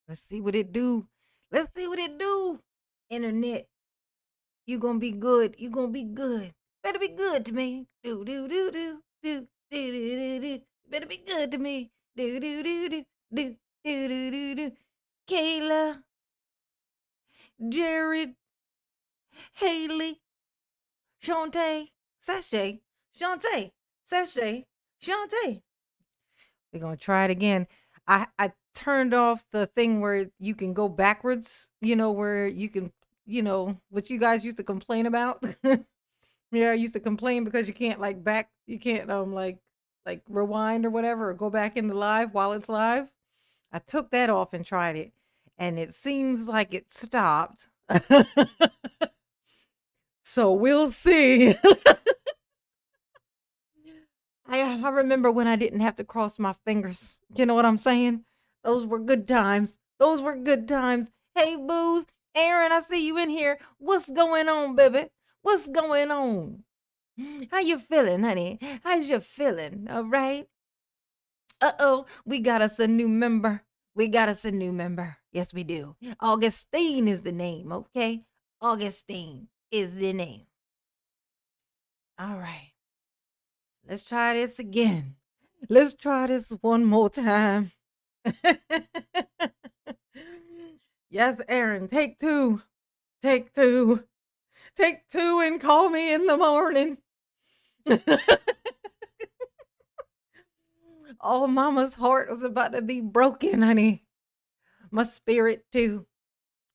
Let's see what it do. Let's see what it do. Internet, you gonna be good. You gonna be good. Better be good to me. Do do do do do do do do do. Better be good to me. Do do do do do do do do do. Kayla, Jared, Haley, Shantae, Sashay, Shantae, Sashay, Shantae. We're gonna try it again. I turned off the thing where you can go backwards, where you can, what you guys used to complain about. Yeah, I used to complain because you can't you can't like rewind or whatever or go back into live while it's live. I took that off and tried it, and it seems like it stopped. So we'll see. I remember when I didn't have to cross my fingers. You know what I'm saying? Those were good times. Those were good times. Hey, Booze, Aaron, I see you in here. What's going on, baby? What's going on? How you feeling, honey? How's you feeling? All right. Uh-oh, we got us a new member. We got us a new member. Yes, we do. Augustine is the name, okay? Augustine is the name. All right. Let's try this again. Let's try this one more time. Yes, Aaron, take two. Take two. Take two and call me in the morning. Oh, mama's heart was about to be broken, honey. My spirit, too.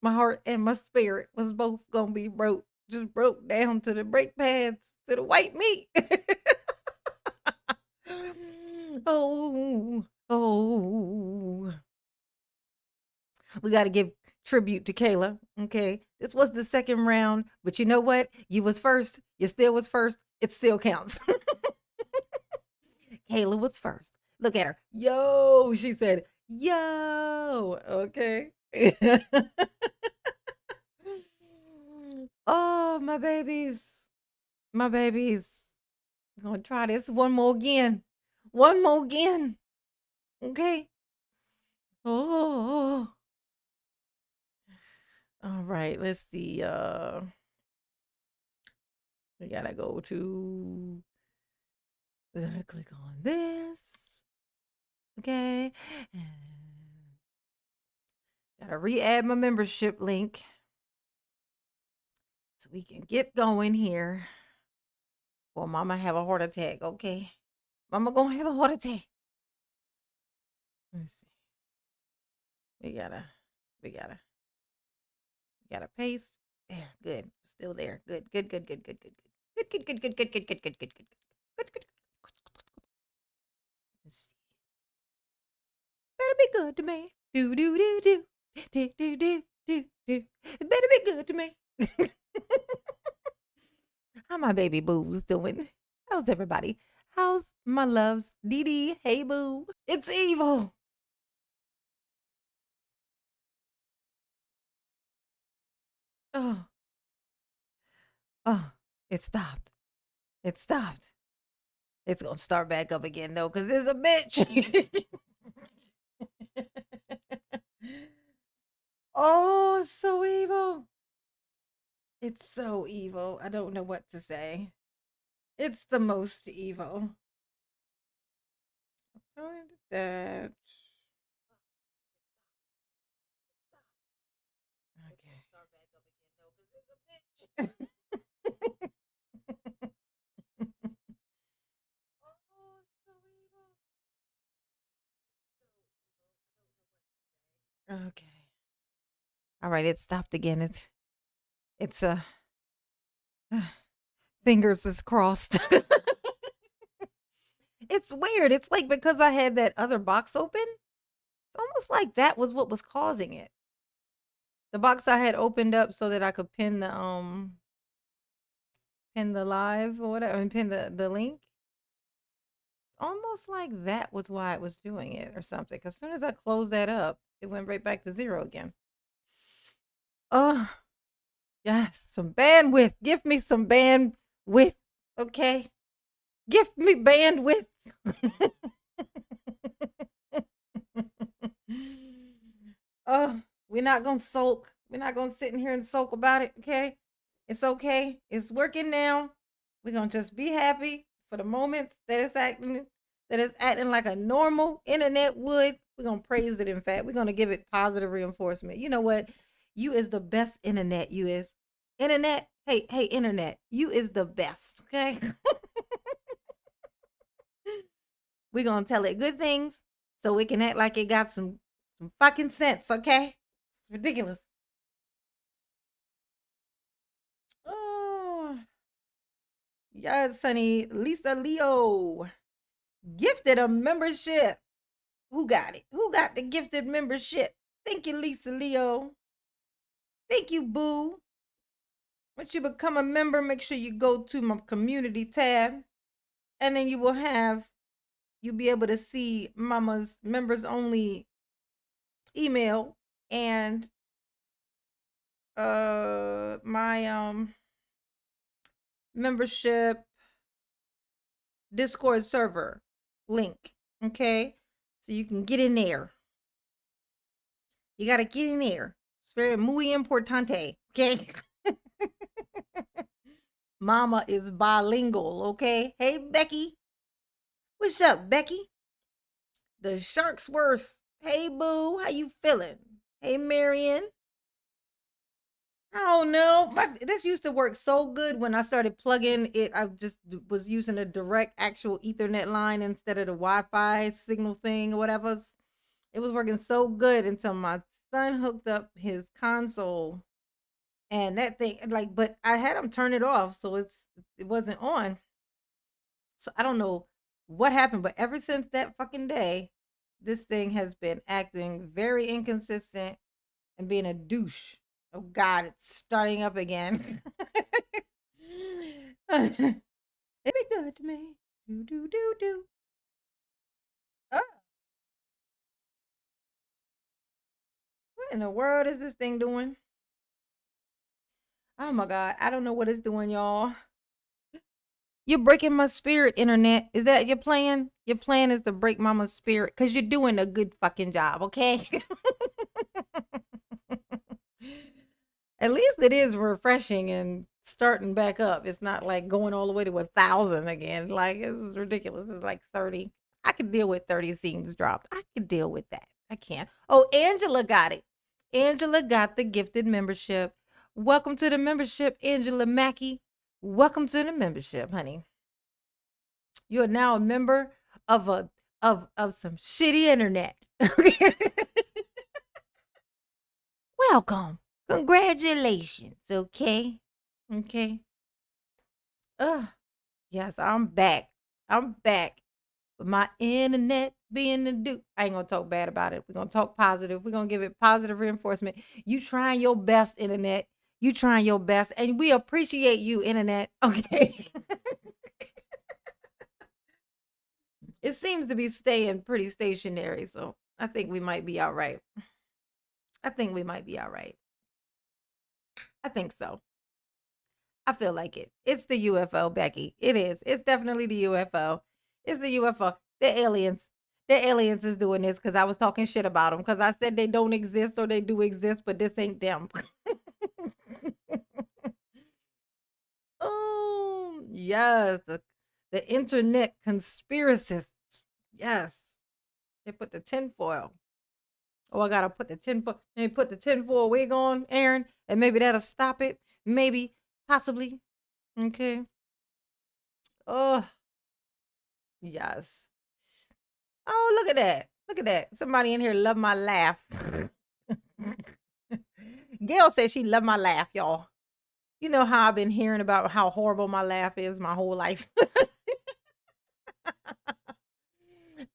My heart and my spirit was both gonna be broke. Just broke down to the brake pads, to the white meat. Oh, oh. We got to give tribute to Kayla. Okay. This was the second round, but you know what? You was first. You still was first. It still counts. Kayla was first. Look at her. Yo, she said, yo. Okay. Oh, my babies. My babies. I'm going to try this one more again. One more again. Okay. Oh. All right. Let's see. We gotta go to. We gotta click on this. Okay. And gotta re-add my membership link so we can get going here. Well, mama have a heart attack, okay? Mama gonna have a heart attack. Let's see. We gotta paste. There, good. Still there. Good. Good. Good. Good. Good. Good. Good. Good. Good. Good. Good. Good. Good. Good. Good. Good. Good. Good. Good. Let's see. Better be good to me. Do do do do do do do do do. Better be good to me. How my baby boos doing? How's everybody? How's my loves? Dee Dee, hey boo. It's evil. Oh, oh, it stopped. It stopped. It's gonna start back up again though, cause it's a bitch. Oh, it's so evil. It's so evil. I don't know what to say. It's the most evil. That. Okay. Okay. All right, it stopped again. It's fingers is crossed. It's weird. It's like because I had that other box open, it's almost like that was what was causing it. The box I had opened up so that I could pin the live or whatever and pin the link. Almost like that was why it was doing it or something. Cause as soon as I closed that up, it went right back to zero again. Oh, yes, some bandwidth. Give me some bandwidth. Okay. Give me bandwidth. We're not gonna sulk. We're not gonna sit in here and sulk about it, okay? It's okay. It's working now. We're gonna just be happy for the moments that it's acting like a normal internet would. We're gonna praise it, in fact. We're gonna give it positive reinforcement. You know what? You is the best internet, you is. Internet, hey, internet, you is the best, okay? We're gonna tell it good things so it can act like it got some fucking sense, okay? It's ridiculous. Oh, yes, honey. Lisa Leo gifted a membership. Who got it? Who got the gifted membership? Thank you, Lisa Leo. Thank you, boo. Once you become a member, make sure you go to my community tab, and then you'll be able to see Mama's members only email and my membership Discord server link. Okay, so you can get in there. You gotta get in there. It's very muy importante. Okay. Mama is bilingual. Okay. Hey Becky, what's up, Becky? The Sharksworth. Hey boo, how you feeling? Hey Marion. I don't know. This used to work so good when I started plugging it. I just was using a direct actual Ethernet line instead of the Wi-Fi signal thing or whatever. It was working so good until my son hooked up his console and that thing like, but I had him turn it off so it wasn't on. So I don't know what happened, but ever since that fucking day, this thing has been acting very inconsistent and being a douche. Oh God, it's starting up again. It'd be good to me. Do do do do. Oh, what in the world is this thing doing? Oh my God, I don't know what it's doing, y'all. You're breaking my spirit, internet. Is that your plan? Your plan is to break mama's spirit because you're doing a good fucking job, okay? At least it is refreshing and starting back up. It's not like going all the way to 1,000 again. Like, it's ridiculous. It's like 30. I could deal with 30 scenes dropped. I could deal with that. I can. Oh, Angela got it. Angela got the gifted membership. Welcome to the membership, Angela Mackey. Welcome to the membership, honey. You are now a member of some shitty internet. Welcome. Congratulations. Okay. Okay. Yes, I'm back. I'm back. But my internet being the dude. I ain't gonna talk bad about it. We're gonna talk positive. We're gonna give it positive reinforcement. You trying your best, internet. You trying your best. And we appreciate you, internet. Okay. It seems to be staying pretty stationary, so I think we might be all right. I think we might be all right. I think so. I feel like it. It's the UFO, Becky. It is. It's definitely the UFO. It's the UFO. The aliens. The aliens is doing this because I was talking shit about them because I said they don't exist or they do exist, but this ain't them. Oh, yes. The internet conspiracists. Yes. They put the tinfoil. Oh, I gotta put the tinfoil. Maybe put the tinfoil wig on, Aaron, and maybe that'll stop it. Maybe, possibly. Okay. Oh, yes. Oh, look at that. Look at that. Somebody in here love my laugh. Gail says she loved my laugh, y'all. You know how I've been hearing about how horrible my laugh is my whole life.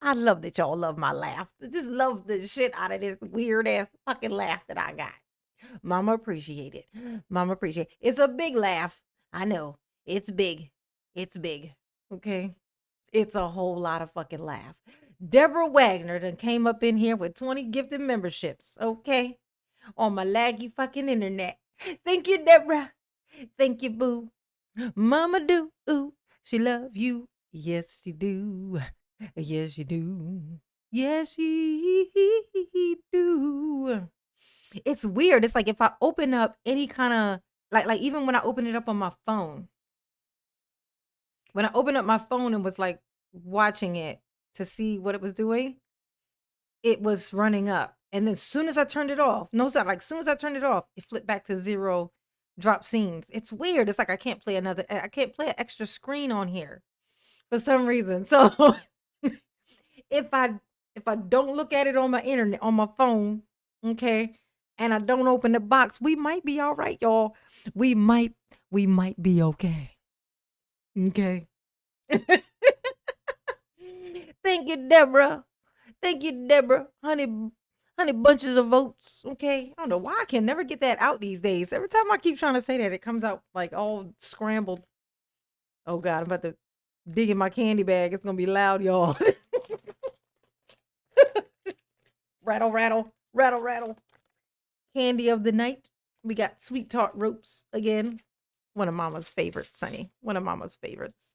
I love that y'all love my laugh. Just love the shit out of this weird ass fucking laugh that I got. Mama appreciate it. Mama appreciate it. It's a big laugh. I know. It's big. It's big. Okay. It's a whole lot of fucking laugh. Deborah Wagner done came up in here with 20 gifted memberships. Okay. On my laggy fucking internet. Thank you, Deborah. Thank you, boo. Mama do. Ooh, she love you. Yes, she do. Yes, she do. Yes, she do. It's weird. It's like if I open up any kind of like even when I open it up on my phone, when I opened up my phone and was like watching it to see what it was doing, it was running up. And then as soon as I turned it off, no, so like as soon as I turned it off, it flipped back to zero drop scenes. It's weird. It's like I can't play an extra screen on here for some reason. So if I if I don't look at it on my internet on my phone, okay, and I don't open the box, we might be all right, y'all. We might we might be okay. Okay. Thank you, Deborah. Thank you, Deborah. Honey bunches of votes. Okay. I don't know why I can never get that out these days. Every time I keep trying to say that, it comes out like all scrambled. Oh God, I'm about to dig in my candy bag. It's gonna be loud, y'all. Rattle, rattle, rattle, rattle. Candy of the night. We got sweet tart ropes again. One of Mama's favorites, Sonny. One of Mama's favorites.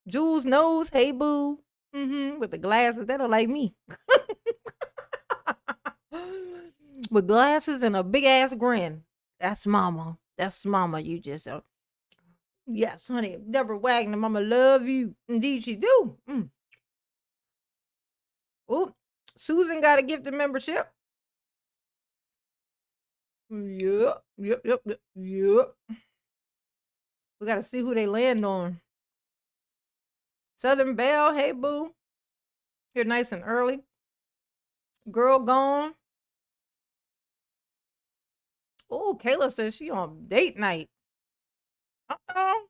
Jules knows. Hey, boo. With the glasses. They don't like me. With glasses and a big ass grin. That's Mama. That's Mama. You just yes, honey. Deborah Wagner, Mama love you. Indeed, she do. Oh, Susan got a gifted membership. Yep. We gotta see who they land on. Southern Belle, hey boo. Here nice and early. Girl gone. Oh, Kayla says she on date night. Uh-oh.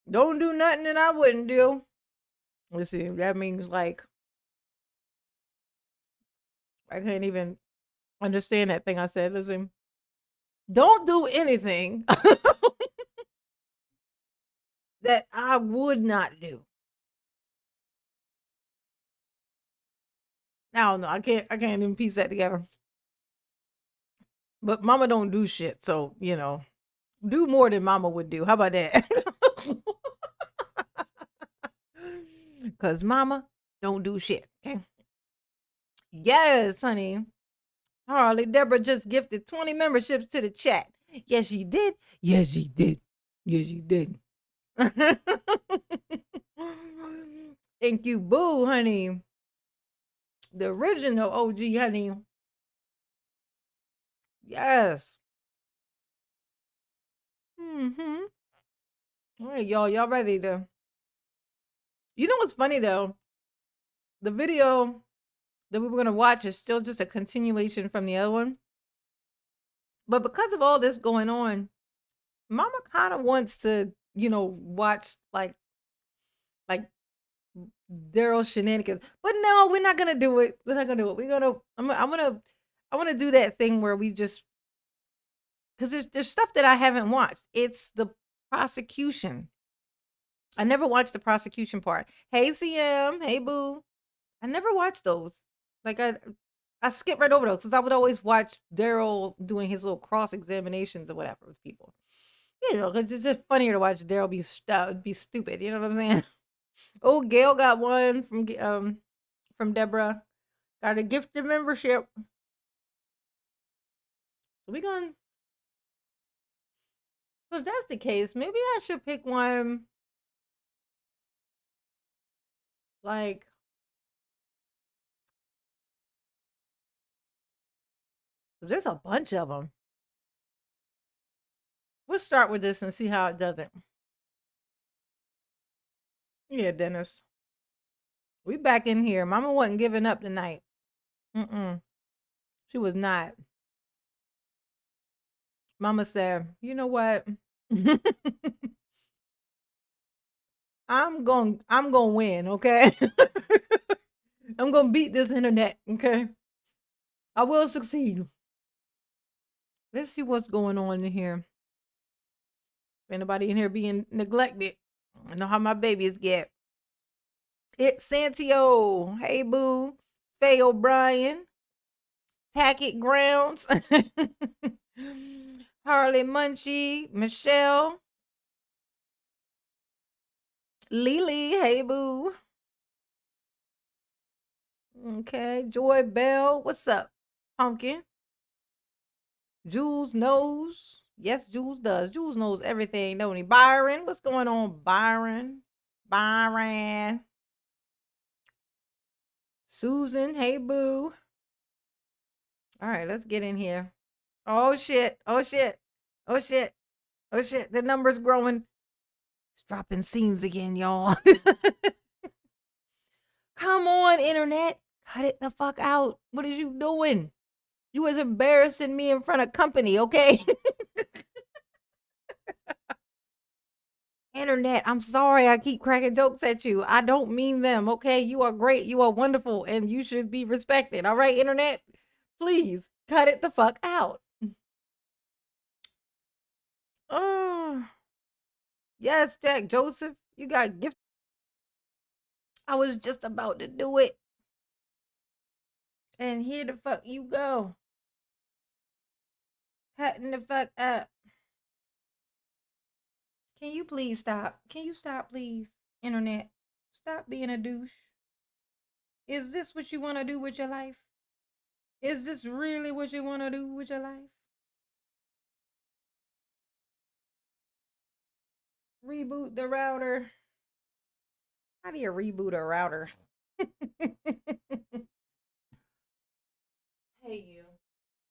Don't do nothing that I wouldn't do. Let's see. That means like I can't even understand that thing I said. Listen. Don't do anything that I would not do. I don't know. I can't even piece that together. But Mama don't do shit, so do more than Mama would do. How about that? Cause Mama don't do shit. Okay. Yes, honey. Harley Deborah just gifted 20 memberships to the chat. Yes, she did. Yes, she did. Yes, she did. Thank you, boo, honey. The original OG, honey. Yes. All right, y'all. Y'all ready to? You know what's funny though? The video that we were gonna watch is still just a continuation from the other one. But because of all this going on, Mama kind of wants to, watch like Darryl shenanigans. But no, we're not gonna do it. We're not gonna do it. I want to do that thing where we just because there's stuff that I haven't watched. It's the prosecution. I never watched the prosecution part. Hey CM, hey boo. I never watched those. Like I skip right over those because I would always watch Darryl doing his little cross examinations or whatever with people. Because it's just funnier to watch Darryl be stupid. You know what I'm saying? Oh, Gail got one from Deborah. Got a gifted membership. So we going. So if that's the case, maybe I should pick one like. Cause there's a bunch of them. We'll start with this and see how it does it. Yeah, Dennis. We back in here. Mama wasn't giving up tonight. She was not. Mama said, you know what? I'm gonna win, okay? I'm gonna beat this internet, okay? I will succeed. Let's see what's going on in here. Anybody in here being neglected? I know how my babies get. It's Santio. Hey boo. Faye O'Brien. Tackett Grounds. Harley Munchie. Michelle. Lily. Hey boo. Okay, Joy Bell, what's up? Pumpkin. Jules knows. Yes, Jules does. Jules knows everything, don't he? Byron, what's going on, Byron? Byron. Susan, hey boo. All right, let's get in here. Oh shit. Oh shit. Oh shit. Oh shit. The number's growing. It's dropping scenes again, y'all. Come on, internet. Cut it the fuck out. What is you doing? You was embarrassing me in front of company, okay? Internet, I'm sorry I keep cracking jokes at you. I don't mean them, okay? You are great. You are wonderful and you should be respected. All right, internet? Please cut it the fuck out. Oh, yes, Jack Joseph. You got gift. I was just about to do it. And here the fuck you go. Cutting the fuck up. Can you please stop? Can you stop, please? Internet. Stop being a douche. Is this what you want to do with your life? Is this really what you want to do with your life? Reboot the router. How do you reboot a router? Hey, you.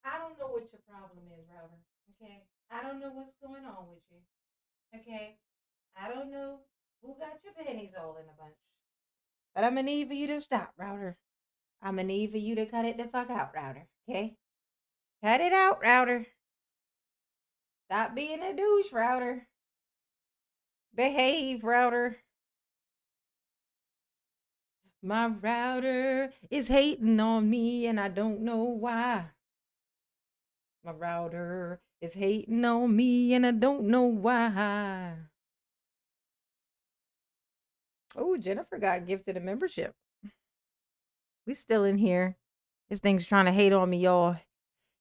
I don't know what your problem is, router. Okay? I don't know what's going on with you. Okay? I don't know who got your panties all in a bunch. But I'm gonna need for you to stop, router. I'm gonna need for you to cut it the fuck out, router. Okay? Cut it out, router. Stop being a douche, router. Behave, router. My router is hating on me and I don't know why. My router is hating on me and I don't know why. Oh, Jennifer got gifted a membership. We still in here. This thing's trying to hate on me, y'all.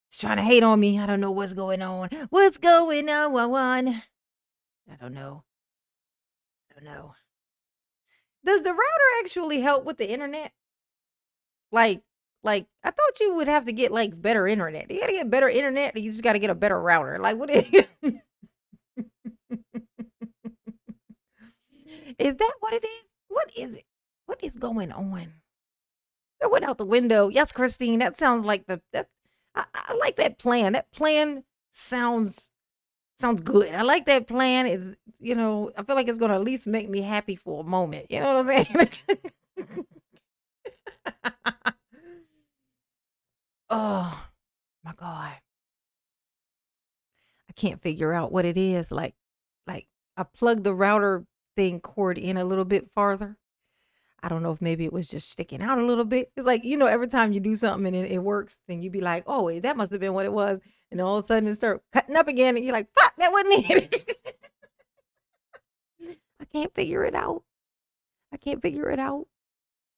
It's trying to hate on me. I don't know what's going on. What's going on? I don't know. I don't know. Does the router actually help with the internet? Like, I thought you would have to get like better internet. You gotta get better internet, or you just gotta get a better router. Like, what is is that what it is? What is it? What is going on? I went out the window. Yes, Christine. That sounds like I like that plan. That plan sounds good. I like that plan. Is I feel like it's gonna at least make me happy for a moment. You know what I'm saying? Oh my god, I can't figure out what it is. Like I plugged the router thing cord in a little bit farther. I don't know if maybe it was just sticking out a little bit. It's like, every time you do something and it works, then you be like, oh, wait, that must have been what it was. And all of a sudden it start cutting up again. And you're like, fuck, that wasn't it. I can't figure it out. I can't figure it out.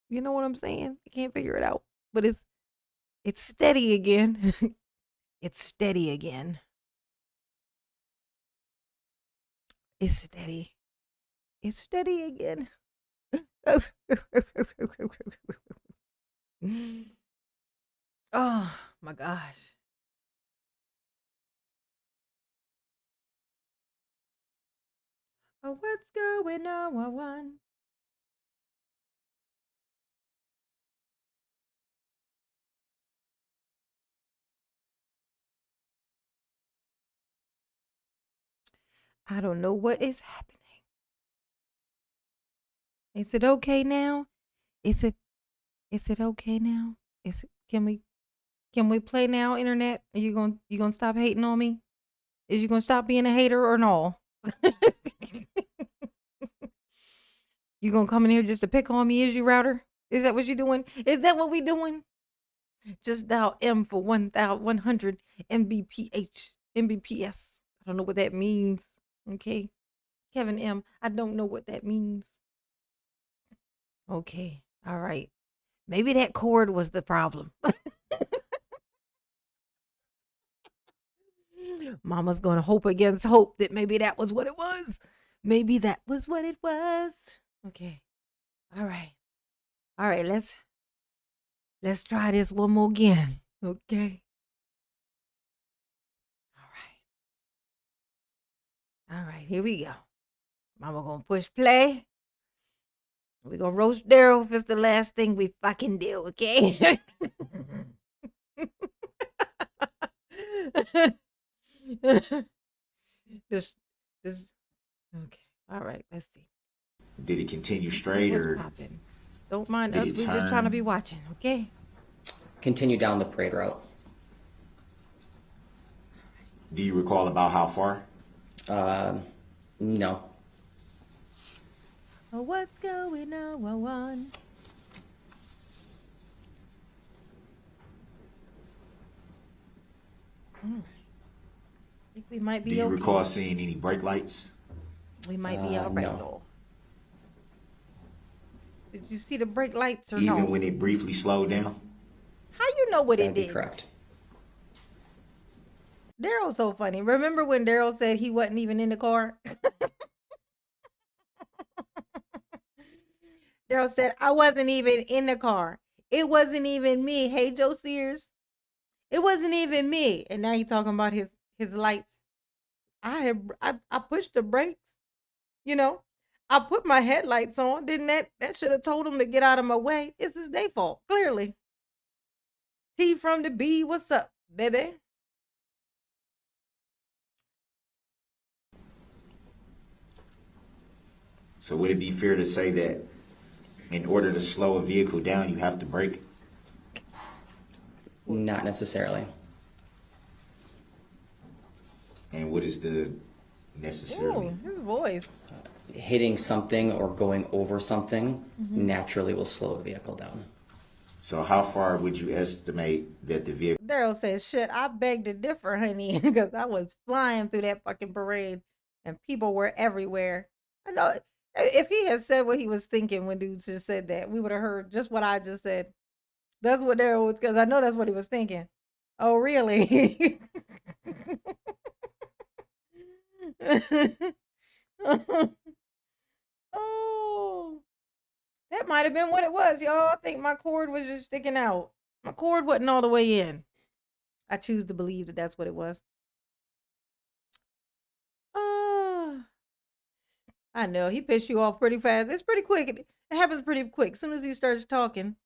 You know what I'm saying? I can't figure it out. But it's steady again. It's steady again. It's steady. It's steady again. Oh my gosh. Oh, what's going on? I don't know what is happening. Is it okay now? Is it okay now? Is it, can we play now, internet? Are you gonna stop hating on me? Is you gonna stop being a hater or no? You gonna come in here just to pick on me, is you, router? Is that what you doing? Is that what we doing? Just dial M for 1,100 Mbps. I don't know what that means. Okay. Kevin M. I don't know what that means. Okay. All right. Maybe that cord was the problem. Mama's going to hope against hope that maybe that was what it was. Maybe that was what it was. Okay. All right. All right. Let's try this one more again. Okay. All right, here we go. Mama gonna push play. We gonna roast Daryl if it's the last thing we fucking do, okay? this, this, okay. All right, let's see. Did it continue straight or Popping? Don't mind did us. it We're just trying to turn? be watching, okay? Continue down the parade route. Do you recall about how far? No. Oh, what's going on? All right. I think we might be Do you okay. recall seeing any brake lights? We might be all right, no. though. Did you see the brake lights or Even no? when it briefly slowed down? How you know what That'd it be did? correct. Daryl's so funny. Remember when Daryl said he wasn't even in the car? Daryl said, I wasn't even in the car. It wasn't even me. Hey, Joe Sears. It wasn't even me. And now he's talking about his lights. I pushed the brakes. You know, I put my headlights on. Didn't that should have told him to get out of my way? It's his day fault, clearly. T from the B, what's up, baby? So would it be fair to say that in order to slow a vehicle down, you have to brake? Not necessarily. And what is the necessarily? Ooh, his voice. Hitting something or going over something naturally will slow a vehicle down. So how far would you estimate that the vehicle? Daryl says, shit, I beg to differ, honey, because I was flying through that fucking parade and people were everywhere. I know if he had said what he was thinking when dudes just said that, we would have heard just what I just said. That's what Daryl was, because I know that's what he was thinking. Oh, really? Oh, that might have been what it was, y'all. I think my cord was just sticking out. My cord wasn't all the way in. I choose to believe that that's what it was. I know he pissed you off pretty fast. It's pretty quick. It happens pretty quick. As soon as he starts talking,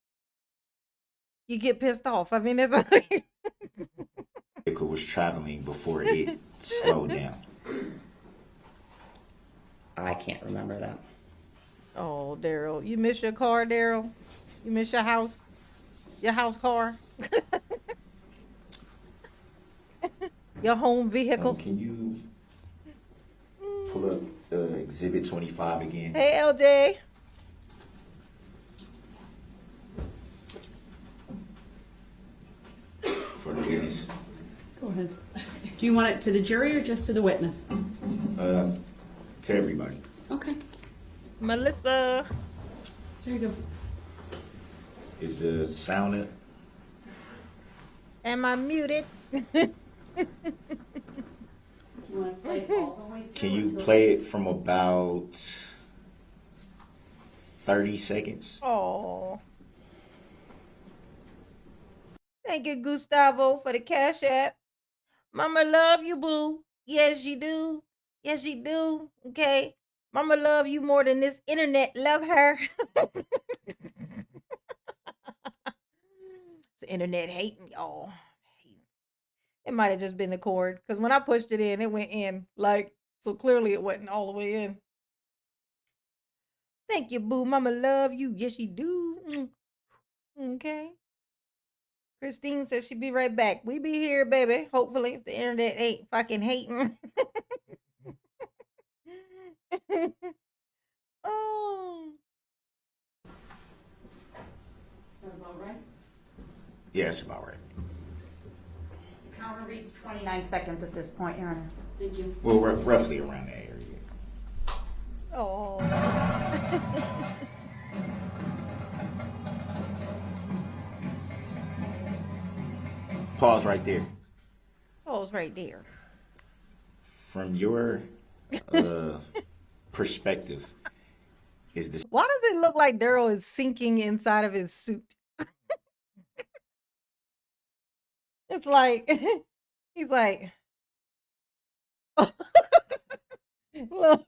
you get pissed off. I mean, it's like vehicle was traveling before it slowed down. I can't remember that. Oh, Daryl, you miss your car, Daryl? You miss your house car? Your home vehicle? Can you pull up Exhibit 25 again? Hey, LJ. For the witness. Go ahead. Do you want it to the jury or just to the witness? To everybody. Okay, Melissa. there you go. Is the sound in? Am I muted? You want to play it all the way through? Can you play it from about 30 seconds? Oh. Thank you, Gustavo, for the cash app. Mama love you, boo. Yes, you do. Yes, you do. Okay. Mama love you more than this internet love her. It's the internet hating y'all. It might have just been the cord, because when I pushed it in, it went in. Like, so clearly it wasn't all the way in. Thank you, boo. Mama love you. Yes, you do. Okay. Christine says she'll be right back. We be here, baby. Hopefully, if the internet ain't fucking hating. Oh. Is that about right? Yeah, that's about right. The counter reads 29 seconds at this point, Your Honor. Thank you. Well, roughly around that area. Oh. Pause right there. Pause right there. From your perspective, is this Why does it look like Daryl is sinking inside of his suit? It's like he's like, look.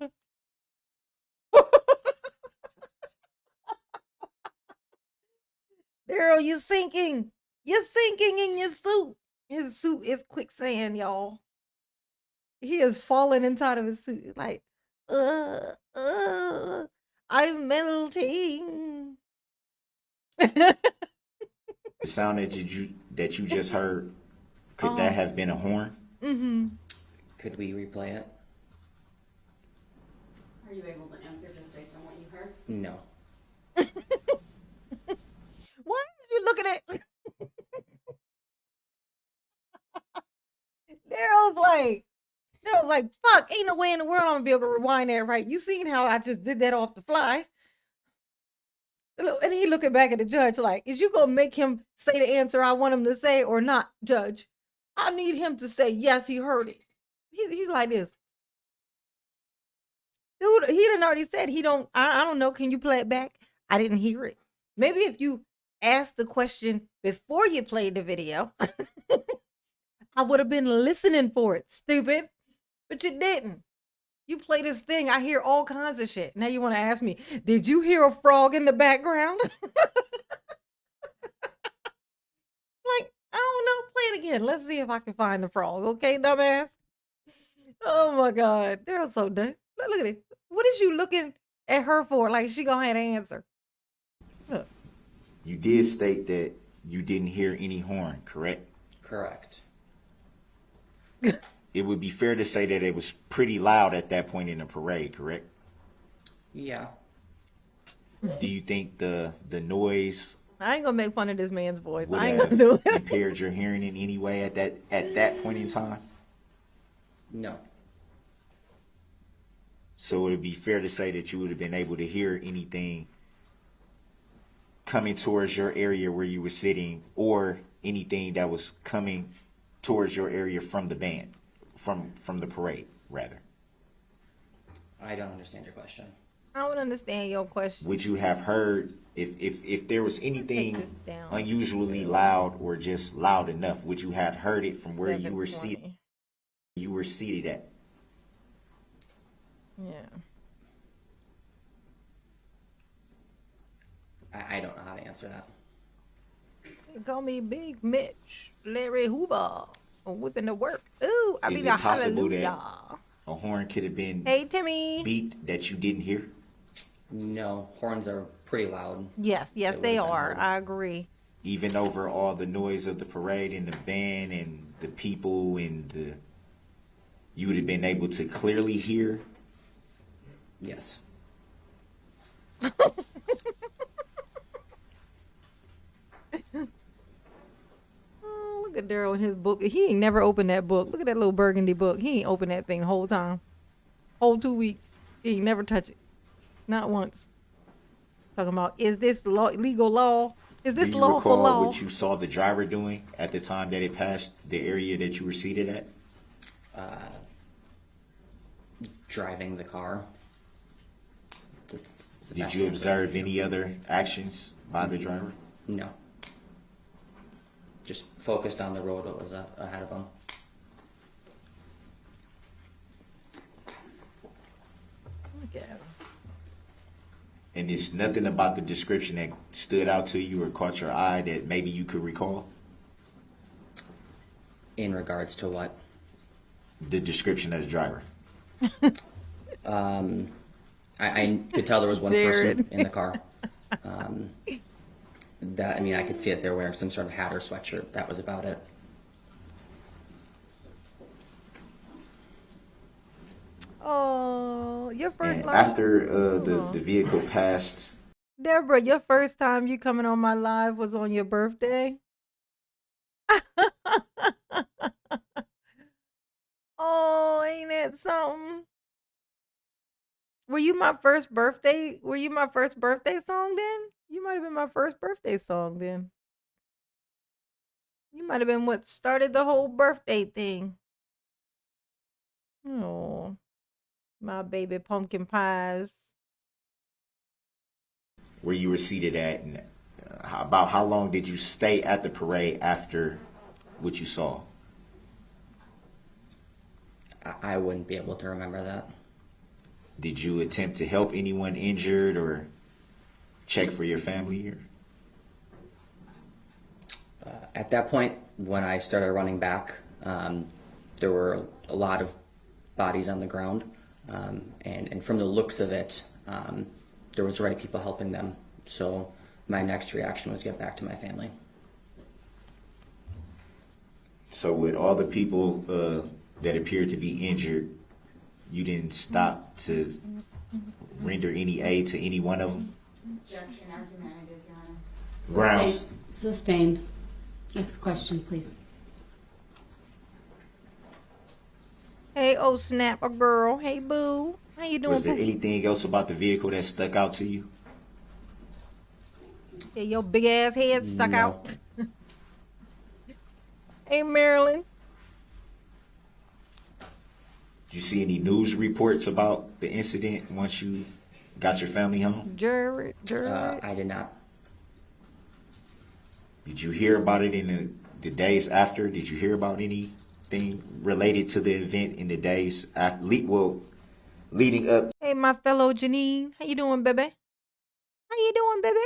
Daryl, you're sinking. You're sinking in your suit. His suit is quicksand, y'all. He is falling inside of his suit. Like, uh, uh, I'm melting. The sound that you just heard, could that have been a horn? Mm-hmm. Could we replay it? Are you able to answer just based on what you heard? No. Why is you looking at Daryl's like, fuck, ain't no way in the world I'm gonna be able to rewind that right. You seen how I just did that off the fly. And he looking back at the judge like, is you gonna make him say the answer I want him to say or not, Judge? I need him to say yes, he heard it. He's like this. Dude, he done already said he don't, I don't know, can you play it back? I didn't hear it. Maybe if you asked the question before you played the video, I would have been listening for it, stupid. But you didn't. You play this thing, I hear all kinds of shit. Now you want to ask me, did you hear a frog in the background? Like, I don't know, play it again. Let's see if I can find the frog, okay, dumbass? Oh my God, they're so dumb. Look at it. What is you looking at her for? Like she gonna have to answer. Look. You did state that you didn't hear any horn, correct? Correct. It would be fair to say that it was pretty loud at that point in the parade, correct? Yeah. Do you think the noise I ain't gonna make fun of this man's voice. would I ain't gonna have do it. impaired your hearing in any way at that point in time? No. So it would be fair to say that you would have been able to hear anything coming towards your area where you were sitting, or anything that was coming towards your area from the band, from the parade, rather. I don't understand your question. I don't understand your question. Would you have heard if there was this anything down. unusually loud or just loud enough? Would you have heard it from where you were 720. seated? You were seated at. Yeah. I don't know how to answer that. They call me Big Mitch, Larry Hoover, whipping the work. Ooh, I Is mean it the possible that hallelujah. a horn could have been Hey, Timmy. beat that you didn't hear? No, horns are pretty loud. Yes, It they would've been are. heard. I agree. Even over all the noise of the parade and the band and the people and you would have been able to clearly hear? Yes. Oh, look at Daryl in his book. He ain't never opened that book. Look at that little burgundy book. He ain't opened that thing the whole time. Whole 2 weeks. He ain't never touch it. Not once. Talking about, is this legal law? Is this Do you lawful recall law? what you saw the driver doing at the time that it passed the area that you were seated at? Driving the car. That's the Did best you answer. observe any other actions by the driver? No. Just focused on the road that was ahead of him. Look at him. And there's nothing about the description that stood out to you or caught your eye that maybe you could recall? In regards to what? The description of the driver. I could tell there was one Jared. person in the car. I could see it. They're wearing some sort of hat or sweatshirt. That was about it. Oh, your first And line. after the vehicle passed, Deborah, your first time you coming on my live was on your birthday? Oh, ain't that something? Were you my first birthday? Were you my first birthday song then? You might have been my first birthday song then. You might have been what started the whole birthday thing. Oh, my baby pumpkin pies. where you were seated at, and about how long did you stay at the parade after what you saw? I wouldn't be able to remember that. Did you attempt to help anyone injured or check for your family here? At that point, when I started running back, there were a lot of bodies on the ground, and from the looks of it, there was already people helping them. So my next reaction was get back to my family. So with all the people that appeared to be injured, you didn't stop to render any aid to any one of them? Objection, argumentative, Your Honor. Grounds. Sustained. Next question, please. Hey, oh snap, a girl. Hey, boo. How you doing, Was there Pookie? anything else about the vehicle that stuck out to you? Yeah, your big ass head stuck No. out. Hey, Marilyn. Did you see any news reports about the incident once you got your family home? Jared. I did not. Did you hear about it in the days after? Did you hear about anything related to the event in the days after? Leading up Hey, my fellow Janine. How you doing, baby? How you doing, baby?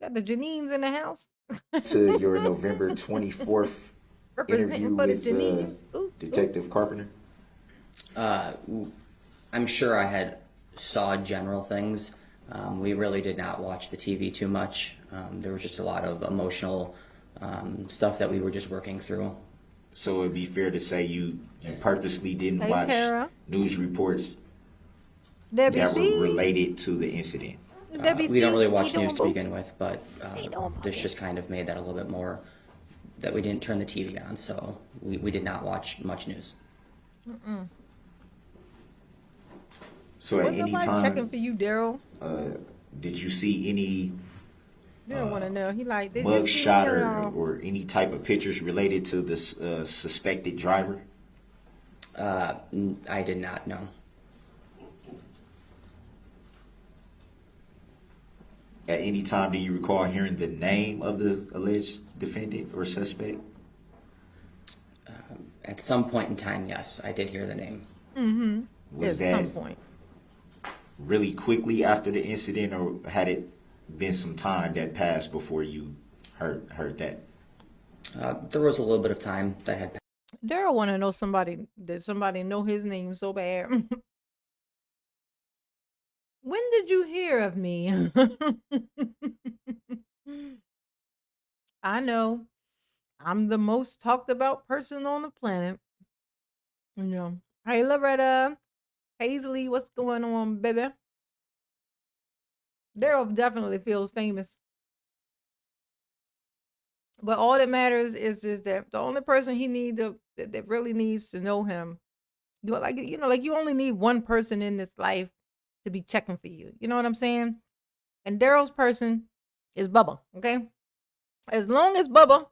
Got the Janines in the house. to your November 24th interview Representing for the with Janines. Ooh, Detective Carpenter? I'm sure I had saw general things. We really did not watch the TV too much. There was just a lot of emotional stuff that we were just working through. So it'd be fair to say you purposely didn't Hey, watch Tara. news reports Debbie that C. were related to the incident. Debbie We don't C. really How watch you news doing, to boo? begin with, but you doing, this puppy? just kind of made that a little bit more, that we didn't turn the TV on, so we did not watch much news. So at Wasn't any nobody checking time, for you, Daryl? did you see any Daryl want to know. He like, did you mug see shot me or or any type of pictures related to this suspected driver? I did not know. At any time, do you recall hearing the name of the alleged defendant or suspect? At some point in time, yes, I did hear the name. Was at that some point? really quickly after the incident, or had it been some time that passed before you heard that? There was a little bit of time that had passed. Daryl want to know somebody. Did somebody know his name so bad? When did you hear of me? I know. I'm the most talked about person on the planet. You know. Hey, Loretta. Paisley, what's going on, baby? Daryl definitely feels famous. But all that matters is that the only person he needs that really needs to know him, like you only need one person in this life to be checking for you. You know what I'm saying? And Daryl's person is Bubba, okay? As long as Bubba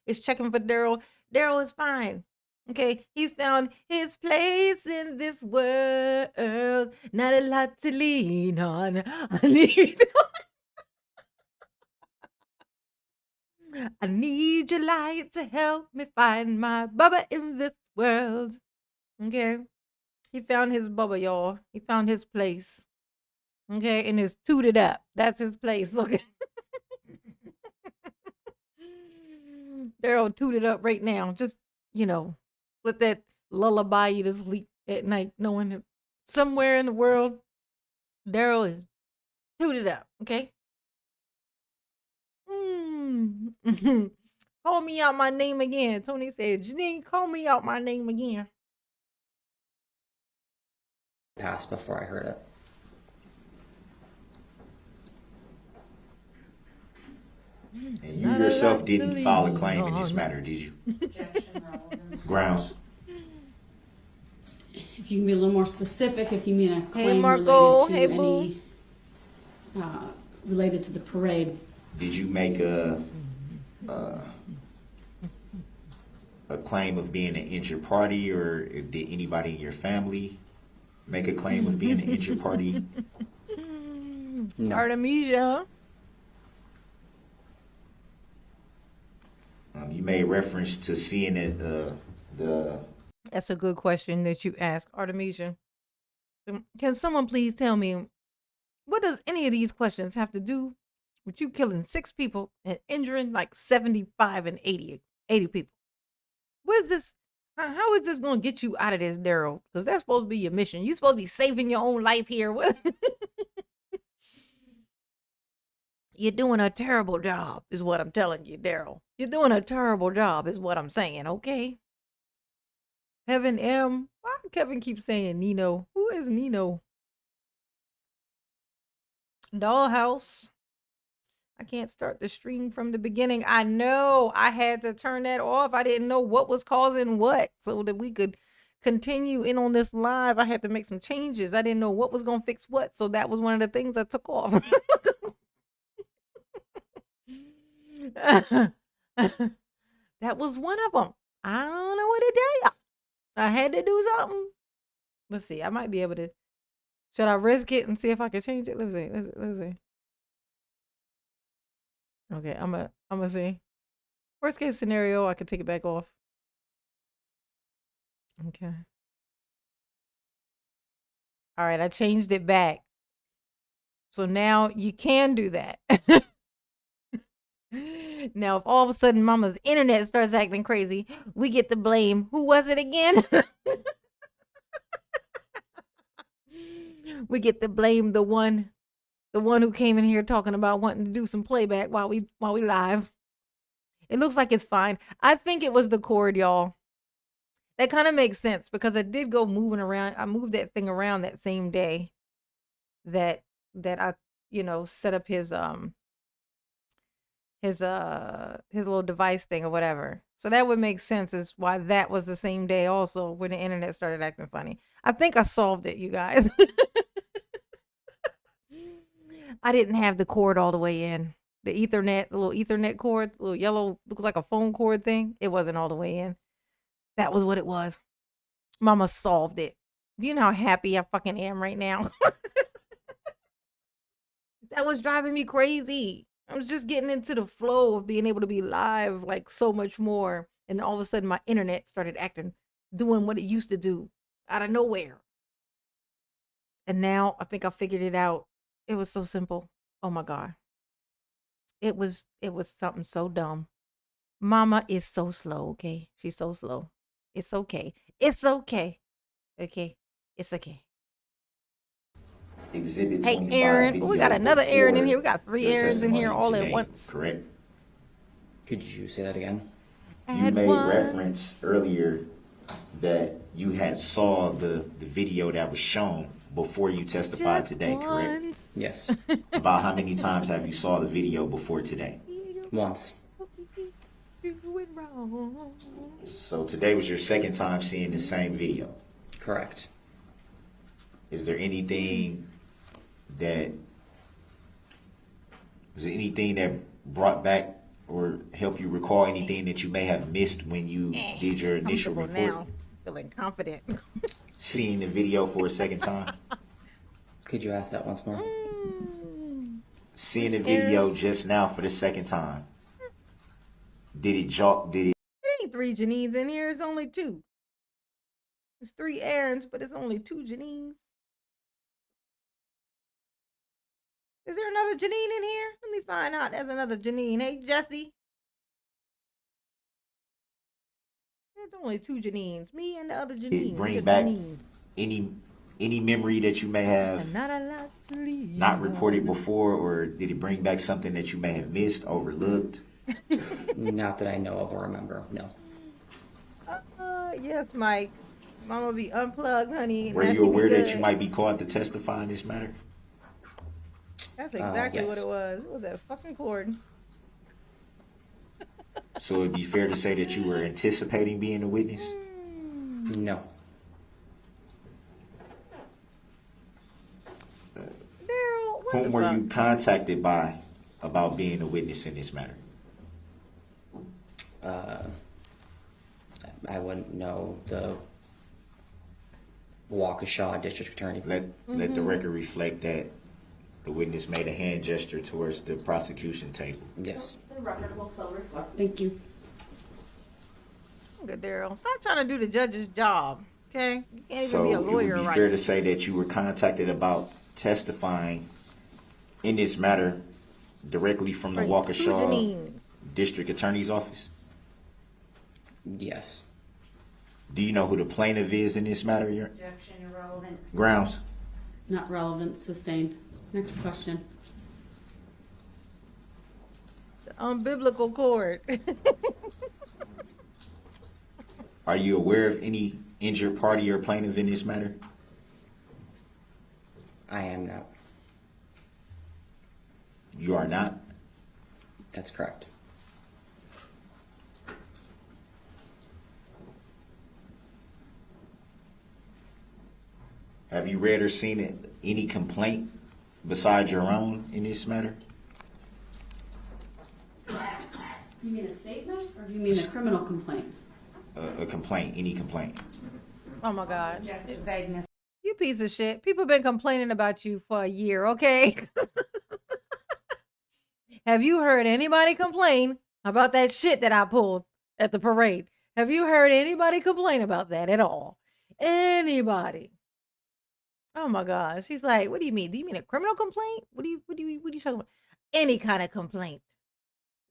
is checking for Daryl, Daryl is fine. Okay, he's found his place in this world. Not a lot to lean on. I need your light to help me find my Bubba in this world. Okay, he found his Bubba, y'all. He found his place. Okay, and it's tooted up. That's his place. Look at Daryl tooted up right now. Just, let that lullaby you to sleep at night, knowing that somewhere in the world, Daryl is tooted up. Okay. Call me out my name again. Tony said, Janine, call me out my name again. Passed before I heard it. And you Not a yourself lot didn't to file a lean claim in this on. matter, did you? Objection, relevance. Grounds. If you can be a little more specific, if you mean a claim Marco. related to Hey, boo. any, related to the parade. Did you make a claim of being an injured party, or did anybody in your family make a claim of being an injured party? No. Artemisia. You made reference to seeing it, the That's a good question that you asked, Artemisia. Can someone please tell me, what does any of these questions have to do with you killing 6 people and injuring like 75 and 80 people? What is this? How is this going to get you out of this, Daryl? Because that's supposed to be your mission. You're supposed to be saving your own life here. You're doing a terrible job, is what I'm telling you, Daryl. You're doing a terrible job, is what I'm saying, okay? Kevin M. Why do Kevin keep saying Nino? Who is Nino? Dollhouse. I can't start the stream from the beginning. I know I had to turn that off. I didn't know what was causing what, so that we could continue in on this live. I had to make some changes. I didn't know what was going to fix what, so that was one of the things I took off. That was one of them. I don't know what to tell you. I had to do something. Let's see. I might be able to. Should I risk it and see if I can change it? Let's see. Let's see. Okay, I'm gonna see. Worst case scenario, I could take it back off. Okay. All right, I changed it back. So now you can do that. Now, if all of a sudden Mama's internet starts acting crazy, we get to blame. Who was it again? We get to blame the one who came in here talking about wanting to do some playback while we live. It looks like it's fine. I think it was the cord, y'all. That kind of makes sense because I did go moving around. I moved that thing around that same day that I, set up his little device thing or whatever. So that would make sense as why that was the same day also when the internet started acting funny. I think I solved it, you guys. I didn't have the cord all the way in. The little Ethernet cord, the little yellow, looks like a phone cord thing. It wasn't all the way in. That was what it was. Mama solved it. Do you know how happy I fucking am right now? That was driving me crazy. I was just getting into the flow of being able to be live like so much more. And all of a sudden my internet started doing what it used to do out of nowhere. And now I think I figured it out. It was so simple. Oh my God. It was something so dumb. Mama is so slow, okay? She's so slow. It's okay. It's okay. Okay? It's okay. Exhibit Hey, 25 Aaron. video We got another Aaron in here. We got 3 your Aarons in here testimony all at today, once. Correct. Could you say that again? You made reference earlier that you had saw the video that was shown before you testified Just today, correct? once. Yes. About how many times have you saw the video before today? Once. Doing wrong. So today was your second time seeing the same video. Correct. Is there anything that brought back or helped you recall anything that you may have missed when you did your initial Comfortable report? now. Feeling confident. Seeing the video for a second time? Could you ask that once more? Seeing the video just now for the second time. Did it It ain't 3 Janines in here. It's only 2. It's 3 Aarons, but it's only 2 Janines. Is there another Janine in here? Let me find out. There's another Janine. Hey, Jesse. There's only 2 Janines. Me and the other Janine. bring The back Janines. any memory that you may have And not a lot to leave. not reported before, or did it bring back something that you may have missed, overlooked? Not that I know of or remember, no. Yes, Mike. Mama be unplugged, honey. Were Now you she be aware that good. you might be called to testify in this matter? That's exactly yes. what it was. It was that fucking cord. So it'd be fair to say that you were anticipating being a witness? No. Daryl, what Whom the were fuck? you contacted by about being a witness in this matter? I wouldn't know the Waukesha District Attorney. Let the record reflect that the witness made a hand gesture towards the prosecution table. Yes. The record will so reflect. Thank you. Look at Daryl. Stop trying to do the judge's job. Okay? You can't even So be a it would lawyer, be right? fair to say that you were contacted about testifying in this matter directly from the Right. Waukesha Janines. District Attorney's Office? Yes. Do you know who the plaintiff is in this matter? Your Objection, irrelevant. grounds. Not relevant, sustained. Next question. The umbilical cord. Are you aware of any injured party or plaintiff in this matter? I am not. You are not. That's correct. Have you read or seen any complaint besides your own in this matter? You mean a statement or do you mean a criminal complaint? A complaint, any complaint. Oh my God. Object to vagueness. You piece of shit. People been complaining about you for a year, okay? Have you heard anybody complain about that shit that I pulled at the parade? Have you heard anybody complain about that at all? Anybody? Oh my God. She's like, what do you mean? Do you mean a criminal complaint? What are you talking about? Any kind of complaint.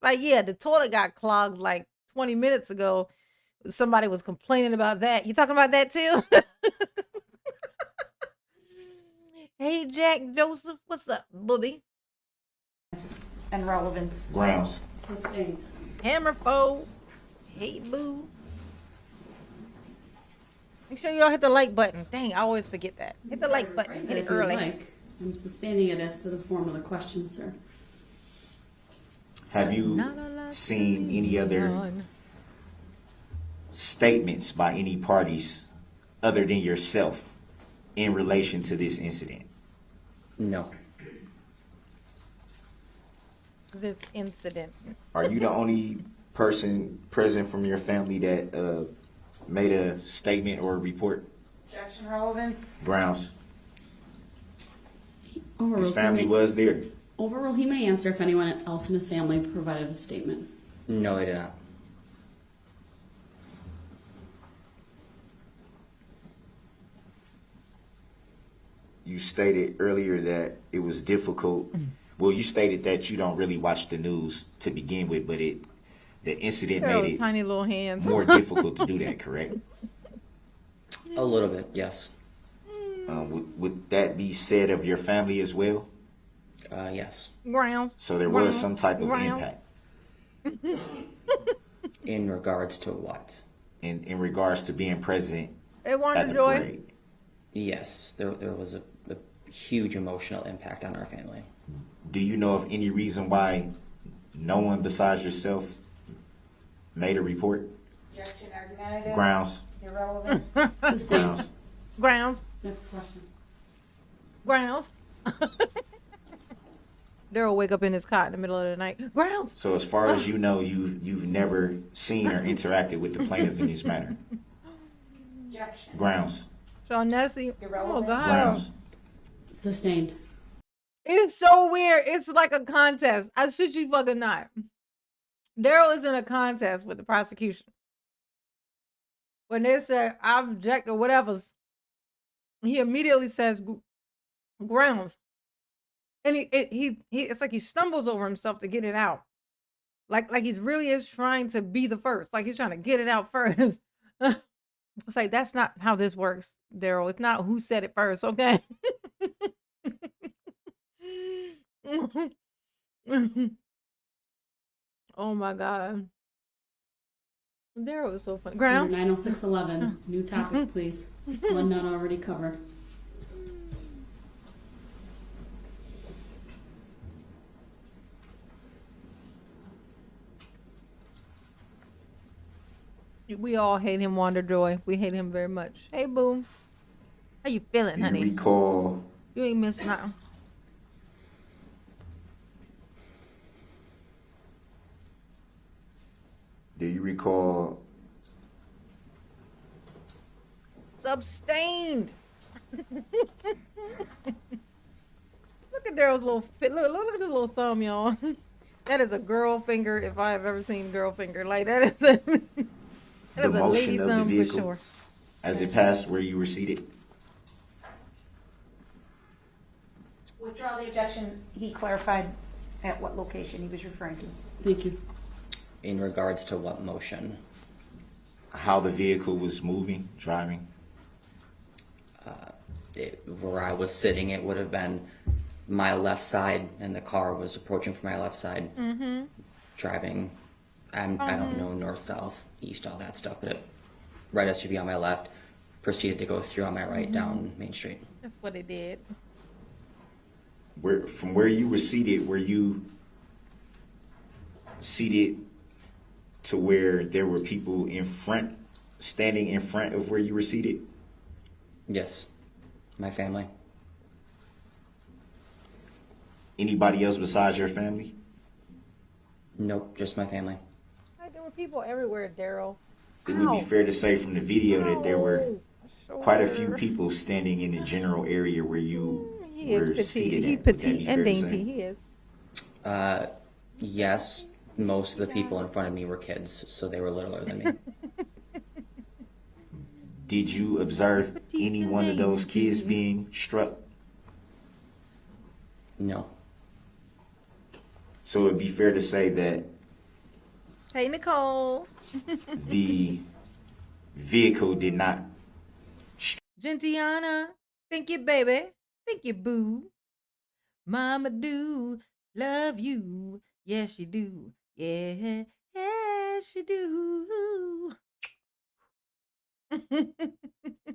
Like, yeah, the toilet got clogged like 20 minutes ago. Somebody was complaining about that. You talking about that too? Hey, Jack Joseph, what's up, booby? And relevance. Grounds. Sustained. Hammer foe. Hey, boo. Make sure y'all hit the like button. Dang, I always forget that. Hit the like button. Hit And it if you'd early. like, I'm sustaining it as to the form of the question, sir. Have you Not a lot seen to any other on. statements by any parties other than yourself in relation to this incident? No. This incident. Are you the only person present from your family that made a statement or a report? Objection, relevance. Grounds. Overruled. His family was there. Overruled. He may answer if anyone else in his family provided a statement. No, they did not. You stated earlier that it was difficult. Well, you stated that you don't really watch the news to begin with, but the incident Those made it tiny little hands. more difficult to do that, correct? A little bit, yes. Would that be said of your family as well? Yes. Grounds. So there was Grounds. some type of Grounds. impact In regards to what? in regards to being present Hey, at Wonder the Joy. parade. Yes, there was a huge emotional impact on our family. Do you know of any reason why no one besides yourself made a report? Objection, argumentative. Grounds. Irrelevant. Sustained. Grounds. Grounds. Next question. Grounds. Daryl wake up in his cot in the middle of the night. Grounds. So as far as you know, you've never seen or interacted with the plaintiff in this matter. Objection. Grounds. Sean Nessie. Oh Irrelevant. God. Grounds. Sustained. It's so weird. It's like a contest. I shit you fucking not. Daryl is in a contest with the prosecution. When they say I object or whatever, he immediately says grounds. And he it's like he stumbles over himself to get it out. Like he's really is trying to be the first. Like he's trying to get it out first. It's like that's not how this works, Daryl. It's not who said it first, okay? Oh my God. Daryl is so funny. Number Grounds? 90611. New topic, please. One not already covered. We all hate him, Wonder Joy. We hate him very much. Hey, boo. How you feeling, Do you honey? recall You ain't missed nothing. Do you recall Substained. Look at Daryl's little look at his little thumb, y'all. That is a girl finger if I have ever seen girl finger. Like that is the That's a motion lady of the thumb for vehicle sure. as it passed where you were seated? Withdraw the objection. He clarified at what location he was referring to. Thank you. In regards to what motion? How the vehicle was moving, driving? Where I was sitting, it would have been my left side, and the car was approaching from my left side, driving. I don't know, north, south, east, all that stuff, but right SUV on my left, proceeded to go through on my right down Main Street. That's what it did. From where you were seated, were you seated to where there were people standing in front of where you were seated? Yes, my family. Anybody else besides your family? Nope, just my family. There were people everywhere, Daryl. It would be fair to say from the video that there were quite a few people standing in the general area where you He is were petite. seated He's at. Would that petite be and fair to dainty. say? He is. Yes, most of the people in front of me were kids, so they were littler than me. Did you observe petite any and one of those kids dainty. being struck? No. So it'd be fair to say that Hey, Nicole. the vehicle did not. Gentiana. Thank you, baby. Thank you, boo. Mama do love you. Yes, you do. Yeah, yes, you do.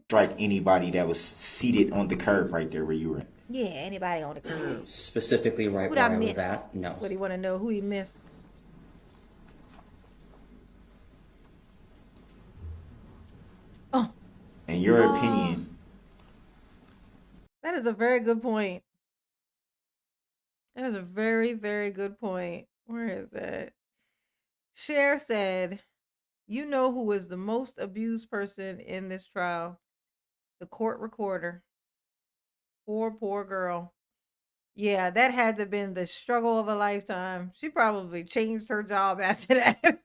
Strike anybody that was seated on the curb right there where you were. Yeah, anybody on the curb. Specifically right Who'd where I I was miss? at? No. What do you want to know? Who he missed? Oh, In your Oh. opinion, that is a very good point. That is a very, very good point. Where is it? Cher said, you know who was the most abused person in this trial? The court recorder. Poor girl. Yeah, that had to have been the struggle of a lifetime. She probably changed her job after that.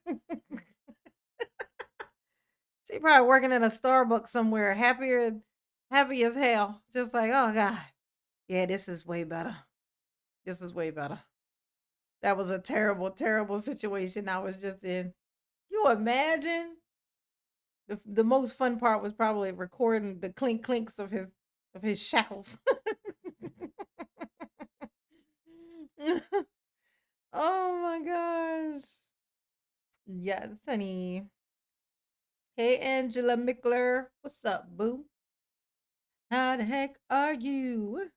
She probably working in a Starbucks somewhere, happy as hell. Just like, oh God. Yeah, this is way better. This is way better. That was a terrible, terrible situation I was just in. You imagine? The most fun part was probably recording the clinks of his shackles. Oh my gosh. Yes, honey. Hey, Angela Mickler. What's up, boo? How the heck are you?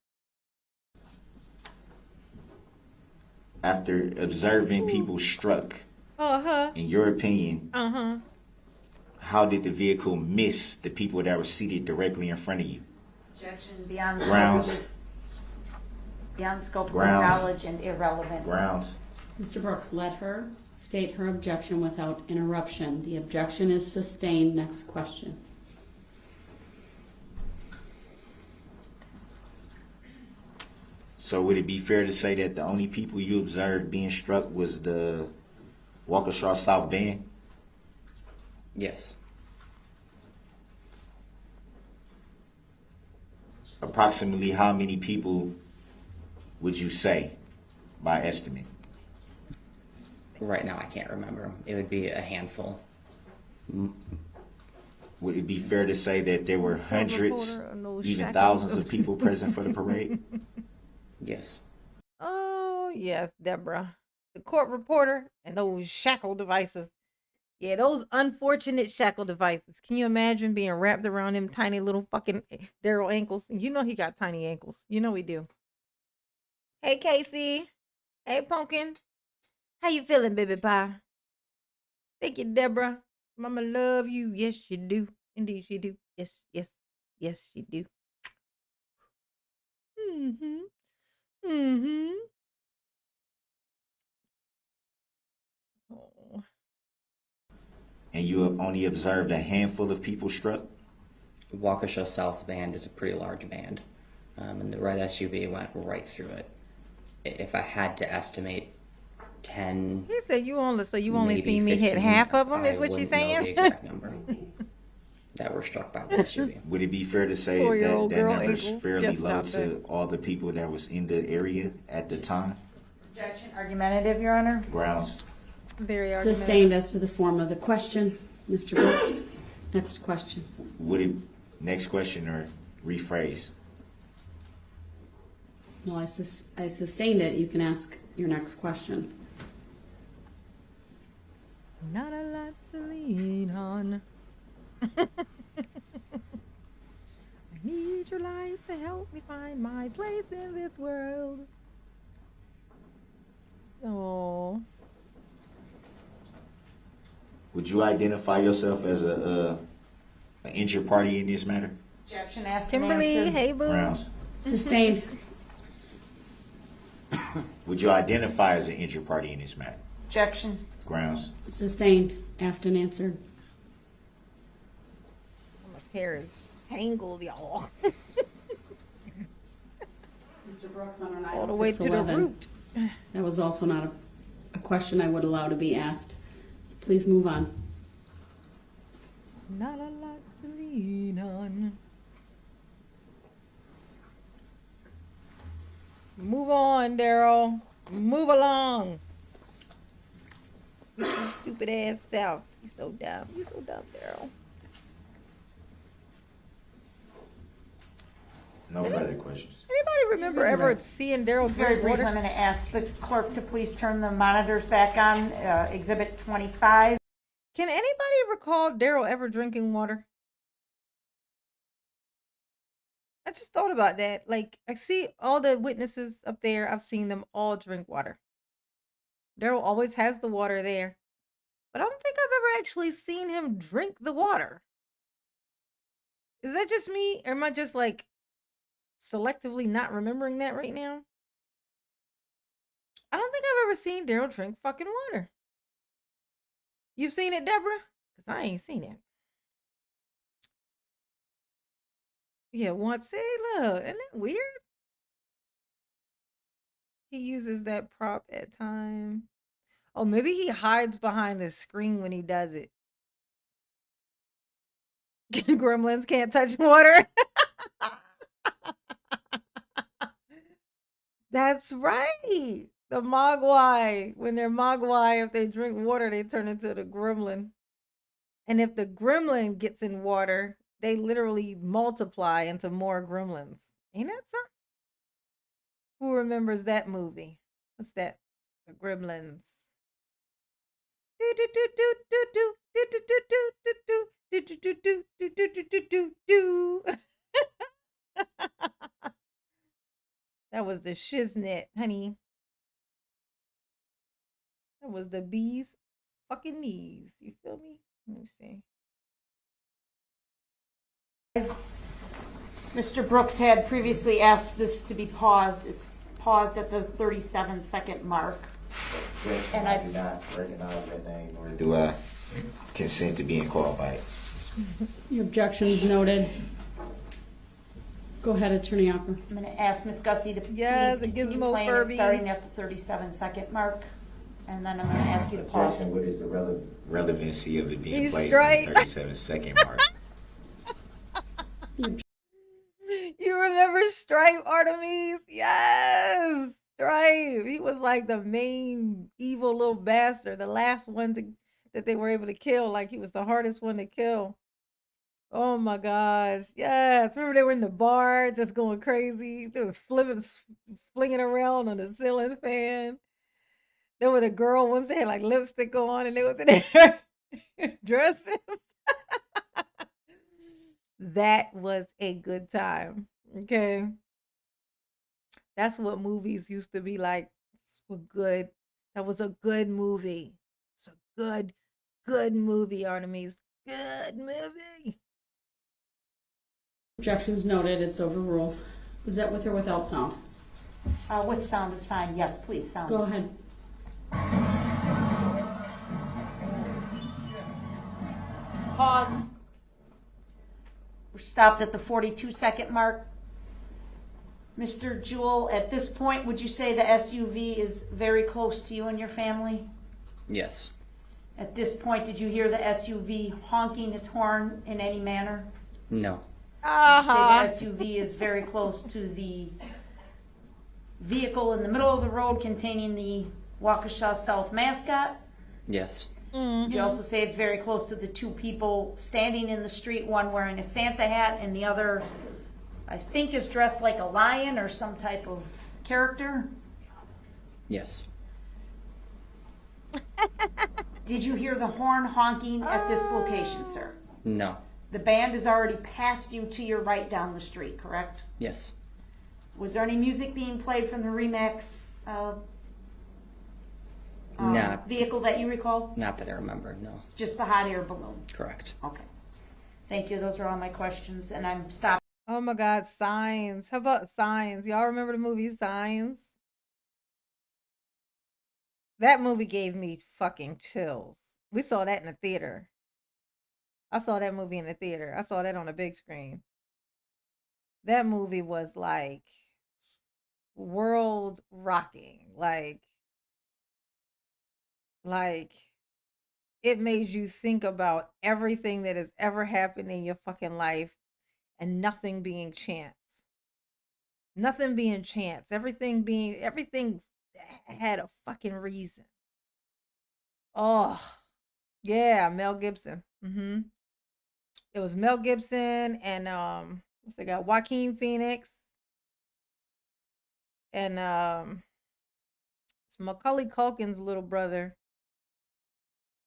after observing people struck, Uh-huh. in your opinion, Uh-huh. how did the vehicle miss the people that were seated directly in front of you? Objection beyond Grounds. beyond scope of Grounds. knowledge and irrelevant. Grounds? Mr. Brooks, let her state her objection without interruption. The objection is sustained. Next question. So would it be fair to say that the only people you observed being struck was the Waukesha South Band? Yes. Approximately how many people would you say by estimate? Right now I can't remember. It would be a handful. Would it be fair to say that there were hundreds, reporter or no even shackles? thousands of people present for the parade? Yes. Oh, yes, Deborah. The court reporter and those shackle devices. Yeah, those unfortunate shackle devices. Can you imagine being wrapped around them tiny little fucking Daryl ankles? And you know he got tiny ankles. You know he do. Hey, Casey. Hey, Pumpkin. How you feeling, baby pie? Thank you, Deborah. Mama love you. Yes, she do. Indeed, she do. Yes, yes, yes, she do. Mm-hmm. Mm-hmm. Oh. And you have only observed a handful of people struck? Waukesha South Band is a pretty large band, and the red SUV went right through it. If I had to estimate, 10. He said you only maybe seen me hit 15. half of them. I Is what she's wouldn't know the saying? exact number that were struck by the SUV. Would it be fair to say Four-year-old that girl number's ankles. fairly Yes, low Doctor. to all the people that was in the area at the time? Objection argumentative, Your Honor. Grounds? Very argumentative. Sustained as to the form of the question. Mr. Brooks, next question. Would it, next question or rephrase? Well, I sustained it. You can ask your next question. Not a lot to lean on. I need your light to help me find my place in this world. Oh, Would you identify yourself as an injured party in this matter? Objection asked and Kimberly, answered. hey boo. Grounds? Sustained. Would you identify as an injured party in this matter? Objection. Grounds? Sustained. Asked and answered. My hair is tangled, y'all. Mr. Brooks, under All the way to the 9611. root. That was also not a question I would allow to be asked. Please move on. Not a lot to lean on. Move on, Daryl. Move along. With your stupid ass self. You so dumb. You so dumb, Daryl. No further questions. Anybody remember ever seeing Daryl Very drink briefly, I'm water? going to ask the clerk to please turn the monitors back on. Exhibit 25. Can anybody recall Daryl ever drinking water? I just thought about that. Like, I see all the witnesses up there. I've seen them all drink water. Daryl always has the water there. But I don't think I've ever actually seen him drink the water. Is that just me? Or am I just like selectively not remembering that right now? I don't think I've ever seen Daryl drink fucking water. You've seen it, Deborah? Because I ain't seen it. Yeah, once. Say, look, isn't that weird? He uses that prop at time. Oh, maybe he hides behind the screen when he does it. Gremlins can't touch water. That's right. The Mogwai. When they're Mogwai, if they drink water, they turn into the gremlin. And if the gremlin gets in water, they literally multiply into more gremlins. Ain't that something? Who remembers that movie? What's that? The Gremlins. Do do do do do do do do do do do do do do do do do do do. That was the shiznit, honey. That was the bees fucking knees. You feel me? Let me see. Mr. Brooks had previously asked this to be paused. It's paused at the 37-second mark. And I do not recognize that name, nor do I consent to being called by it. Your objection is noted. Go ahead, Attorney Opper. I'm going to ask Ms. Gussie to Yes, please a continue gizmo playing it, Furby. starting at the 37-second mark. And then I'm going to ask you to pause it. What is the relevancy of it being He's played straight. at the 37-second mark? You remember Stripe, Artemis? Yes, Stripe. He was like the main evil little bastard, the last one that they were able to kill. Like he was the hardest one to kill. Oh my gosh, yes. Remember they were in the bar just going crazy. They were flinging around on the ceiling fan. There was a girl once, they had like lipstick on and they was in there dressing. That was a good time. Okay. That's what movies used to be like. Were good. That was a good movie. It's a good movie, Artemis. Good movie. Objections noted. It's overruled. Was that with or without sound? With sound is fine. Yes, please, sound. Go ahead. Pause. We're stopped at the 42-second mark. Mr. Jewell, at this point, would you say the SUV is very close to you and your family? Yes. At this point, did you hear the SUV honking its horn in any manner? No. Would Uh-huh. you say the SUV is very close to the vehicle in the middle of the road containing the Waukesha South mascot? Yes. Would you also say it's very close to the two people standing in the street, one wearing a Santa hat and the other, I think, is dressed like a lion or some type of character? Yes. Did you hear the horn honking at this location, sir? No. The band is already past you to your right down the street, correct? Yes. Was there any music being played from the Remax Not- vehicle that you recall? Not that I remember. No. Just the hot air balloon. Correct. Okay. Thank you. Those are all my questions, and I'm stopping. Oh my God, Signs. How about Signs? Y'all remember the movie Signs? That movie gave me fucking chills. We saw that in the theater. I saw that movie in the theater. I saw that on a big screen. That movie was like world rocking. Like it made you think about everything that has ever happened in your fucking life and nothing being chance. Nothing being chance. Everything had a fucking reason. Oh, yeah, Mel Gibson. It was Mel Gibson and what's they got? Joaquin Phoenix and it's Macaulay Culkin's little brother.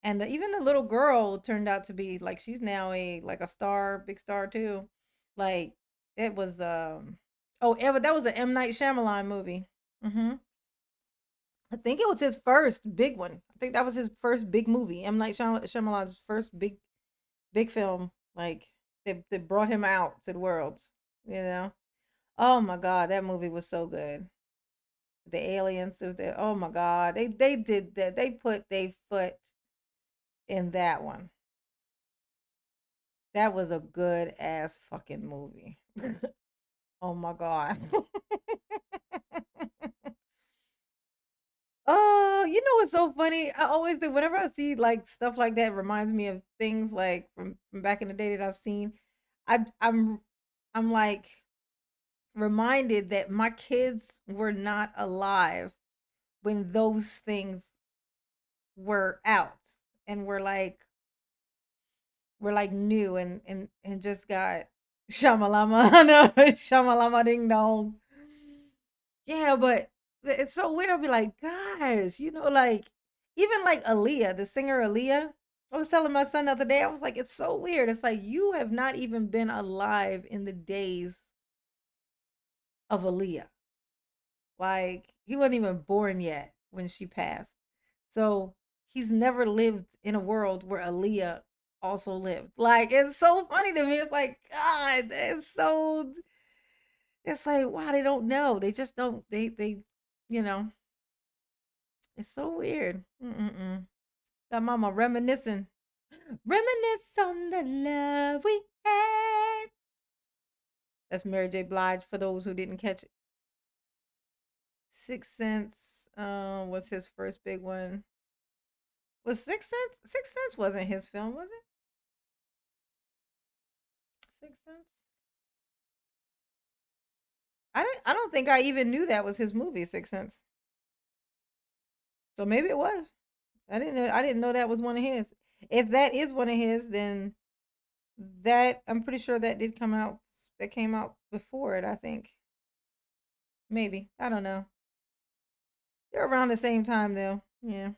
And even the little girl turned out to be like she's now a star, big star too. Like it was that was an M. Night Shyamalan movie. I think it was his first big one. I think that was his first big movie. M. Night Shyamalan's first big film. Like they brought him out to the world. You know. Oh my God, that movie was so good. The aliens, oh my God, they did that. They put their foot in that one. That was a good ass fucking movie. Oh my God. Oh, you know what's so funny? I always do whenever I see like stuff like that, it reminds me of things like from back in the day that I've seen. I'm like reminded that my kids were not alive when those things were out and were like new and just got shamalama shamalama ding dong. Yeah, but it's so weird. I'll be like, guys, like even like Aaliyah, the singer Aaliyah. I was telling my son the other day, I was like, it's so weird. It's like you have not even been alive in the days of Aaliyah. Like he wasn't even born yet when she passed. So he's never lived in a world where Aaliyah also lived. Like it's so funny to me. It's like, God, it's like, wow, they don't know. They just don't, it's so weird. Got mama reminiscing. Reminisce on the love we had. That's Mary J. Blige for those who didn't catch it. Sixth Sense was his first big one. Was Sixth Sense? Sixth Sense wasn't his film, was it? Sixth Sense? I don't think I even knew that was his movie, Sixth Sense. So maybe it was. I didn't know that was one of his. If that is one of his, then I'm pretty sure that did come out. That came out before it, I think. Maybe. I don't know. They're around the same time though. Yeah.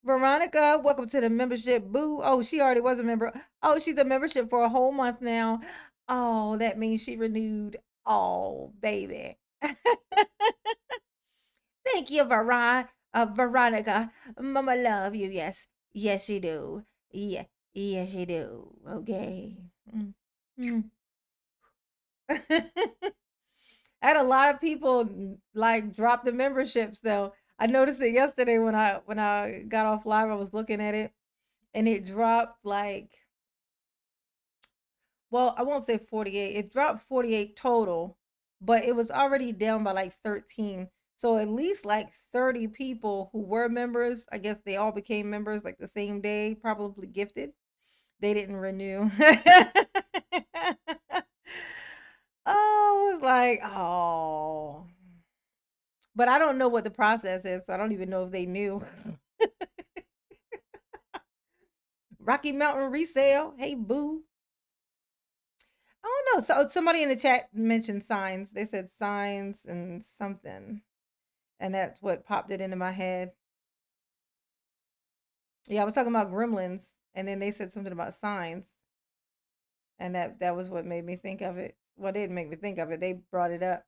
Veronica, welcome to the membership. Boo. Oh, she already was a member. Oh, she's a membership for a whole month now. Oh, that means she renewed. Oh, baby. Thank you, Veronica. Mama love you. Yes. Yes, you do. Yeah. Yes, you do. Okay. I had a lot of people like drop the memberships though. I noticed it yesterday when I got off live. I was looking at it, and it dropped like, well, I won't say 48. It dropped 48 total, but it was already down by like 13. So at least like 30 people who were members, I guess they all became members like the same day, probably gifted. They didn't renew. Oh, it was like, oh. But I don't know what the process is, so I don't even know if they knew. Rocky Mountain resale. Hey, boo. I don't know. So somebody in the chat mentioned signs. They said signs and something. And that's what popped it into my head. Yeah, I was talking about gremlins, and then they said something about signs. And that was what made me think of it. Well, it didn't make me think of it. They brought it up.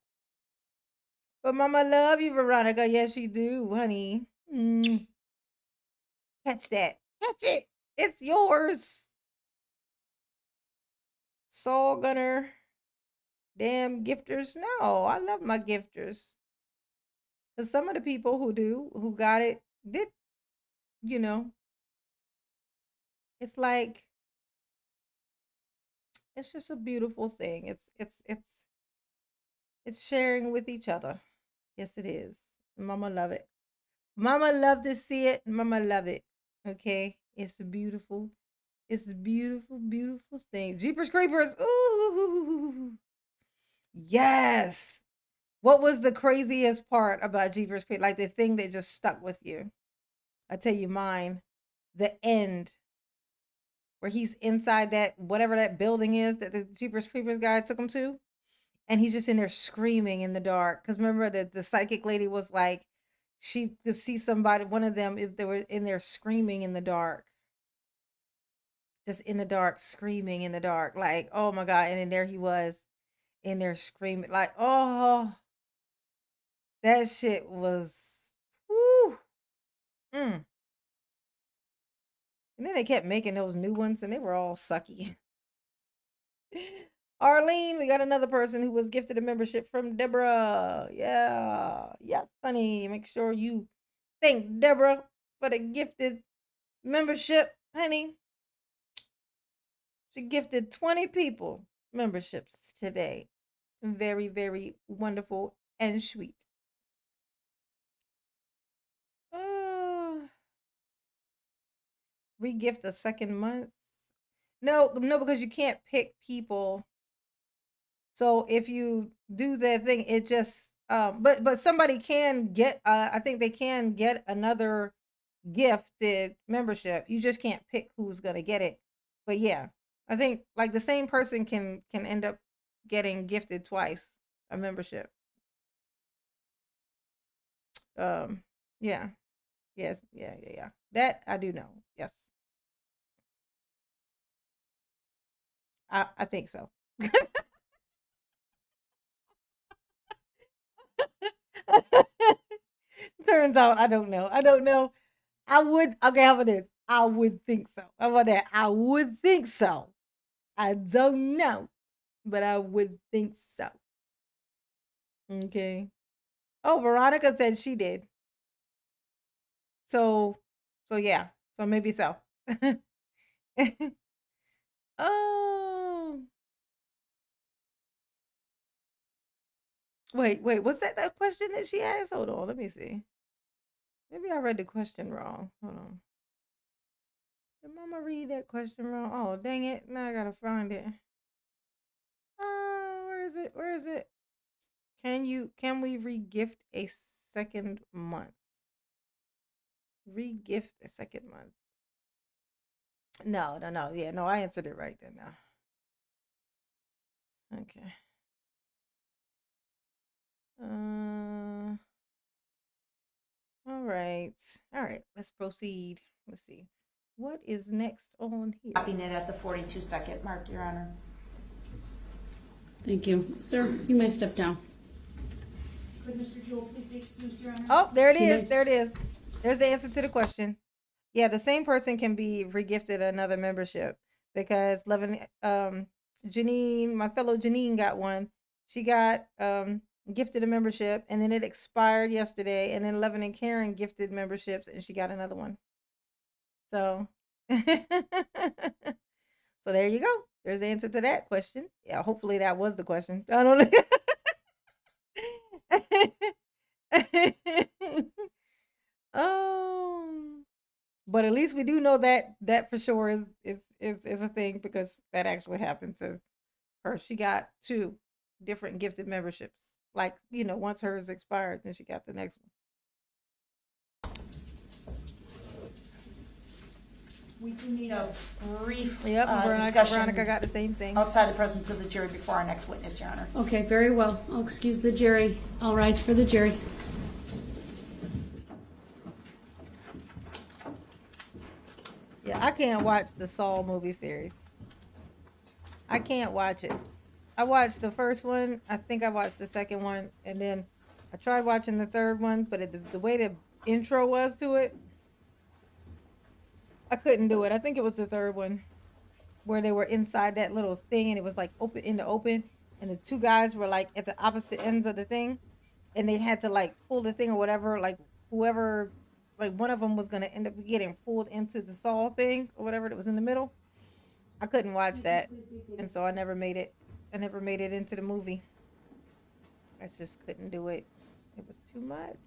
But Mama love you, Veronica. Yes, you do, honey. Catch that. Catch it. It's yours. Soul Gunner. Damn gifters. No, I love my gifters. Because some of the people who got it, did, you know, it's like, it's just a beautiful thing. It's sharing with each other. Yes, it is. Mama love it. Mama love to see it. Mama love it. Okay? It's beautiful. It's a beautiful, beautiful thing. Jeepers Creepers. Ooh. Yes. What was the craziest part about Jeepers Creepers? Like the thing that just stuck with you. I tell you mine. The end. Where he's inside that, whatever that building is that the Jeepers Creepers guy took him to. And he's just in there screaming in the dark. Because remember that the psychic lady was like, she could see somebody, one of them, if they were in there screaming in the dark. Just in the dark, screaming in the dark. Like, oh my God. And then there he was in there screaming. Like, oh, that shit was, whoo. And then they kept making those new ones and they were all sucky. Arlene, we got another person who was gifted a membership from Deborah. Yeah. Yeah, honey. Make sure you thank Deborah for the gifted membership, honey. She gifted 20 people memberships today. Very, very wonderful and sweet. Regift a second month? No, because you can't pick people. So if you do that thing, it just but somebody can get I think they can get another gifted membership. You just can't pick who's gonna get it. But yeah, I think like the same person can end up getting gifted twice a membership. Yeah. Yes, yeah. That I do know. Yes. I think so. Turns out I don't know. I don't know. I would, okay, how about this? I would think so. How about that? I would think so. I don't know, but I would think so. Okay. Oh, Veronica said she did. So yeah. So maybe so. Oh. Wait. What's that question that she asked? Hold on. Let me see. Maybe I read the question wrong. Hold on. Did Mama read that question wrong? Oh, dang it. Now I gotta find it. Oh, where is it? Can we regift a second month? Regift a second month. No. Yeah, no, I answered it right then now. Okay. All right. Let's proceed. Let's see. What is next on here? Stopping it at the 42-second mark, Your Honor. Thank you. Sir, you may step down. Could Mr. Jewell please be excused, Your Honor? Oh, there it is. There it is. There's the answer to the question. Yeah, the same person can be regifted another membership because Janine, my fellow Janine, got one. She got gifted a membership and then it expired yesterday, and then Levin and Karen gifted memberships and she got another one. So so there you go. There's the answer to that question. Yeah, hopefully that was the question. I don't know. But at least we do know that for sure is a thing because that actually happened to her. She got 2 different gifted memberships. Like, once hers expired, then she got the next one. We do need a brief Yep, discussion Veronica got the same thing. outside the presence of the jury before our next witness, Your Honor. Okay, very well. I'll excuse the jury. I'll rise for the jury. Yeah, I can't watch the Saw movie series. I can't watch it. I watched the first one. I think I watched the second one, and then I tried watching the third one, but the way the intro was to it, I couldn't do it. I think it was the third one where they were inside that little thing, and it was like open in the open, and the 2 guys were like at the opposite ends of the thing, and they had to like pull the thing or whatever. Like whoever, like one of them was gonna end up getting pulled into the Saw thing or whatever that was in the middle. I couldn't watch that, and so I never made it. I never made it into the movie. I just couldn't do it. It was too much.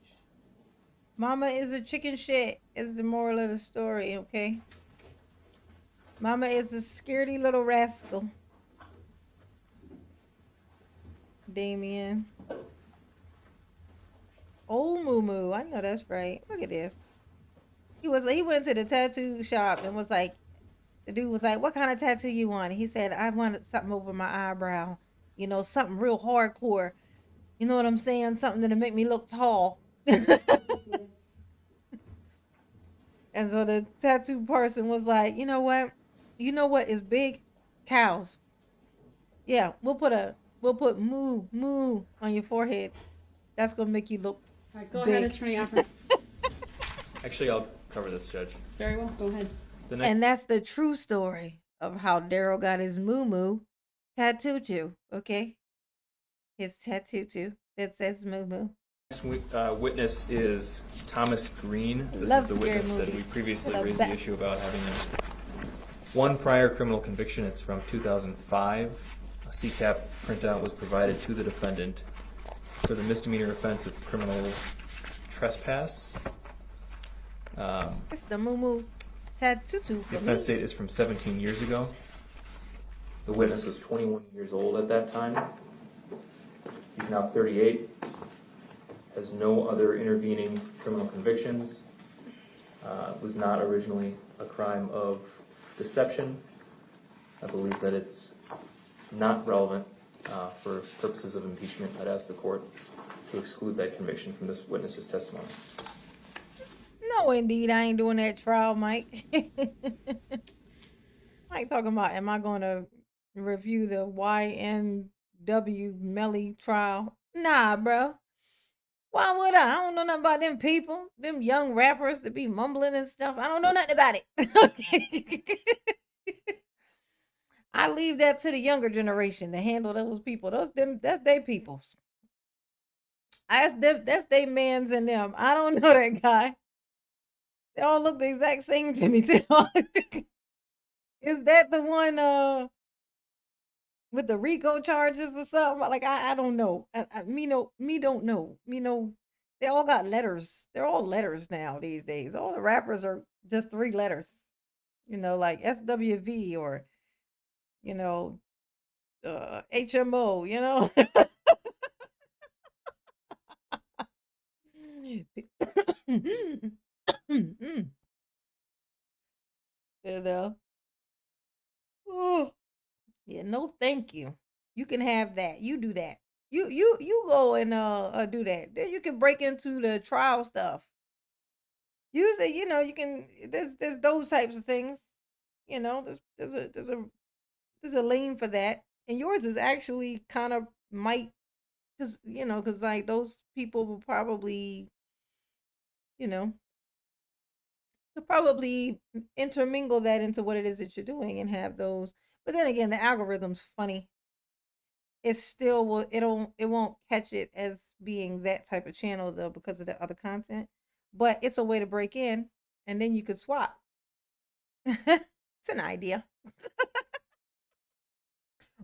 Mama is a chicken shit is the moral of the story, okay? Mama is a scaredy little rascal. Damien. Old Moo Moo. I know that's right. Look at this. He went to the tattoo shop and was like, the dude was like, what kind of tattoo you want? He said, I wanted something over my eyebrow. Something real hardcore. You know what I'm saying? Something that'll make me look tall. And so the tattoo person was like, you know what? You know what is big? Cows. Yeah, we'll put moo moo on your forehead. That's gonna make you look All right, go big. ahead, Attorney Offer. Actually, I'll cover this, Judge. Very well, go ahead. The next, And that's the true story of how Darrell got his moo moo tattooed to, okay? His tattoo to that says moo moo. witness is Thomas Green. This Love is the scary witness that movies. we previously The raised the best. issue about having one prior criminal conviction. It's from 2005. A CCAP printout was provided to the defendant for the misdemeanor offense of criminal trespass. It's the moo moo tattoo The for me. offense date is from 17 years ago. The witness was 21 years old at that time. He's now 38, has no other intervening criminal convictions, was not originally a crime of deception. I believe that it's not relevant for purposes of impeachment. I'd ask the court to exclude that conviction from this witness's testimony. No, indeed, I ain't doing that trial, Mike. Mike talking about, am I going to review the YNW Melly trial? Nah, bro. Why would I? I don't know nothing about them people, them young rappers that be mumbling and stuff. I don't know nothing about it. I leave that to the younger generation to handle those people. That's their peoples. That's they mans and them. I don't know that guy. They all look the exact same to me too. Is that the one with the RICO charges or something? Like I don't know. Me don't know. They all got letters. They're all letters now these days. All the rappers are just 3 letters. Like SWV or HMO. Oh, yeah, no thank you. You can have that. You do that. You go and do that. Then you can break into the trial stuff. Usually, you can there's those types of things. There's a lane for that. And yours is actually kind of might because like those people will probably, could probably intermingle that into what it is that you're doing and have those. But then again, the algorithm's funny. It still will. It won't catch it as being that type of channel though because of the other content. But it's a way to break in, and then you could swap. It's an idea.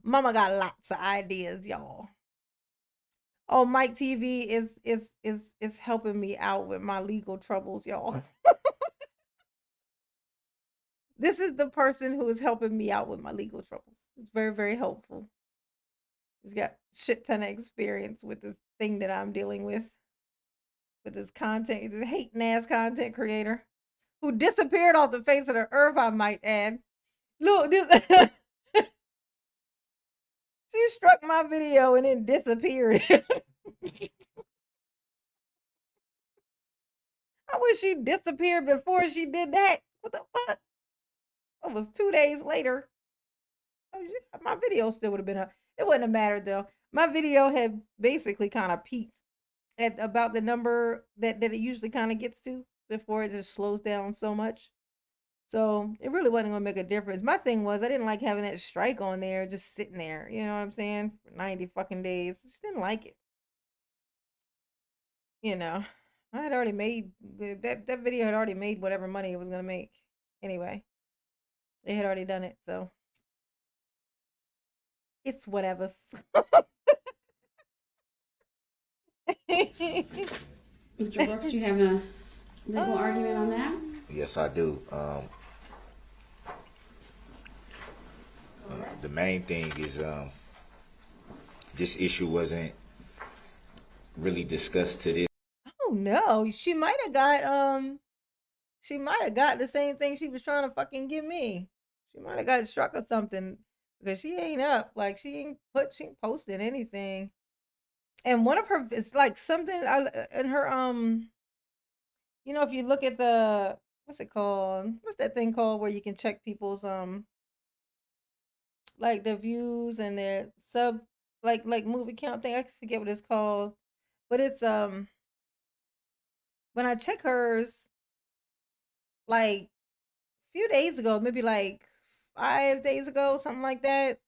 Mama got lots of ideas, y'all. Oh, Mike TV is helping me out with my legal troubles, y'all. This is the person who is helping me out with my legal troubles. It's very, very helpful. He's got shit ton of experience with this thing that I'm dealing with this content, this hating ass content creator who disappeared off the face of the earth, I might add. Look, this she struck my video and then disappeared. I wish she disappeared before she did that. What the fuck? It was 2 days later. Oh, shit, my video still would have been up. It wouldn't have mattered though. My video had basically kind of peaked at about the number that it usually kind of gets to before it just slows down so much. So it really wasn't gonna make a difference. My thing was I didn't like having that strike on there, just sitting there. You know what I'm saying? For 90 fucking days. Just didn't like it. You know, I had already made that video had already made whatever money it was gonna make. Anyway, it had already done it, so it's whatever. Mr. Brooks, do you have a legal argument on that? Yes, I do. The main thing is this issue wasn't really discussed to this. Oh no, she might have got the same thing she was trying to fucking give me. She might have got struck or something because she ain't up. Like she ain't posted anything. And one of her, it's like something in her you know, if you look at the what's it called? What's that thing called where you can check people's like their views and their sub like movie count thing. I forget what it's called. But it's when I check hers like a few days ago, maybe like 5 days ago, something like that,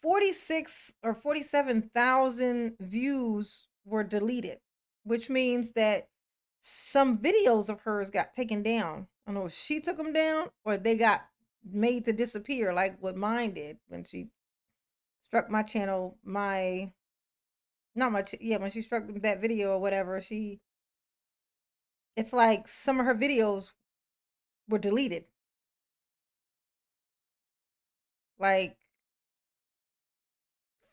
46 or 47,000 views were deleted, which means that some videos of hers got taken down. I don't know if she took them down or they got made to disappear like what mine did when she struck my channel, when she struck that video or whatever, it's like some of her videos were deleted. Like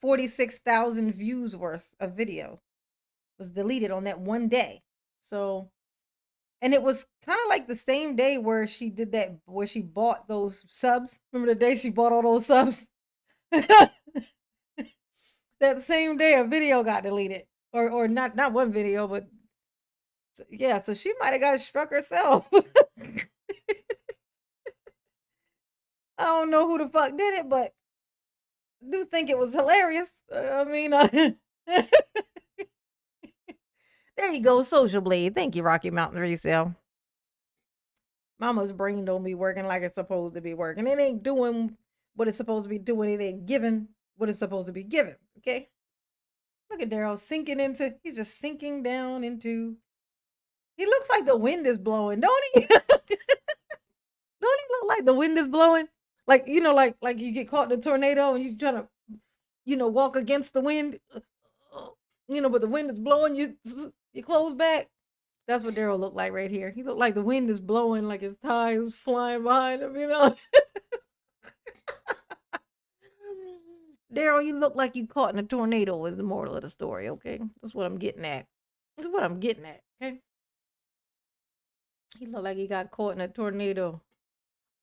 46,000 views worth of video was deleted on that one day. So, and it was kind of like the same day where she did that, where she bought those subs. Remember the day she bought all those subs? That same day a video got deleted. Or not one video, but yeah, so she might have got struck herself. I don't know who the fuck did it, but I do think it was hilarious. I mean, there you go, Social Blade. Thank you, Rocky Mountain Resale. Mama's brain don't be working like it's supposed to be working. It ain't doing what it's supposed to be doing. It ain't giving what it's supposed to be giving. Okay? Look at Darrell he's just sinking down into. He looks like the wind is blowing, don't he? Don't he look like the wind is blowing? Like, you know, like you get caught in a tornado and you trying to, you know, walk against the wind, you know, but the wind is blowing you clothes back. That's what Darrell looked like right here. He looked like the wind is blowing, like his tie is flying behind him, you know. Darrell, you look like you caught in a tornado is the moral of the story, okay? That's what I'm getting at. Okay? He looked like he got caught in a tornado.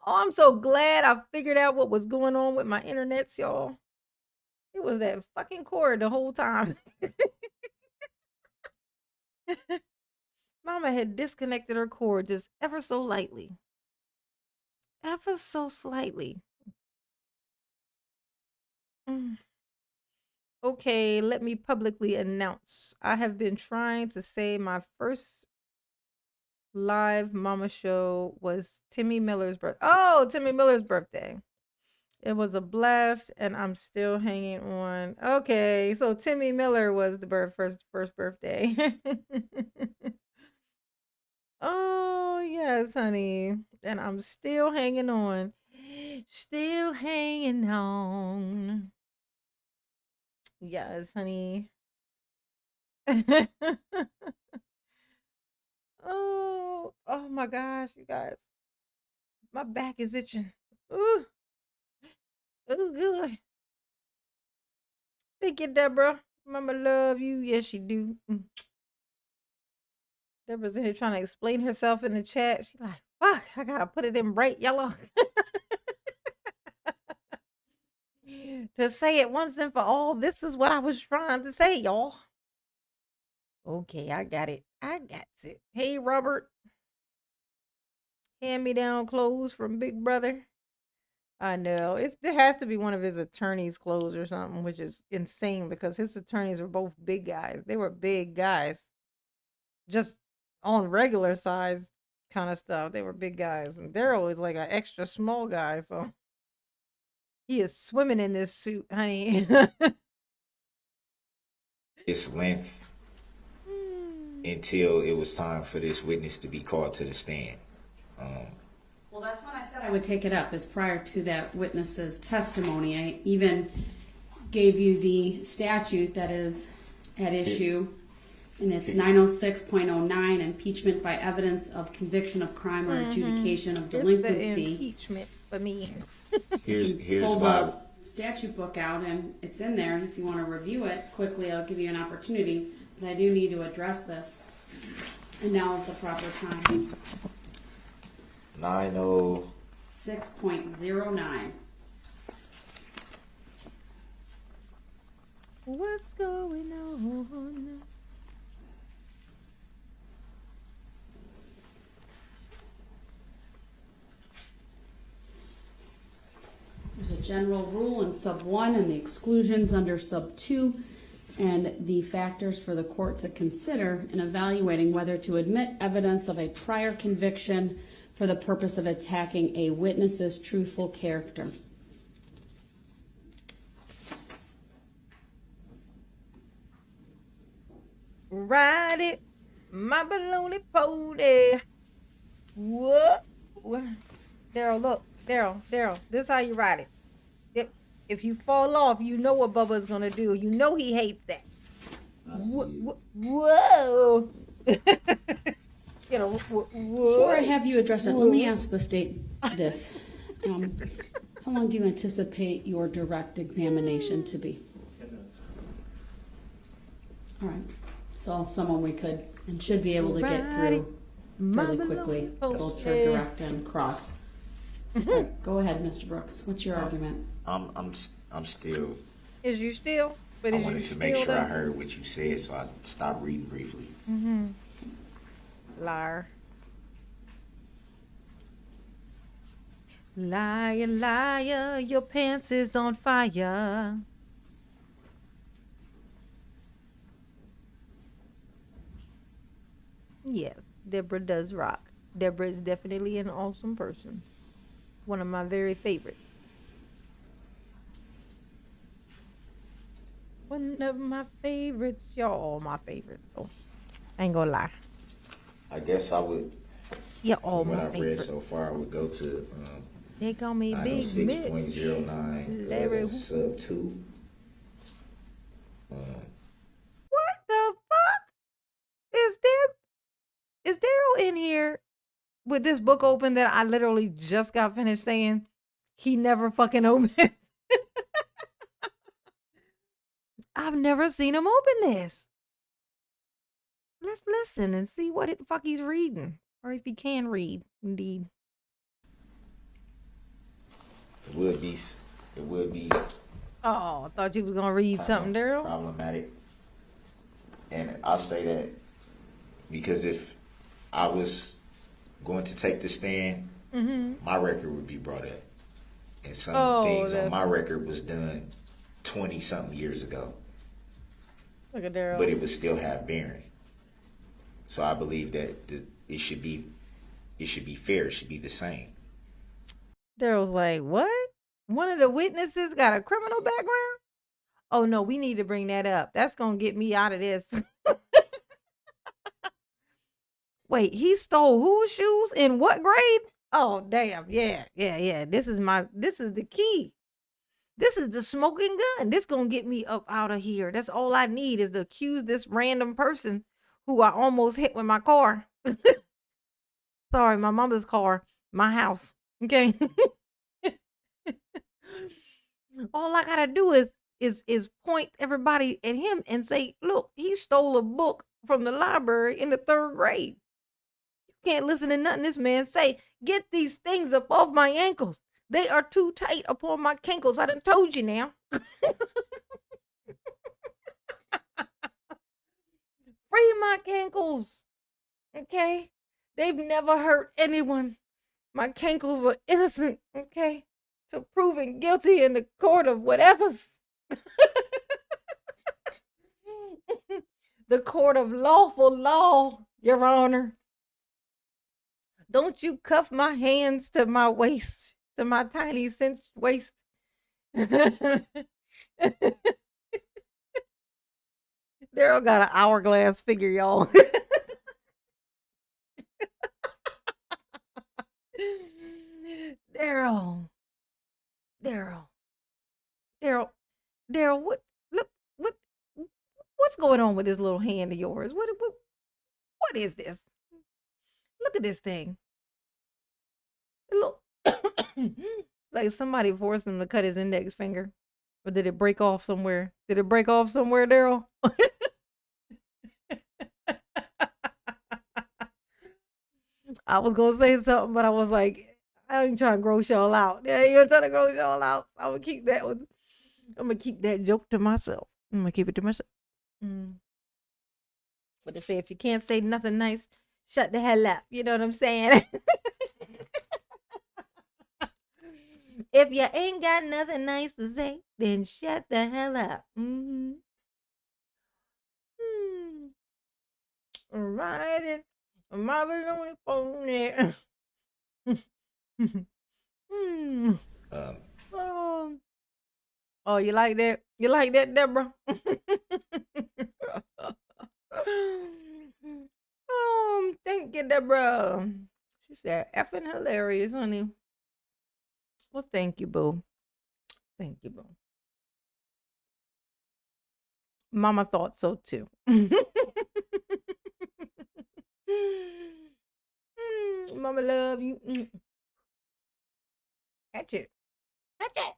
Oh, I'm so glad I figured out what was going on with my internets, y'all. It was that fucking cord the whole time. Mama had disconnected her cord just ever so lightly. Ever so slightly. Okay, let me publicly announce. I have been trying to say my first live mama show was Timmy Miller's birthday. Oh, Timmy Miller's birthday. It was a blast, and I'm still hanging on. Okay, so Timmy Miller was the first birthday. Oh, yes, honey. And I'm still hanging on. Still hanging on. Yes, honey. Oh my gosh, you guys. My back is itching. Ooh. Ooh, good. Thank you, Deborah. Mama love you. Yes, she do. Deborah's in here trying to explain herself in the chat. She's like, fuck, I gotta put it in bright yellow. To say it once and for all, this is what I was trying to say, y'all. Okay, I got it. I got it. Hey, Robert. Hand-me-down clothes from Big Brother. I know. There has to be one of his attorney's clothes or something, which is insane because his attorneys were both big guys. They were big guys. Just on regular size kind of stuff. They were big guys. And Darrell is like an extra small guy, so he is swimming in this suit, honey. Its length until it was time for this witness to be called to the stand. Well, that's when I said I would take it up, is prior to that witness's testimony. I even gave you the statute that is at issue, and it's 906.09, impeachment by evidence of conviction of crime or adjudication of It's the delinquency. impeachment for me. Here's Pull why. the statute book out, and it's in there. If you want to review it quickly, I'll give you an opportunity, but I do need to address this, and now is the proper time. 90. 6.09. What's going on? There's a general rule in sub 1 and the exclusions under sub 2, and the factors for the court to consider in evaluating whether to admit evidence of a prior conviction for the purpose of attacking a witness's truthful character. Ride it, my baloney pony. Whoa. Darrell, look. Darrell, this is how you ride it. If you fall off, you know what Bubba's gonna do. You know he hates that. Whoa. You know, whoa. Before I have you address it, let me ask the state this. How long do you anticipate your direct examination to be? 10 minutes. All right. So someone we could and should be able to get Ride it, through fairly quickly, both for direct and cross. All right, go ahead, Mr. Brooks. What's your argument? I'm still. Is you still? But I is wanted you to make still sure I though? heard what you said, so I stopped reading briefly. Liar. Liar, liar, your pants is on fire. Yes, Deborah does rock. Deborah is definitely an awesome person. One of my very favorites. One of my favorites. Y'all all my favorites, though. I ain't gonna lie. I guess I would. You're all What my I've read favorites. so far, I would go to They call me Big Mitch. 906.09 Larry. sub 2. What the fuck? Is Daryl in here with this book open that I literally just got finished saying he never fucking opened? I've never seen him open this. Let's listen and see what the fuck he's reading. Or if he can read, indeed. It would be Oh, I thought you was gonna read something, Daryl. problematic. And I'll say that because if I was going to take the stand, my record would be brought up. And some things on my record was done 20-something years ago. Look at Daryl. But it would still have bearing. So I believe that it should be fair. It should be the same. Daryl's like, what? One of the witnesses got a criminal background? Oh no, we need to bring that up. That's gonna get me out of this. Wait, he stole whose shoes in what grade? Oh damn, yeah. This is the key. This is the smoking gun. This gonna get me up out of here. That's all I need is to accuse this random person who I almost hit with my car. Sorry, my mother's car, my house. Okay. All I gotta do is point everybody at him and say, look, he stole a book from the library in the 3rd grade. You can't listen to nothing this man say. Get these things up off my ankles. They are too tight upon my cankles. I done told you now. Free my cankles. Okay? They've never hurt anyone. My cankles are innocent, okay? So proven guilty in the court of whatever's. The court of lawful law, Your Honor. Don't you cuff my hands to my waist, to my tiny cinched waist. Daryl got an hourglass figure, y'all. Daryl. Daryl. Daryl. Daryl, what's going on with this little hand of yours? What is this? Look at this thing. Look. Like somebody forced him to cut his index finger. Or did it break off somewhere? Did it break off somewhere, Daryl? I was gonna say something, but I was like, I ain't trying to gross y'all out. Yeah, you're trying to gross y'all out. I'm gonna keep that one. I'm gonna keep that joke to myself. I'm gonna keep it to myself. But they say if you can't say nothing nice, shut the hell up. You know what I'm saying? If you ain't got nothing nice to say, then shut the hell up. Riding my balloon pony. Oh, you like that? You like that, Deborah? Thank you, Deborah. She said, effing hilarious, honey. Well, thank you, boo. Thank you, boo. Mama thought so too. Mama love you. Catch it. Catch it.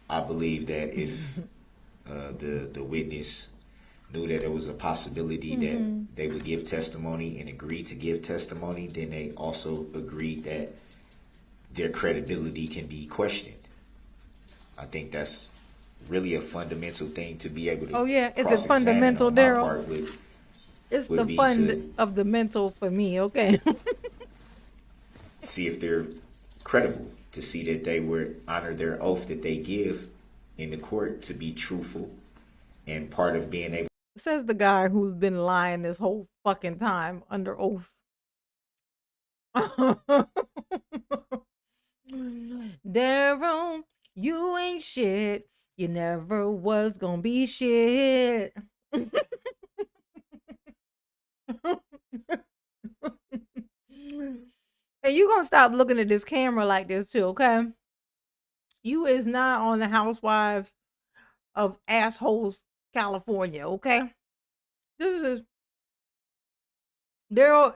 I believe that if the witness knew that there was a possibility that they would give testimony and agreed to give testimony, then they also agreed that their credibility can be questioned. I think that's really a fundamental thing to be able to. Oh yeah, is it fundamental, Daryl? It's the be fund of the mental for me, okay? See if they're credible, to see that they would honor their oath that they give in the court to be truthful, and part of being able. Says the guy who's been lying this whole fucking time under oath. Daryl, you ain't shit. You never was gonna be shit. And you gonna stop looking at this camera like this too, okay? You is not on the Housewives of Assholes, California, okay? This is Daryl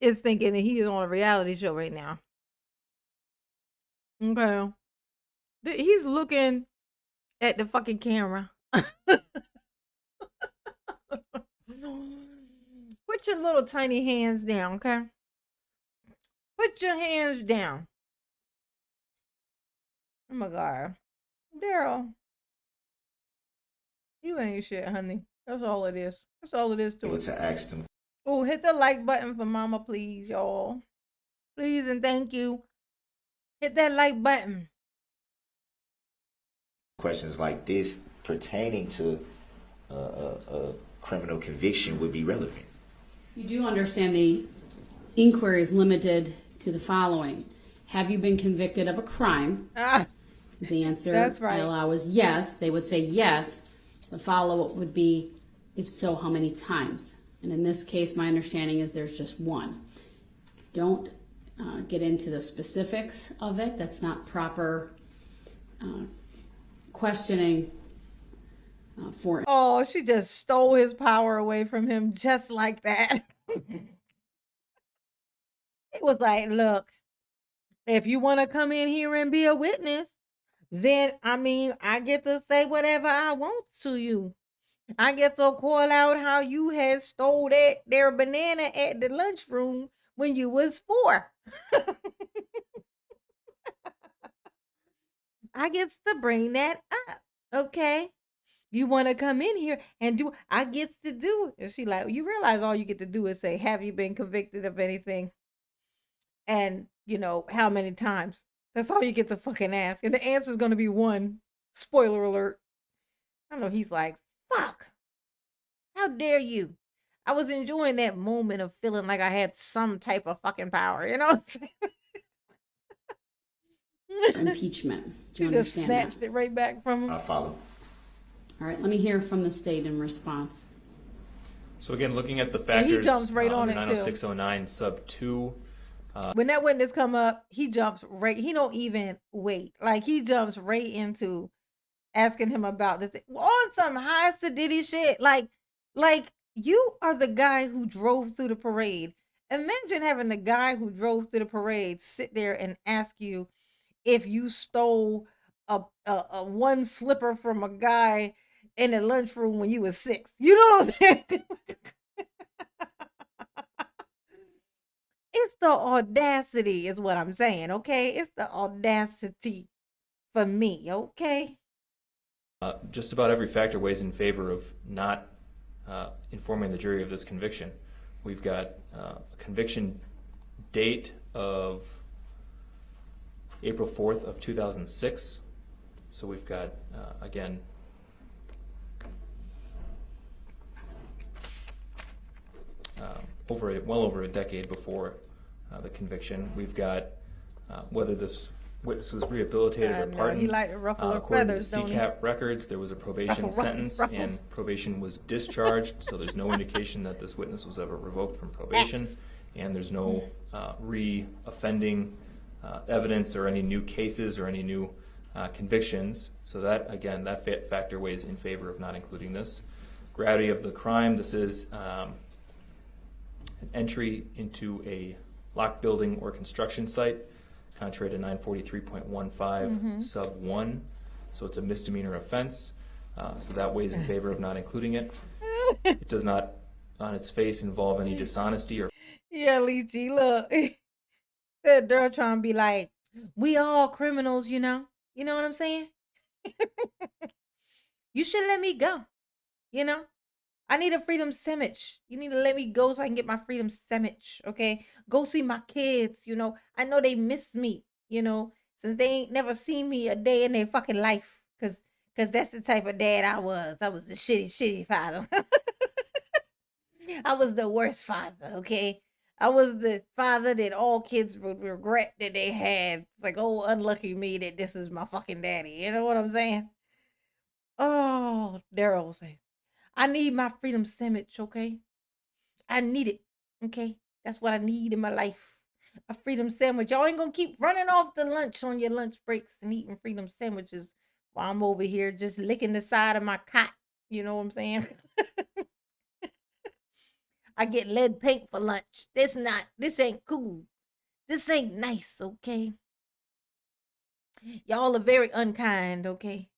is thinking that he is on a reality show right now. Okay. He's looking at the fucking camera. Put your little tiny hands down, okay? Put your hands down. Oh my God. Daryl. You ain't shit, honey. That's all it is. That's all it is to it. To ask them. Oh, hit the like button for Mama, please, y'all. Please and thank you. Hit that like button. Questions like this pertaining to a criminal conviction would be relevant. You do understand the inquiry is limited to the following. Have you been convicted of a crime? The answer That's right. I allow is yes. They would say yes. The follow-up would be, if so, how many times? And in this case, my understanding is there's just one. Don't get into the specifics of it. That's not proper questioning for it. Oh, she just stole his power away from him just like that. He was like, look, if you want to come in here and be a witness, then I mean, I get to say whatever I want to you. I get to call out how you had stole that their banana at the lunchroom when you was 4. I get to bring that up. Okay. You want to come in here and do I get to do it. And she like, you realize all you get to do is say, have you been convicted of anything? And how many times? That's all you get to fucking ask. And the answer is gonna be 1. Spoiler alert. I know he's like, fuck. How dare you? I was enjoying that moment of feeling like I had some type of fucking power, you know what I'm saying? Impeachment. Do you She just understand snatched that? it right back from him. I follow. All right, let me hear from the state in response. So again, looking at the And he factors jumps right on under it, too. 90609 sub 2, When that witness come up, he jumps right. He don't even wait. Like he jumps right into asking him about the thing on some high sedity shit. Like you are the guy who drove through the parade. Imagine having the guy who drove through the parade sit there and ask you if you stole a one slipper from a guy in the lunchroom when you was 6. You know what I'm saying? It's the audacity is what I'm saying, okay? It's the audacity for me, okay? just about every factor weighs in favor of not informing the jury of this conviction. We've got a conviction date of April 4th of 2006. So we've got, again, well over a decade before the conviction. We've got whether this witness was rehabilitated or pardoned. He liked to ruffle her According feathers, to don't he? CCAP records, there was a probation Ruffle, sentence ruffle. and probation was discharged, so there's no indication that this witness was ever revoked from probation, Facts. and there's no re-offending evidence or any new cases or any new convictions. So that, again, that factor weighs in favor of not including this. Gravity of the crime, this is an entry into a locked building or construction site, contrary to 943.15 sub 1. So it's a misdemeanor offense. So that weighs in favor of not including it. It does not, on its face, involve any dishonesty or Yeah, Leechy, look. That girl trying to be like, we all criminals, you know? You know what I'm saying? You should let me go, you know? I need a freedom sandwich. You need to let me go so I can get my freedom sandwich, okay? Go see my kids, you know? I know they miss me, you know? Since they ain't never seen me a day in their fucking life. Cause that's the type of dad I was. I was the shitty father. I was the worst father, okay? I was the father that all kids would regret that they had. Like, oh, unlucky me that this is my fucking daddy. You know what I'm saying? Oh, Darrell say, I need my freedom sandwich, okay? I need it, okay? That's what I need in my life. A freedom sandwich. Y'all ain't gonna keep running off the lunch on your lunch breaks and eating freedom sandwiches while I'm over here just licking the side of my cot. You know what I'm saying? I get lead paint for lunch. This ain't cool. This ain't nice, okay? Y'all are very unkind, okay?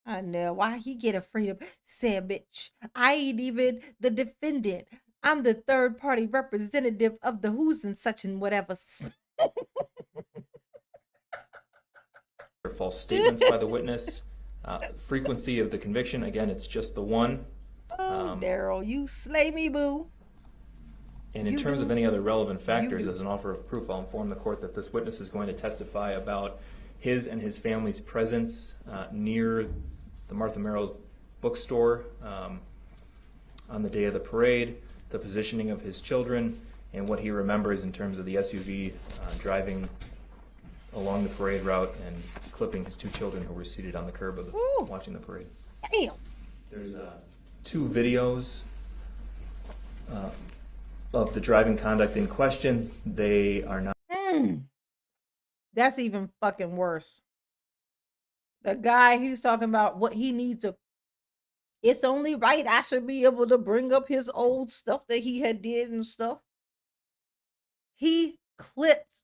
I know why he get a freedom sandwich. I ain't even the defendant. I'm the third party representative of the who's and such and whatever. false statements by the witness. Frequency of the conviction, again, it's just the one. Oh, Darrell, you slay me, boo. And in You terms do. of any other relevant factors, do. as an offer of proof, I'll inform the court that this witness is going to testify about his and his family's presence near the Martha Merrill's bookstore on the day of the parade, the positioning of his children, and what he remembers in terms of the SUV driving along the parade route and clipping his two children who were seated on the curb of Ooh. watching the parade. Damn. There's two videos of the driving conduct in question. They are not. That's even fucking worse. The guy he's talking about what he needs to It's only right I should be able to bring up his old stuff that he had did and stuff. He clipped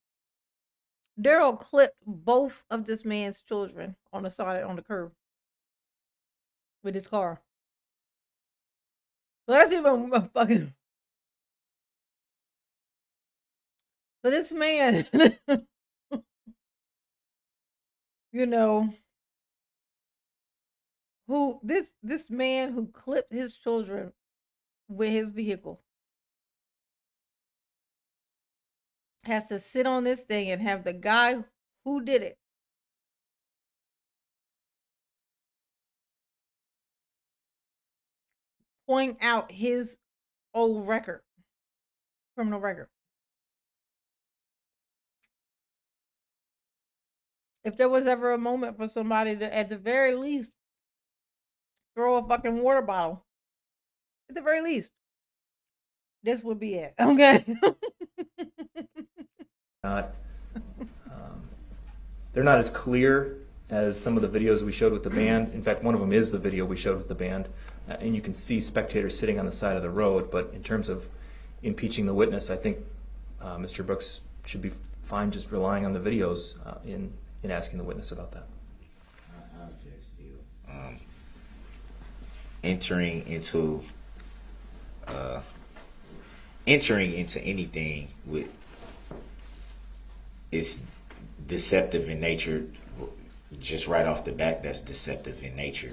Daryl clipped both of this man's children on the side on the curb with his car. So that's even fucking. So this man, you know, who this man who clipped his children with his vehicle has to sit on this thing and have the guy who did it point out his old record, criminal record. If there was ever a moment for somebody to, at the very least, throw a fucking water bottle, at the very least, this would be it. Okay. Not, they're not as clear as some of the videos we showed with the band. In fact, one of them is the video we showed with the band, and you can see spectators sitting on the side of the road. But in terms of impeaching the witness, I think Mr. Brooks should be fine just relying on the videos in asking the witness about that. I object still. Entering into anything with is deceptive in nature. Just right off the bat, that's deceptive in nature.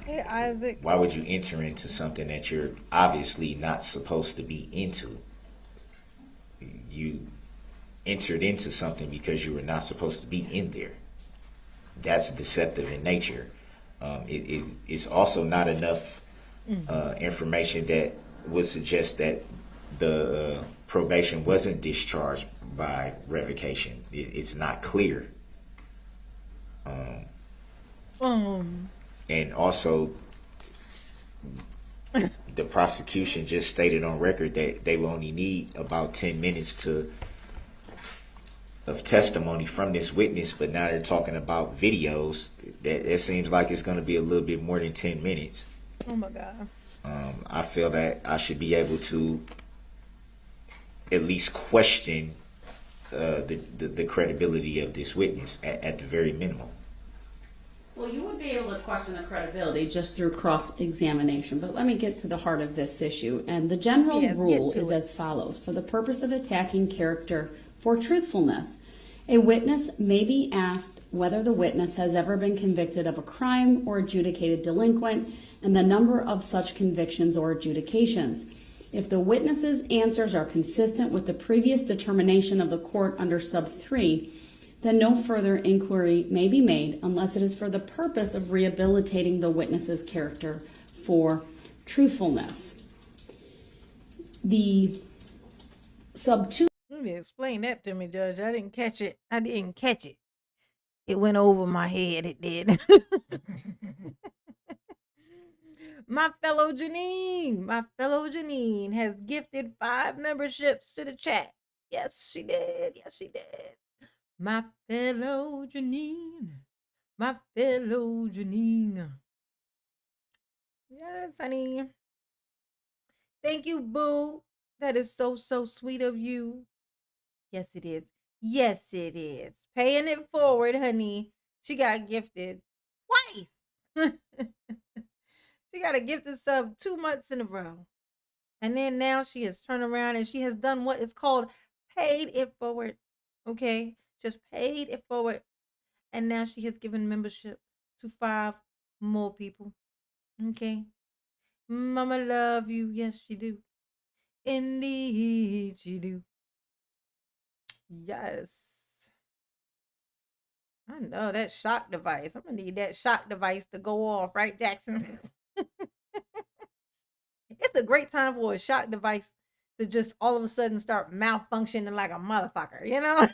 Hey, Isaac. Why would you enter into something that you're obviously not supposed to be into? You entered into something because you were not supposed to be in there. That's deceptive in nature. It's also not enough information that would suggest that the probation wasn't discharged by revocation. It's not clear. And also, the prosecution just stated on record that they will only need about 10 minutes of testimony from this witness, but now they're talking about videos. That seems like it's going to be a little bit more than 10 minutes. Oh my God. I feel that I should be able to at least question the credibility of this witness at the very minimum. Well, you would be able to question the credibility just through cross-examination, but let me get to the heart of this issue. And the general rule is as follows. For the purpose of attacking character for truthfulness, a witness may be asked whether the witness has ever been convicted of a crime or adjudicated delinquent, and the number of such convictions or adjudications. If the witness's answers are consistent with the previous determination of the court under sub 3, then no further inquiry may be made unless it is for the purpose of rehabilitating the witness's character for truthfulness. The sub 2. Let me explain that to me, Judge. I didn't catch it. It went over my head. It did. My fellow Janine has gifted 5 memberships to the chat. Yes, she did. My fellow Janine. Yes, honey. Thank you, boo. That is so sweet of you. Yes, it is. Paying it forward, honey. She got gifted twice. She got a gifted sub 2 months in a row. And then now she has turned around and she has done what is called paid it forward. Okay? Just paid it forward. And now she has given membership to 5 more people. Okay? Mama love you. Yes, she do. Indeed, she do. Yes. I know that shock device. I'm going to need that shock device to go off, right, Jackson? It's a great time for a shock device to just all of a sudden start malfunctioning like a motherfucker, you know?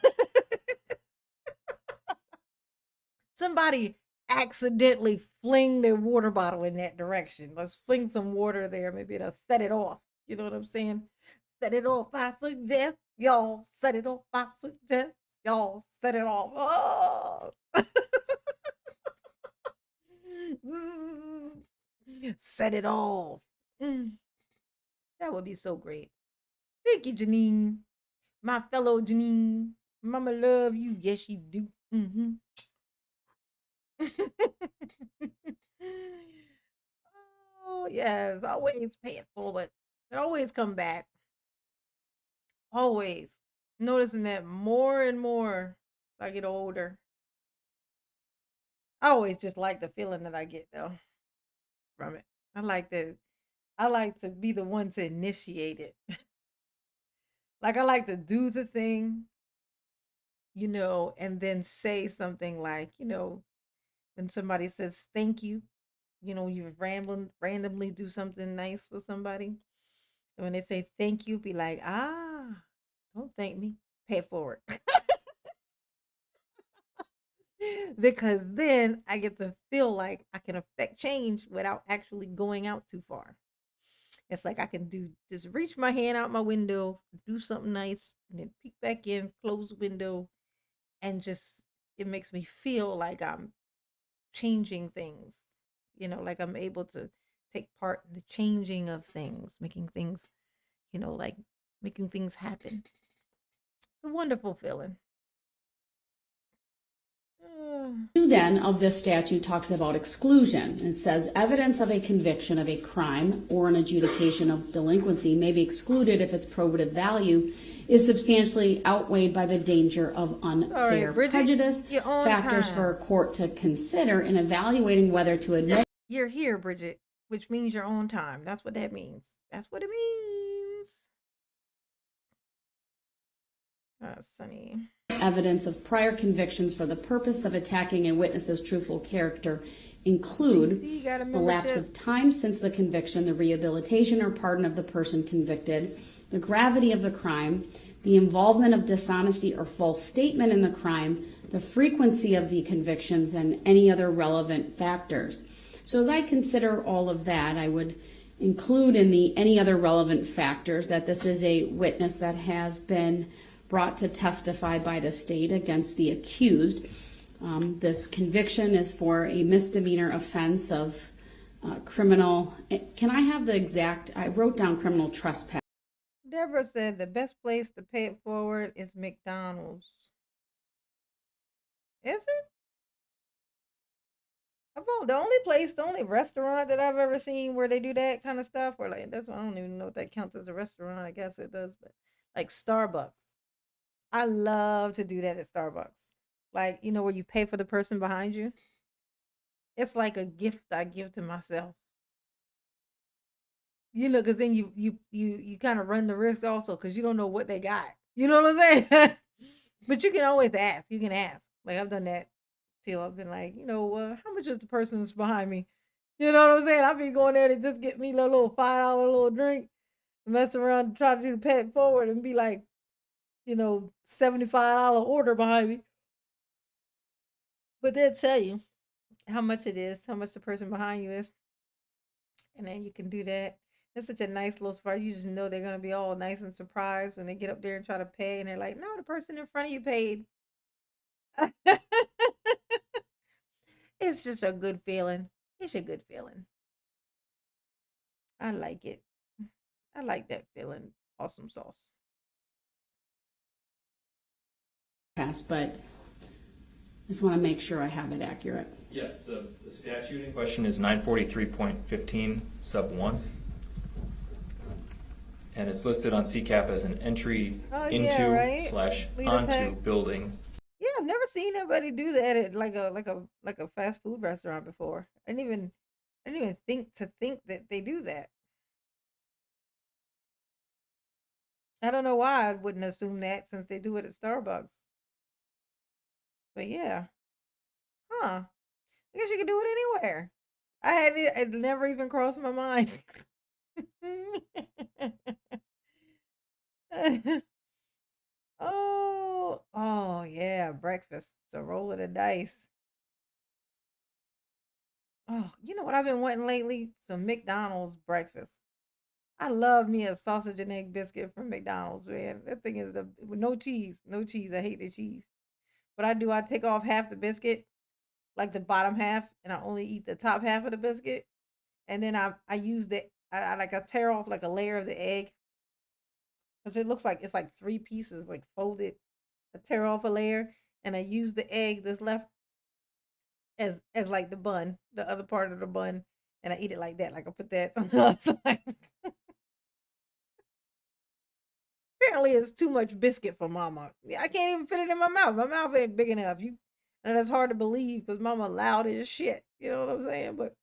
Somebody accidentally fling their water bottle in that direction. Let's fling some water there. Maybe it'll set it off. You know what I'm saying? Set it off, I suggest. Y'all set it off, I suggest. Y'all set it off. Oh. Set it off. That would be so great. Thank you, Janine. My fellow Janine. Mama love you. Yes, she do. Oh, yes. Always pay it forward. It always come back. Always. Noticing that more and more as I get older. I always just like the feeling that I get though from it. I like to be the one to initiate it. Like I like to do the thing, and then say something like, when somebody says thank you, you randomly do something nice for somebody. And when they say thank you, be like, don't thank me. Pay it forward. Because then I get to feel like I can affect change without actually going out too far. It's like I can just reach my hand out my window, do something nice, and then peek back in, close the window, and just it makes me feel like I'm changing things. Like I'm able to take part in the changing of things, making things, like making things happen. It's a wonderful feeling. 2 then of this statute talks about exclusion. It says evidence of a conviction of a crime or an adjudication of delinquency may be excluded if its probative value is substantially outweighed by the danger of unfair prejudice. Factors for a court to consider in evaluating whether to admit. You're here, Bridget, which means your own time. That's what that means. That's what it means. Sunny. Evidence of prior convictions for the purpose of attacking a witness's truthful character include the lapse of time since the conviction, the rehabilitation or pardon of the person convicted, the gravity of the crime, the involvement of dishonesty or false statement in the crime, the frequency of the convictions, and any other relevant factors. So as I consider all of that, I would include in the any other relevant factors that this is a witness that has been brought to testify by the state against the accused. This conviction is for a misdemeanor offense of criminal. Can I have the exact? I wrote down criminal trespass. Deborah said the best place to pay it forward is McDonald's. Is it? The only restaurant that I've ever seen where they do that kind of stuff, or like I don't even know if that counts as a restaurant. I guess it does, but like Starbucks. I love to do that at Starbucks. Like, where you pay for the person behind you. It's like a gift I give to myself. Because then you kind of run the risk also because you don't know what they got. You know what I'm saying? But you can always ask. You can ask. Like I've done that till I've been like, how much is the person's behind me? You know what I'm saying? I've been going there to just get me a little $5 little drink, mess around and try to do the pay it forward and be like, $75 order behind me. But they'll tell you how much it is, how much the person behind you is. And then you can do that. It's such a nice little surprise. You just know they're going to be all nice and surprised when they get up there and try to pay. And they're like, no, the person in front of you paid. It's just a good feeling. It's a good feeling. I like it. I like that feeling. Awesome sauce. But I just want to make sure I have it accurate. Yes, the statute in question is 943.15 sub 1. And it's listed on CCAP as an entry into/onto building. Yeah, I've never seen anybody do that at like a fast food restaurant before. I didn't even think that they do that. I don't know why I wouldn't assume that since they do it at Starbucks. But yeah. Huh. I guess you could do it anywhere. It never even crossed my mind. Oh yeah, breakfast. So roll of the dice. Oh, you know what I've been wanting lately? Some McDonald's breakfast. I love me a sausage and egg biscuit from McDonald's, man. That thing is with no cheese. No cheese. I hate the cheese. What I take off half the biscuit, like the bottom half, and I only eat the top half of the biscuit. and then I use I like I tear off like a layer of the egg because it looks like it's like three pieces like folded. I tear off a layer and I use the egg that's left as like the bun, the other part of the bun, and I eat it like that. Like I put that on the outside. Apparently, it's too much biscuit for Mama. Yeah, I can't even fit it in my mouth. My mouth ain't big enough. And that's hard to believe because Mama loud as shit. You know what I'm saying? But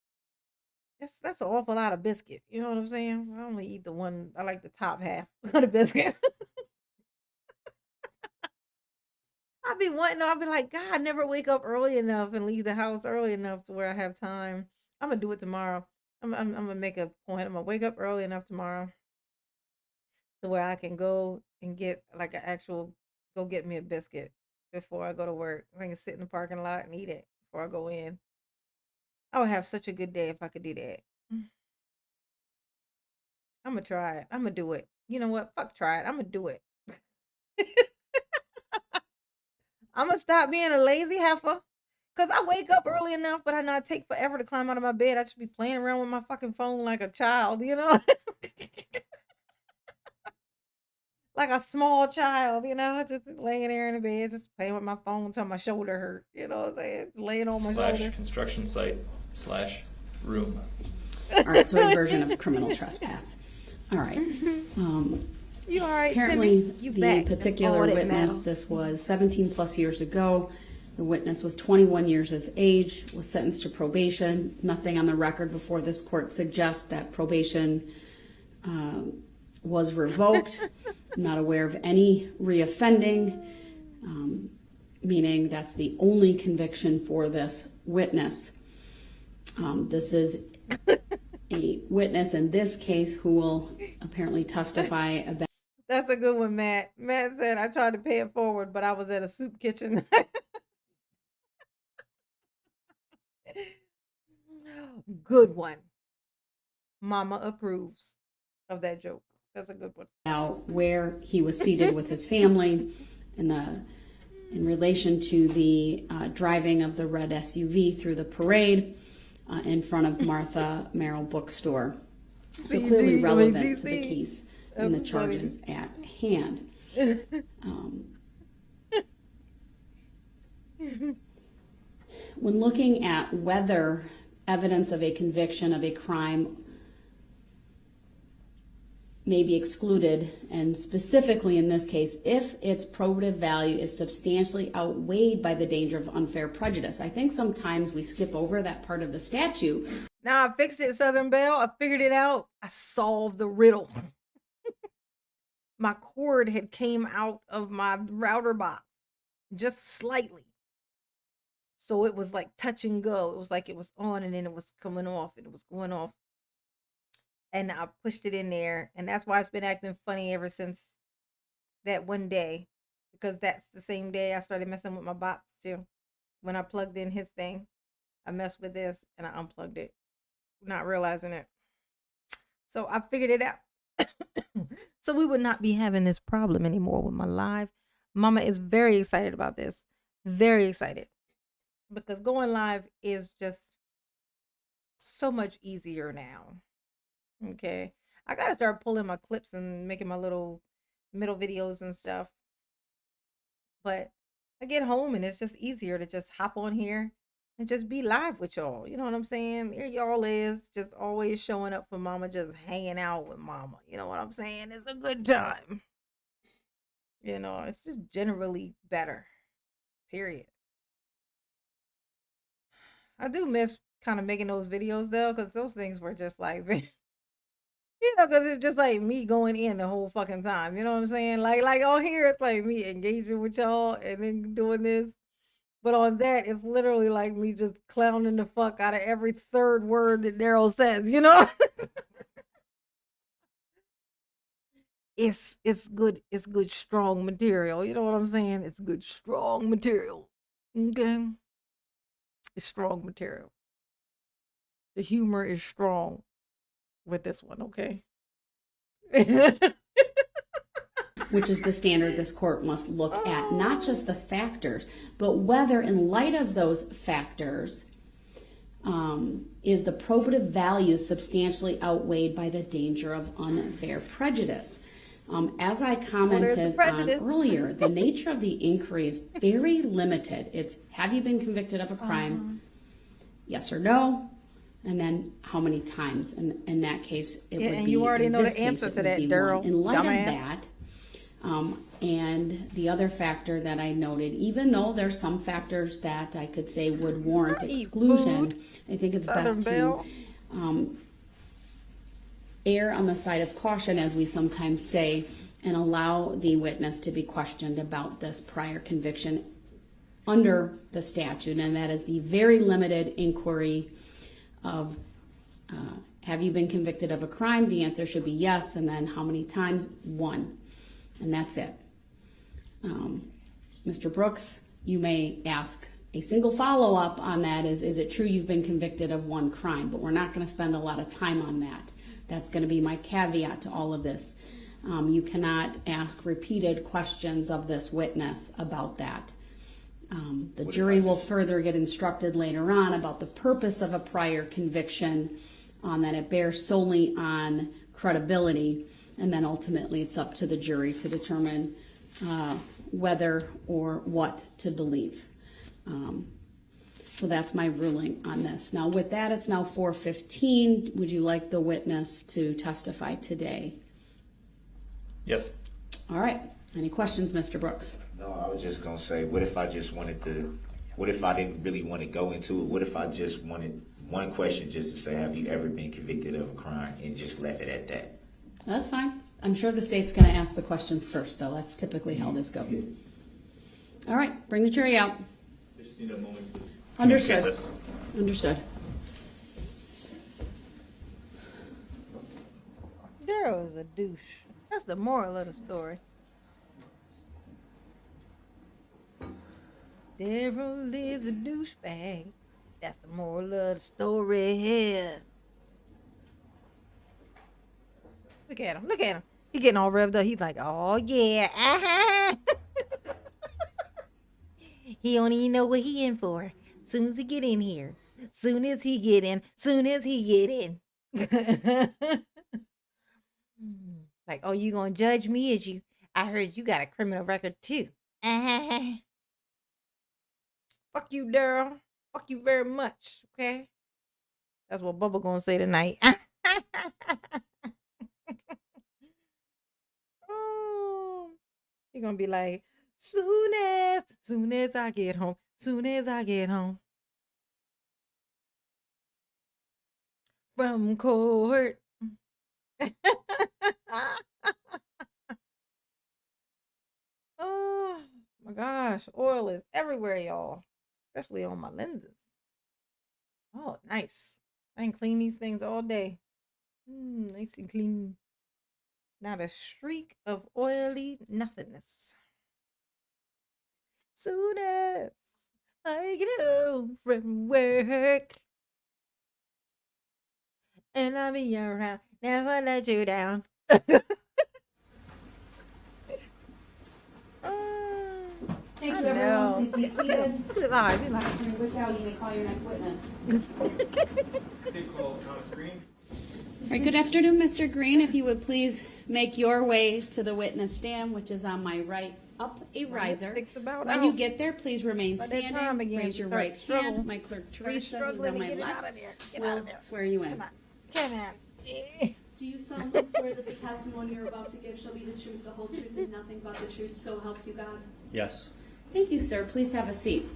that's an awful lot of biscuit. You know what I'm saying? So I only eat the one. I like the top half of the biscuit. I'll be like, God, I never wake up early enough and leave the house early enough to where I have time. I'm gonna do it tomorrow. I'm gonna make a point. I'm gonna wake up early enough tomorrow to where I can go and get like an actual go get me a biscuit before I go to work. I can sit in the parking lot and eat it before I go in. I would have such a good day if I could do that. I'm gonna try it. I'm gonna do it. You know what? Fuck try it. I'm gonna do it. I'm gonna stop being a lazy heifer. Cause I wake up early enough, but I not take forever to climb out of my bed. I should be playing around with my fucking phone like a child, you know? Like a small child, you know, just laying there in the bed, just playing with my phone until my shoulder hurt, you know what I'm saying? Laying on my shoulder. Construction site / room. All right, so a version of criminal trespass. All right. You all right, Apparently, Timmy? You the back. particular witness, matters. this was 17 plus years ago. The witness was 21 years of age, was sentenced to probation. Nothing on the record before this court suggests that probation was revoked. I'm not aware of any reoffending, meaning that's the only conviction for this witness. This is a witness in this case who will apparently testify about. That's a good one, Matt. Matt said, I tried to pay it forward, but I was at a soup kitchen. Good one. Mama approves of that joke. That's a good one. About where he was seated with his family in relation to the driving of the red SUV through the parade in front of Martha Merrill Bookstore. So clearly relevant to the case and the charges at hand. When looking at whether evidence of a conviction of a crime may be excluded, and specifically in this case, if its probative value is substantially outweighed by the danger of unfair prejudice. I think sometimes we skip over that part of the statute. Now I fixed it, Southern Belle. I figured it out. I solved the riddle. My cord had came out of my router box just slightly. So it was like touch and go. It was like it was on and then it was coming off and it was going off. And I pushed it in there. And that's why it's been acting funny ever since that one day. Because that's the same day I started messing with my box too. When I plugged in his thing, I messed with this and I unplugged it, not realizing it. So I figured it out. So we would not be having this problem anymore with my live. Mama is very excited about this. Very excited. Because going live is just so much easier now. Okay. I got to start pulling my clips and making my little middle videos and stuff. But I get home and it's just easier to just hop on here and just be live with y'all. You know what I'm saying? Here y'all is just always showing up for Mama, just hanging out with Mama. You know what I'm saying? It's a good time. You know, it's just generally better. Period. I do miss kind of making those videos though, because those things were just like, you know, because it's just like me going in the whole fucking time. You know what I'm saying? Like on here, it's like me engaging with y'all and then doing this. But on that, it's literally like me just clowning the fuck out of every third word that Darrell says, you know? It's good, strong material. You know what I'm saying? It's good, strong material. Okay? It's strong material. The humor is strong with this one, okay? Which is the standard this court must look at, not just the factors, but whether in light of those factors, is the probative value substantially outweighed by the danger of unfair prejudice? As I commented on prejudice? earlier, the nature of the inquiry is very limited. It's, have you been convicted of a crime? Yes or no? And then how many times? And in that case, it would be. And you already in know this the case, answer it to would that, be Darrell. one. In light Dumbass. of that, and the other factor that I noted, even though there's some factors that I could say would warrant I eat exclusion, food. I think it's Southern best Belle. to err on the side of caution, as we sometimes say, and allow the witness to be questioned about this prior conviction under the statute, and that is the very limited inquiry of have you been convicted of a crime? The answer should be yes, and then how many times? One, and that's it. Mr. Brooks, you may ask a single follow-up on that is it true you've been convicted of one crime? But we're not going to spend a lot of time on that. That's going to be my caveat to all of this. You cannot ask repeated questions of this witness about that. The jury will further get instructed later on about the purpose of a prior conviction, that it bears solely on credibility, and then ultimately it's up to the jury to determine whether or what to believe. So that's my ruling on this. Now with that, it's now 4:15. Would you like the witness to testify today? Yes. All right. Any questions, Mr. Brooks? No, I was just gonna say, what if I just wanted to? What if I didn't really want to go into it? What if I just wanted one question, just to say, have you ever been convicted of a crime, and just left it at that? That's fine. I'm sure the state's going to ask the questions first, though. That's typically how this goes. All right. Bring the jury out. I just need a moment to Understood. get this. Understood. Darrell is a douche. That's the moral of the story. Darrell is a douchebag. That's the moral of the story. Look at him. Look at him. He getting all revved up. He's like, oh yeah. Uh-huh. He don't even know what he in for. Soon as he get in here. Soon as he get in. Soon as he get in. Like, oh, you gonna judge me as you? I heard you got a criminal record too. Fuck you, Darrell. Fuck you very much. Okay, that's what Bubba gonna say tonight. Oh, he gonna be like, soon as I get home, soon as I get home from court. Oh my gosh, oil is everywhere, y'all, especially on my lenses. Oh, nice. I can clean these things all day. Nice and clean. Not a streak of oily nothingness. Soon as I get home from work, and I'll be around, never let you down. Thank I you, everyone. know. Please be Look at seated. his eyes. He's like, Look how you may call your next witness. State calls Thomas Green. All right, good afternoon, Mr. Green. If you would please make your way to the witness stand, which is on my right, up a riser. sticks about When you out. get there, please remain By that time standing. again, Raise your start right struggling. hand. My clerk Teresa, who's struggling on to my get it out left, of there. Get out will of there. swear you in. Come on. Come on. Do you solemnly swear that the testimony you're about to give shall be the truth, the whole truth, and nothing but the truth, so help you God? Yes. Thank you, sir. Please have a seat.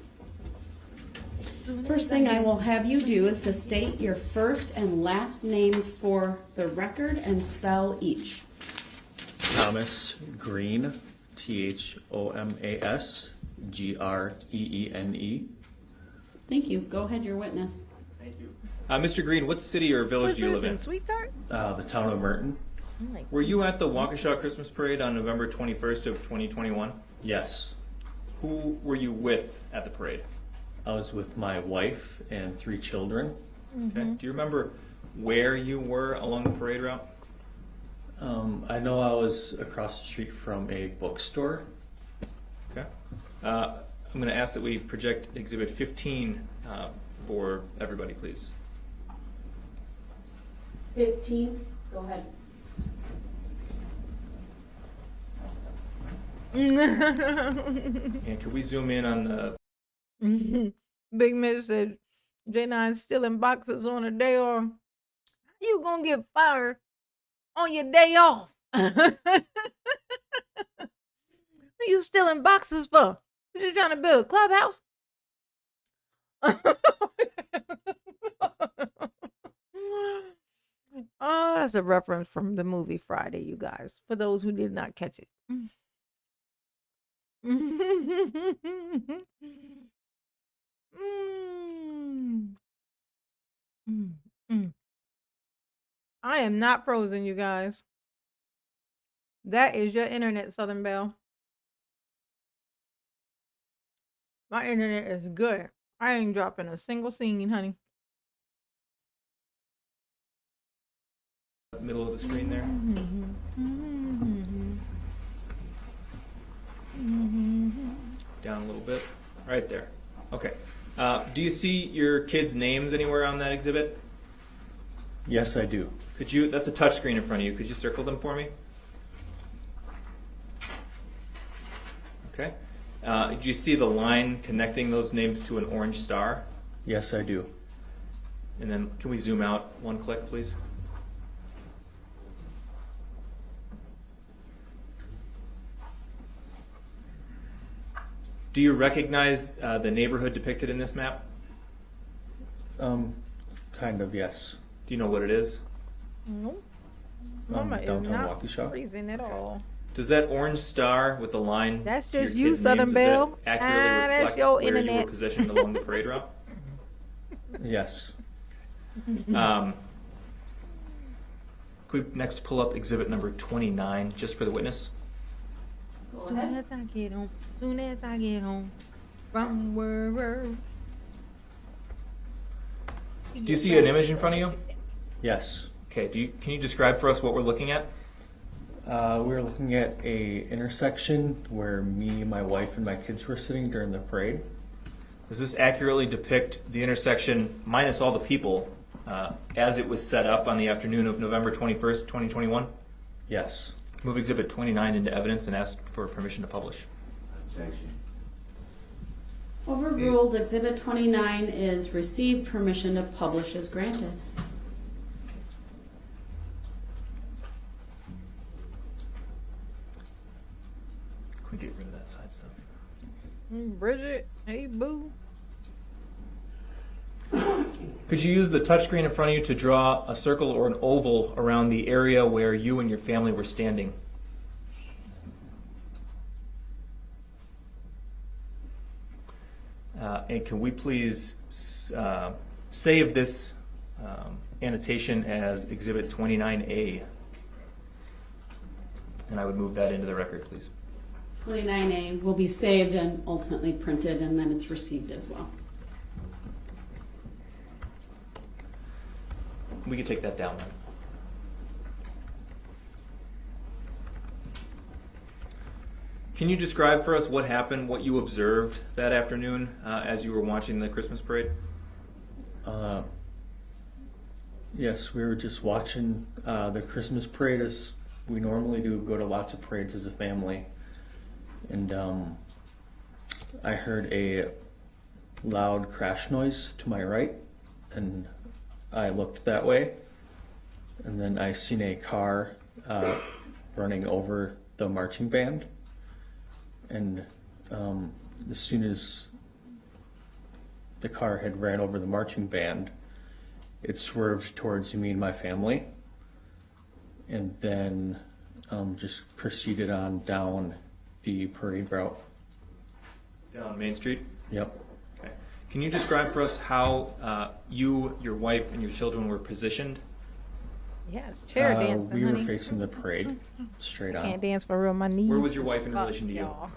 First thing I will have you do is to state your first and last names for the record and spell each. Thomas Green, ThomasGreene. Thank you. Go ahead, your witness. Thank you. Mr. Green, what city or village do you live in? Sweet tarts? The town of Merton. Were you at the Waukesha Christmas Parade on November 21st of 2021? Yes. Who were you with at the parade? I was with my wife and 3 children. Okay. Do you remember where you were along the parade route? I know I was across the street from a bookstore. Okay. I'm going to ask that we project Exhibit 15 for everybody, please. 15, go ahead. And could we zoom in on the... Big Mitch said, J9 stealing boxes on a day off. You gonna get fired on your day off? What you stealing boxes for? What you trying to build a clubhouse? Oh, that's a reference from the movie Friday, you guys, for those who did not catch it. I am not frozen, you guys. That is your internet, Southern Belle. My internet is good. I ain't dropping a single scene, honey. middle of the screen there? Down a little bit. Right there. Okay. Do you see your kids' names anywhere on that exhibit? Yes, I do. Could you? That's a touch screen in front of you. Could you circle them for me? Okay. Do you see the line connecting those names to an orange star? Yes, I do. And then can we zoom out one click, please? Do you recognize the neighborhood depicted in this map? Kind of, yes. Do you know what it is? Nope. Mama is downtown not Waukesha. freezing at all. Does that orange star with the line? That's to your just you, kids' Southern names, does Belle. that accurately That's reflect your where you internet. were positioned along the parade route? Yes. Could we next pull up exhibit number 29 just for the witness? Soon as I get home, from work. Do you see an image in front of you? Yes. Okay, can you describe for us what we're looking at? We're looking at a intersection where me, my wife, and my kids were sitting during the parade. Does this accurately depict the intersection minus all the people as it was set up on the afternoon of November 21st, 2021? Yes. Move exhibit 29 into evidence and ask for permission to publish. Objection. Overruled. Exhibit 29 is received. Permission to publish is granted. Can we get rid of that side stuff? Bridget, hey boo. Could you use the touchscreen in front of you to draw a circle or an oval around the area where you and your family were standing? And can we please save this annotation as Exhibit 29A? And I would move that into the record, please. 29A will be saved and ultimately printed, and then it's received as well. We can take that down then. Can you describe for us what happened, what you observed that afternoon as you were watching the Christmas parade? Yes, we were just watching the Christmas parade as we normally do, go to lots of parades as a family. And I heard a loud crash noise to my right, and I looked that way, and then I seen a car running over the marching band. And as soon as the car had ran over the marching band, it swerved towards me and my family, and then just proceeded on down the parade route. Down Main Street? Yep. Okay. Can you describe for us how you, your wife, and your children were positioned? Yes, chair dancing, we honey. were facing the parade, straight on. Can't dance for real. My knees. Where was your wife in is fucked, relation to you? y'all.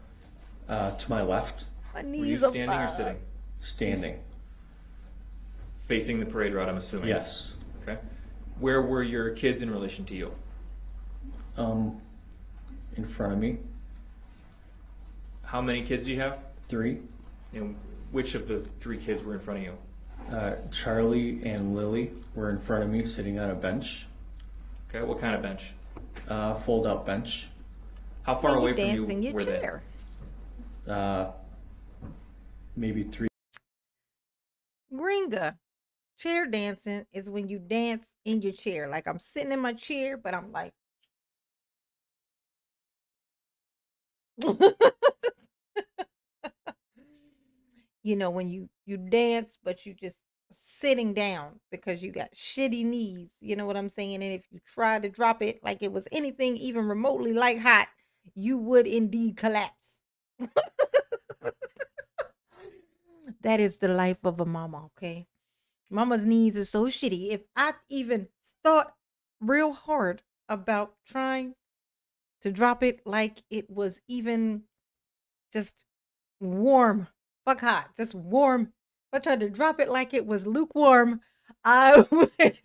To my left, My Were you knees are standing or fucked. sitting? standing. Facing the parade route, I'm assuming. Yes. Okay. Where were your kids in relation to you? In front of me, How many kids do you have? 3. And which of the three kids were in front of you? Charlie and Lily were in front of me sitting on a bench, Okay, what kind of bench? fold out bench. How far When away you from dance you in your were they? chair. Maybe 3. Gringa. Chair dancing is when you dance in your chair. Like I'm sitting in my chair, but I'm like. You know, when you dance, but you just sitting down because you got shitty knees. You know what I'm saying? And if you try to drop it like it was anything even remotely like hot, you would indeed collapse. That is the life of a mama, okay? Mama's knees are so shitty. If I even thought real hard about trying to drop it like it was even just warm, fuck hot, just warm. If I tried to drop it like it was lukewarm, I would,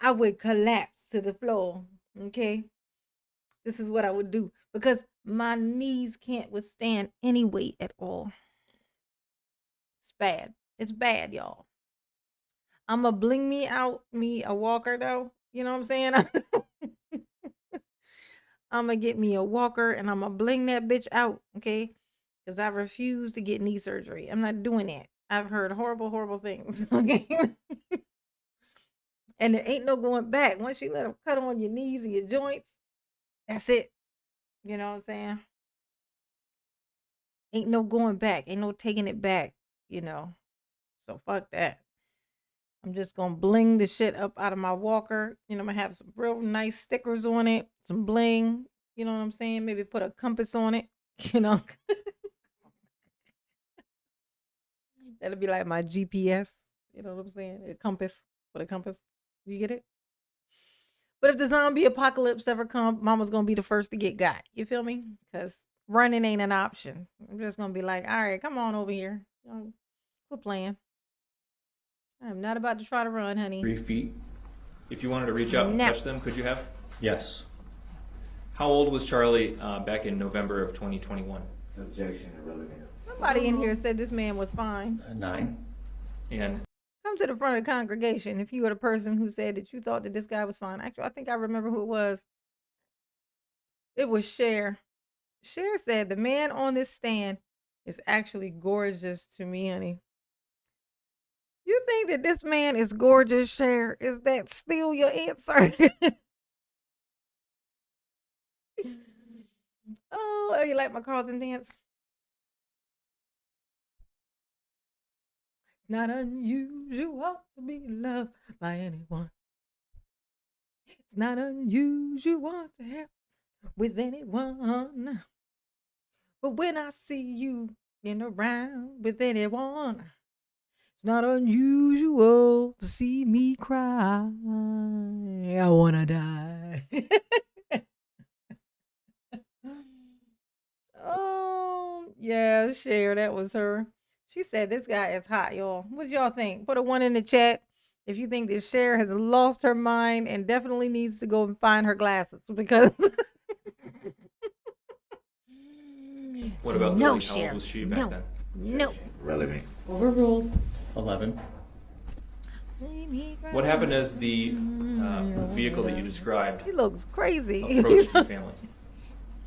I would collapse to the floor. Okay, this is what I would do because my knees can't withstand any weight at all. It's bad. It's bad, y'all. I'ma bling me out me a walker though. You know what I'm saying? I'ma get me a walker and I'ma bling that bitch out, okay? Because I refuse to get knee surgery. I'm not doing that. I've heard horrible, horrible things. Okay. And there ain't no going back. Once you let them cut on your knees and your joints, that's it. You know what I'm saying? Ain't no going back. Ain't no taking it back, you know. So fuck that. I'm just gonna bling the shit up out of my walker. You know, I'm gonna have some real nice stickers on it, some bling. You know what I'm saying? Maybe put a compass on it. You know, that'll be like my GPS. You know what I'm saying? A compass. Put a compass. You get it? But if the zombie apocalypse ever come, mama's gonna be the first to get got. You feel me? Because running ain't an option. I'm just gonna be like, all right, come on over here. Quit playing. I'm not about to try to run, honey. 3 feet. If you wanted to reach out and No. touch them, could you have? Yes. How old was Charlie back in November of 2021? Objection irrelevant. Somebody in here said this man was fine. 9. And Come to the front of the congregation if you were the person who said that you thought that this guy was fine. Actually, I think I remember who it was. It was Cher. Cher said the man on this stand is actually gorgeous to me, honey. You think that this man is gorgeous, Cher? Is that still your answer? Oh, you like my Carlton dance? Not unusual to be loved by anyone. It's not unusual to have with anyone. But when I see you in around with anyone, it's not unusual to see me cry. I wanna die. Oh, yeah, Cher, that was her. She said this guy is hot, y'all. What y'all think? Put a 1 in the chat if you think that Cher has lost her mind and definitely needs to go and find her glasses because what about no, Lily? How Cher. old was she back No. then? No. Relevant. Overruled. 11. What happened as the vehicle that you described He looks crazy. approached your family?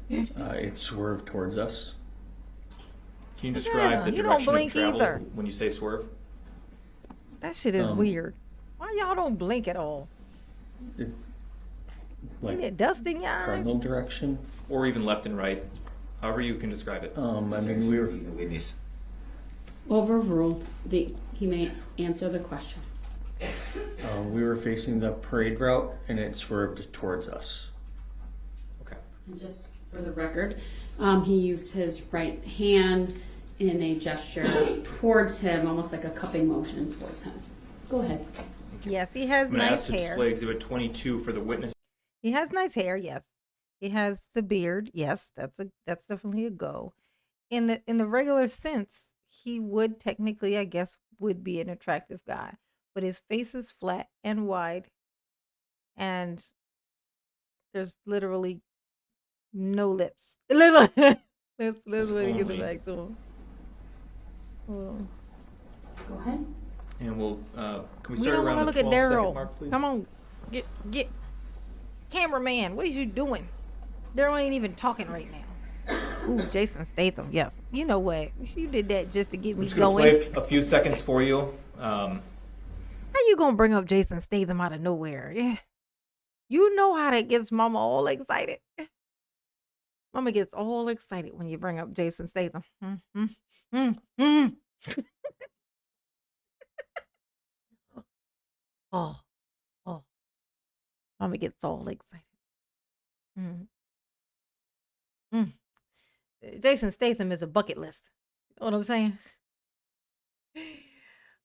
It swerved towards us. Can you describe Yeah, the you don't direction of blink travel either. when you say swerve? That shit is weird. Why y'all don't blink at all? It, Ain't like it dust in your eyes? cardinal direction. Or even left and right? However you can describe it. I mean, we were. Being a witness. Overruled. He may answer the question. We were facing the parade route, and it swerved towards us. Okay. And just for the record, he used his right hand in a gesture towards him, almost like a cupping motion towards him. Go ahead. Yes, he has I'm going to nice ask to hair. display Exhibit 22 for the witness. He has nice hair, yes. He has the beard, yes. That's definitely a go. In the regular sense, he would technically, I guess, would be an attractive guy. But his face is flat and wide, and there's literally no lips. Let's wait to get the Only. back to him. Well, Go ahead. And we'll, can we we start don't around want to the look at 12-second Daryl. mark, please? Come on, get, cameraman. What are you doing? Daryl ain't even talking right now. Ooh, Jason Statham. Yes, you know what? You did that just to get I'm me just gonna going. play a few seconds for you. How you gonna bring up Jason Statham out of nowhere? Yeah. You know how that gets Mama all excited. Mama gets all excited when you bring up Jason Statham. Oh, oh. Mama gets all excited. Mm. Mm. Jason Statham is a bucket list. You know what I'm saying?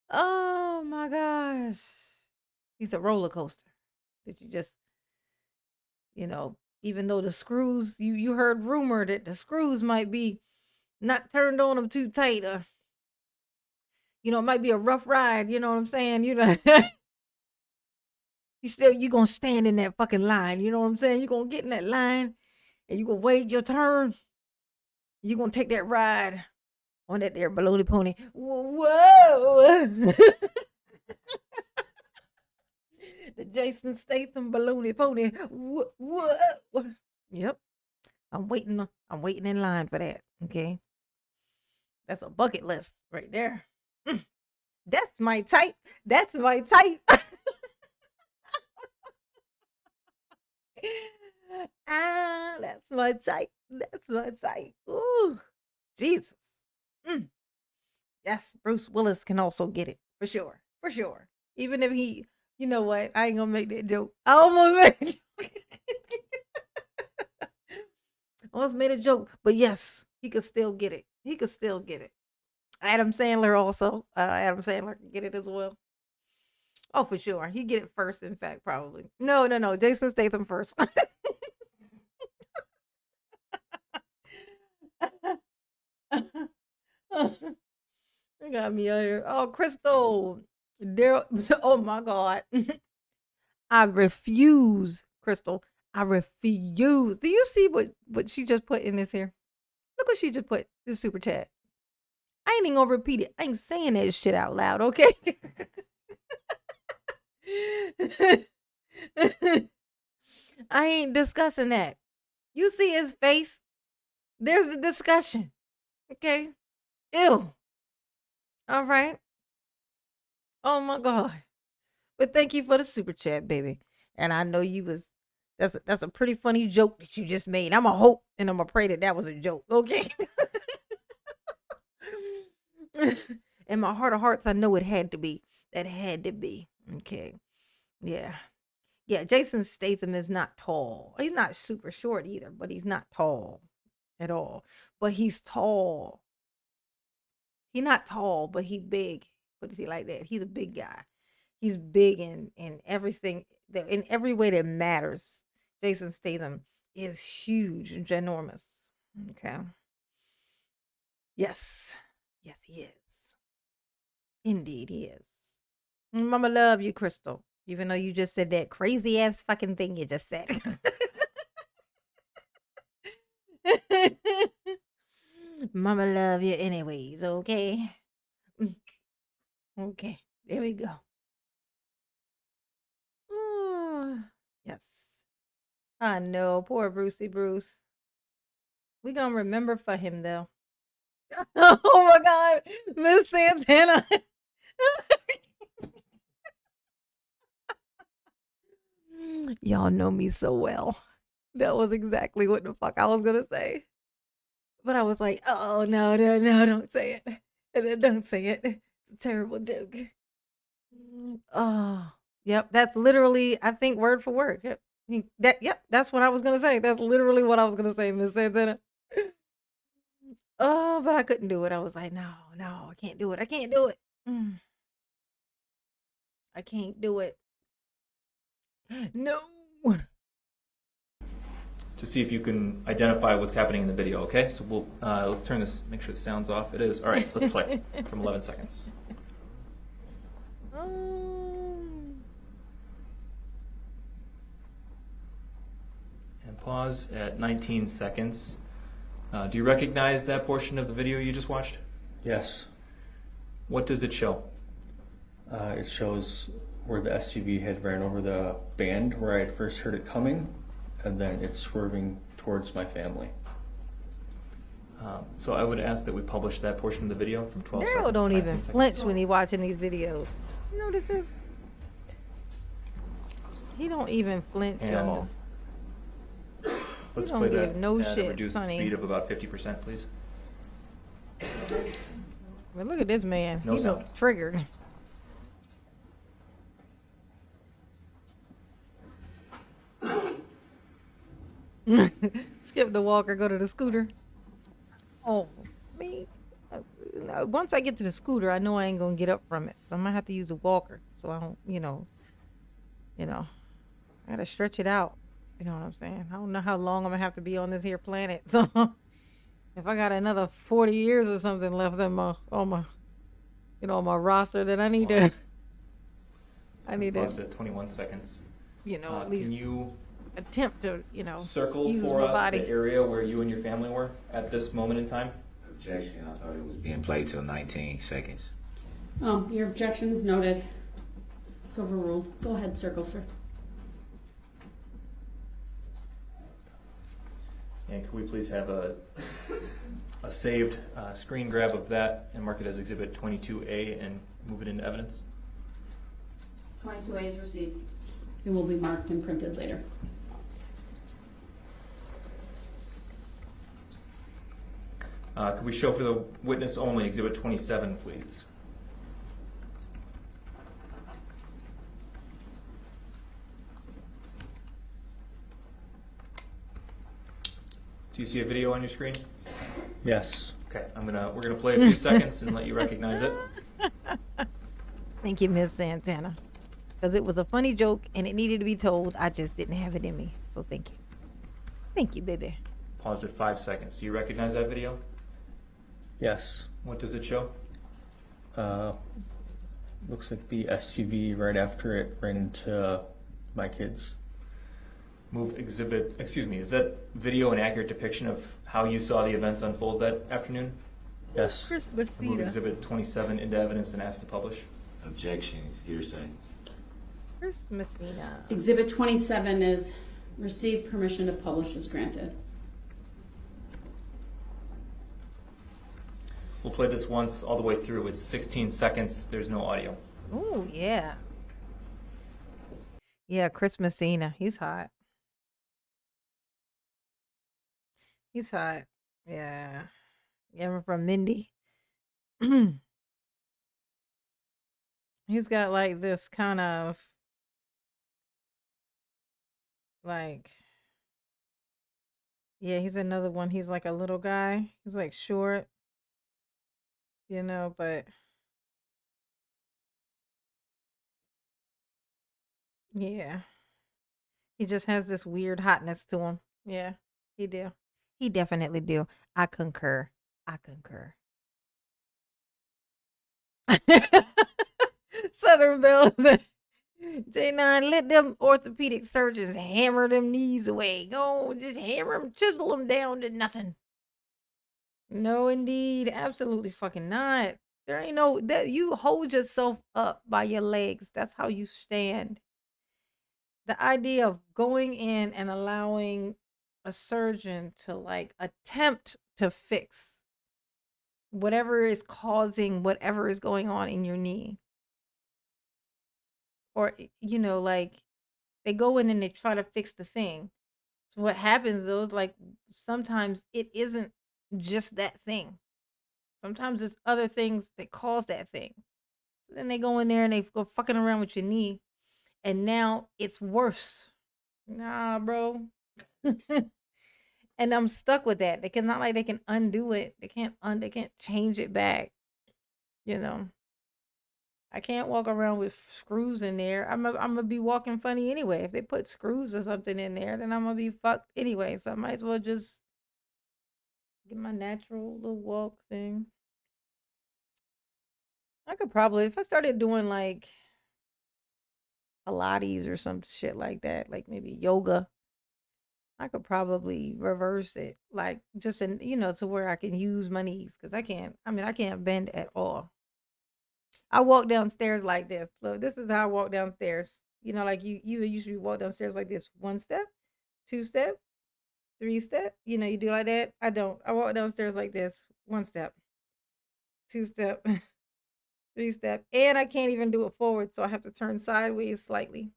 Oh my gosh. He's a roller coaster. That you just, even though the screws, you heard rumor that the screws might be not turned on them too tight, or it might be a rough ride, you know what I'm saying? You gonna stand in that fucking line, you know what I'm saying? You gonna get in that line and you gonna wait your turn. You gonna take that ride on that there baloney pony. Whoa. The Jason Statham baloney pony. Whoa. Yep. I'm waiting in line for that. Okay. That's a bucket list right there. That's my type. That's my type. That's my type. That's my type. Ooh, Jesus. Yes, Bruce Willis can also get it for sure. For sure. Even if he, you know what? I ain't gonna make that joke. I almost made a joke. Almost made a joke, but yes, he could still get it. He could still get it. Adam Sandler also. Adam Sandler can get it as well. Oh, for sure. He get it first, in fact, probably. No. Jason Statham first. You got me out here. Oh, Crystal. Daryl. Oh my God. I refuse, Crystal. I refuse. Do you see what she just put in this here? Look what she just put. This super chat. I ain't even gonna repeat it. I ain't saying that shit out loud, okay? I ain't discussing that. You see his face? There's the discussion. Okay? Ew. All right. Oh my God. But thank you for the super chat, baby. And I know that's a pretty funny joke that you just made. I'm a hope and I'm a pray that was a joke. Okay? In my heart of hearts, I know it had to be. That had to be. Okay. Yeah. Yeah, Jason Statham is not tall. He's not super short either, but he's not tall at all. But he's tall. He's not tall, but he big. What is he like that? He's a big guy. He's big in everything, in every way that matters. Jason Statham is huge and ginormous. Okay. Yes. Yes, he is. Indeed, he is. Mama love you, Crystal. Even though you just said that crazy ass fucking thing you just said. Mama love you anyways, okay? Okay, there we go. Yes. I know, poor Brucey Bruce. We gonna remember for him though. Oh my God, Miss Santana. Y'all know me so well. That was exactly what the fuck I was gonna say. But I was like, oh no, don't say it. Don't say it. It's a terrible joke. Oh, yep. That's literally, I think, word for word. Yep. That's what I was gonna say. That's literally what I was gonna say, Miss Santana. Oh, but I couldn't do it. I was like, no, I can't do it. I can't do it. I can't do it. No. To see if you can identify what's happening in the video, okay? So we'll, let's turn this, make sure the sound's off. It is. All right, let's play from 11 seconds. And pause at 19 seconds. Do you recognize that portion of the video you just watched? Yes. What does it show? It shows where the SUV had ran over the band where I had first heard it coming, and then it's swerving towards my family. So I would ask that we publish that portion of the video from 12 seconds. Daryl don't to even 19 seconds. flinch when he watching these videos. You notice this? He don't even flinch, And y'all. Let's don't play give that no at a shit, reduced Sonny. speed of about 50%, please. But look at this man. No He's sound. triggered. Skip the walker, go to the scooter. Oh, me. Once I get to the scooter, I know I ain't gonna get up from it. So I'm gonna have to use the walker. So I don't, I gotta stretch it out. You know what I'm saying? I don't know how long I'm gonna have to be on this here planet. So if I got another 40 years or something left on my roster, then I need to. Paused at 21 seconds. At least Can you attempt to, circle use for my us body. the area where you and your family were at this moment in time? Objection. I thought it was being played till 19 seconds. Your objection is noted. It's overruled. Go ahead, circle, sir. And could we please have a saved screen grab of that and mark it as Exhibit 22A and move it into evidence? 22A is received. It will be marked and printed later. Could we show for the witness only Exhibit 27, please? Do you see a video on your screen? Yes. Okay, we're gonna play a few seconds and let you recognize it. Thank you, Miss Santana. Because it was a funny joke and it needed to be told. I just didn't have it in me. So thank you. Thank you, baby. Paused at 5 seconds. Do you recognize that video? Yes. What does it show? Looks like the SUV right after it ran into my kids. Is that video an accurate depiction of how you saw the events unfold that afternoon? Yes. Move Exhibit 27 into evidence and ask to publish. Objection. Hearsay. Chris Messina. Exhibit 27 is received, permission to publish is granted. We'll play this once all the way through. It's 16 seconds. There's no audio. Oh, yeah. Yeah, Chris Messina. He's hot. He's hot. Yeah. Yeah, from Mindy. He's got like this kind of like, yeah, he's another one. He's like a little guy. He's like short, but yeah, he just has this weird hotness to him. Yeah, he do. He definitely do. I concur. Southern Belle. J9, let them orthopedic surgeons hammer them knees away. Go, just hammer them, chisel them down to nothing. No, indeed. Absolutely fucking not. There ain't no, that you hold yourself up by your legs. That's how you stand. The idea of going in and allowing a surgeon to like attempt to fix whatever is causing whatever is going on in your knee. Or, like they go in and they try to fix the thing. So what happens though is like sometimes it isn't just that thing. Sometimes it's other things that cause that thing. So then they go in there and they go fucking around with your knee. And now it's worse. Nah, bro. And I'm stuck with that. They can undo it. They can't change it back. I can't walk around with screws in there. I'm gonna be walking funny anyway. If they put screws or something in there, then I'm gonna be fucked anyway. So I might as well just get my natural little walk thing. I could probably, if I started doing like Pilates or some shit like that, like maybe yoga, I could probably reverse it, like just to where I can use my knees, because I can't bend at all. I walk downstairs like this. Look, this is how I walk downstairs. You know, like you usually walk downstairs like this. 1 step, 2 step, 3 step. You know, you do like that. I don't. I walk downstairs like this. 1 step, 2 step, 3 step. And I can't even do it forward, so I have to turn sideways slightly.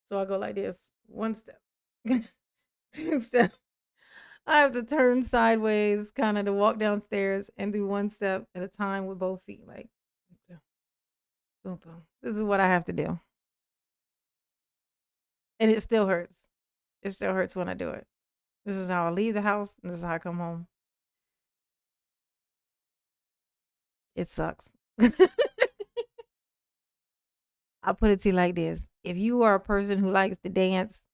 So I go like this. 1 step, 2 step. I have to turn sideways kind of to walk downstairs and do 1 step at a time with both feet. Like, boom, boom. This is what I have to do. And it still hurts. It still hurts when I do it. This is how I leave the house, and this is how I come home. It sucks. I'll put it to you like this. If you are a person who likes to dance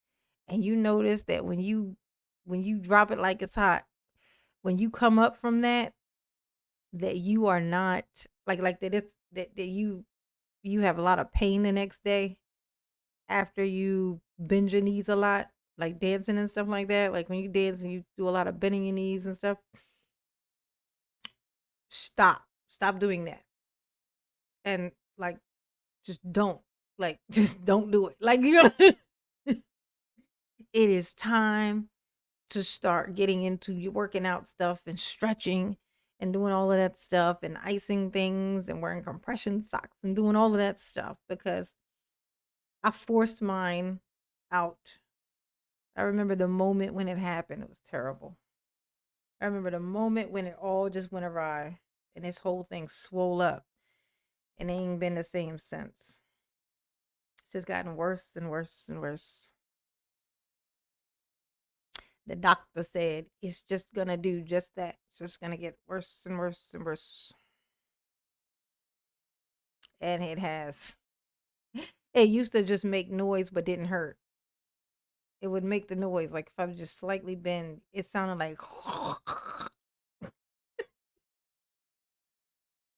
and you notice that when you drop it like it's hot, when you come up from that you are not like that it's that you have a lot of pain the next day after you bend your knees a lot, like dancing and stuff like that. Like when you dance and you do a lot of bending your knees and stuff, stop doing that. And like just don't do it. Like it is time to start getting into your working out stuff and stretching and doing all of that stuff and icing things and wearing compression socks and doing all of that stuff, because I forced mine out. I remember the moment when it happened. It was terrible. I remember the moment when it all just went awry and this whole thing swole up, and it ain't been the same since. It's just gotten worse and worse and worse. The doctor said it's just gonna do just that. It's just gonna get worse and worse and worse. And it has. It used to just make noise but didn't hurt. It would make the noise. Like if I was just slightly bend, it sounded like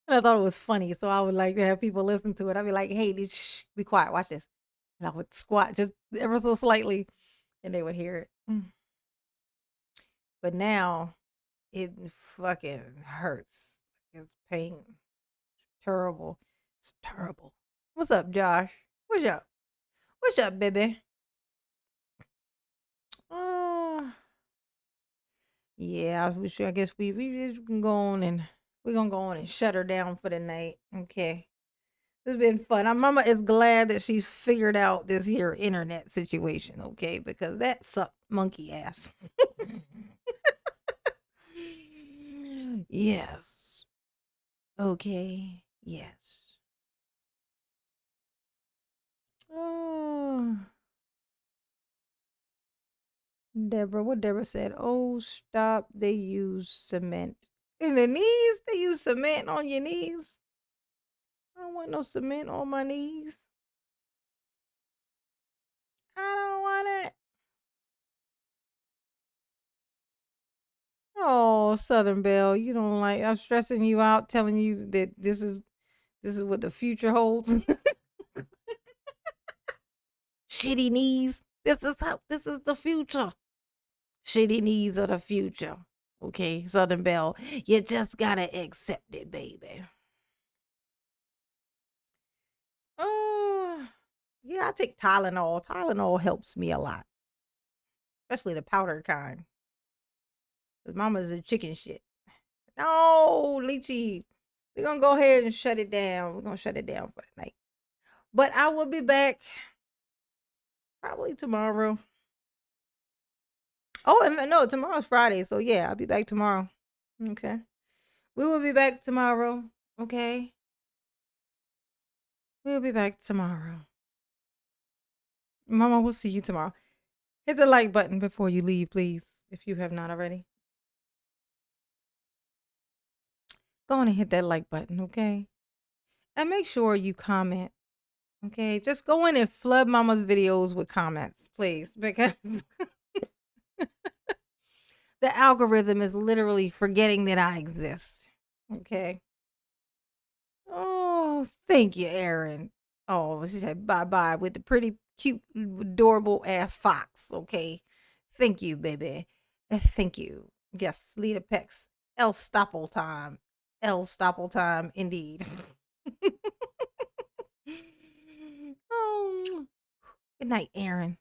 and I thought it was funny. So I would like to have people listen to it. I'd be like, hey, shh, be quiet, watch this. And I would squat just ever so slightly and they would hear it. But now it fucking hurts. It's pain. Terrible. It's terrible. What's up, Josh? What's up? What's up, baby? Yeah, I guess we just can go on and we're gonna go on and shut her down for the night. Okay. This has been fun. Our mama is glad that she's figured out this here internet situation, okay? Because that sucked monkey ass. Yes. Okay. Yes. Oh. What Deborah said, oh, stop. They use cement. In the knees? They use cement on your knees? I don't want no cement on my knees. I don't want it. Oh, Southern Belle, you don't like. I'm stressing you out, telling you that this is what the future holds. Shitty knees. This is the future. Shitty knees are the future. Okay, Southern Belle, you just gotta accept it, baby. Yeah, I take Tylenol. Tylenol helps me a lot, especially the powdered kind. Cause Mama's a chicken shit. No, Lychee, we're gonna go ahead and shut it down. We're gonna shut it down for the night. But I will be back probably tomorrow. Oh, and no, tomorrow's Friday, so yeah, I'll be back tomorrow. Okay, we will be back tomorrow. Okay, we'll be back tomorrow. Mama, we'll see you tomorrow. Hit the like button before you leave, please, if you have not already. Go on and hit that like button, okay? And make sure you comment, okay? Just go in and flood Mama's videos with comments, please, because the algorithm is literally forgetting that I exist, okay? Oh, thank you, Erin. Oh, she said bye-bye with the pretty, cute, adorable ass fox, okay? Thank you, baby. Thank you. Yes, Lita Pex. El Stopple time. El Stopple time, indeed. Good night, Aaron.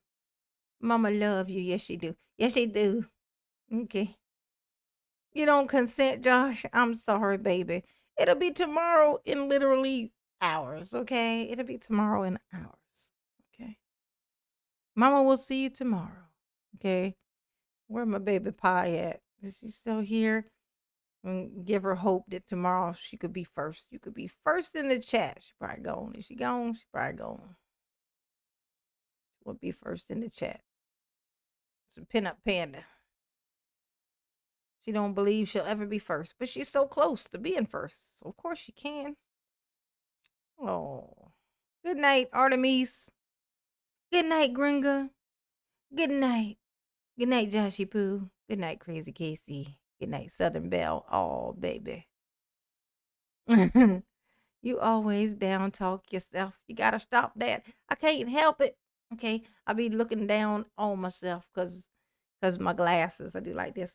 Mama love you. Yes, she do. Yes, she do. Okay. You don't consent, Josh? I'm sorry, baby. It'll be tomorrow in literally hours, okay? It'll be tomorrow in hours, okay? Mama will see you tomorrow, okay? Where my baby pie at? Is she still here? And give her hope that tomorrow she could be first. You could be first in the chat. She probably gone. Is she gone? She probably gone. Will be first in the chat. It's a pinup panda. She don't believe she'll ever be first, but she's so close to being first. So of course she can. Oh. Good night, Artemis. Good night, Gringa. Good night. Good night, Joshy Poo. Good night, Crazy Casey. Good night, Southern Belle. Oh, baby. You always down talk yourself. You gotta stop that. I can't help it. Okay. I be looking down on myself because my glasses. I do like this.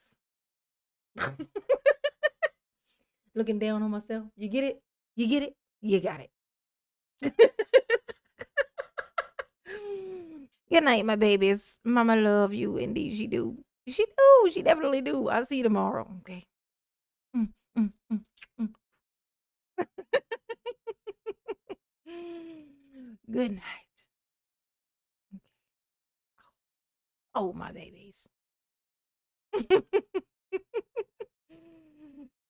Looking down on myself. You get it? You get it? You got it. Good night, my babies. Mama love you. Indeed, she do. She do. She definitely do. I'll see you tomorrow. Okay. Mm, mm, mm, mm. Good night. Okay. Oh, my babies.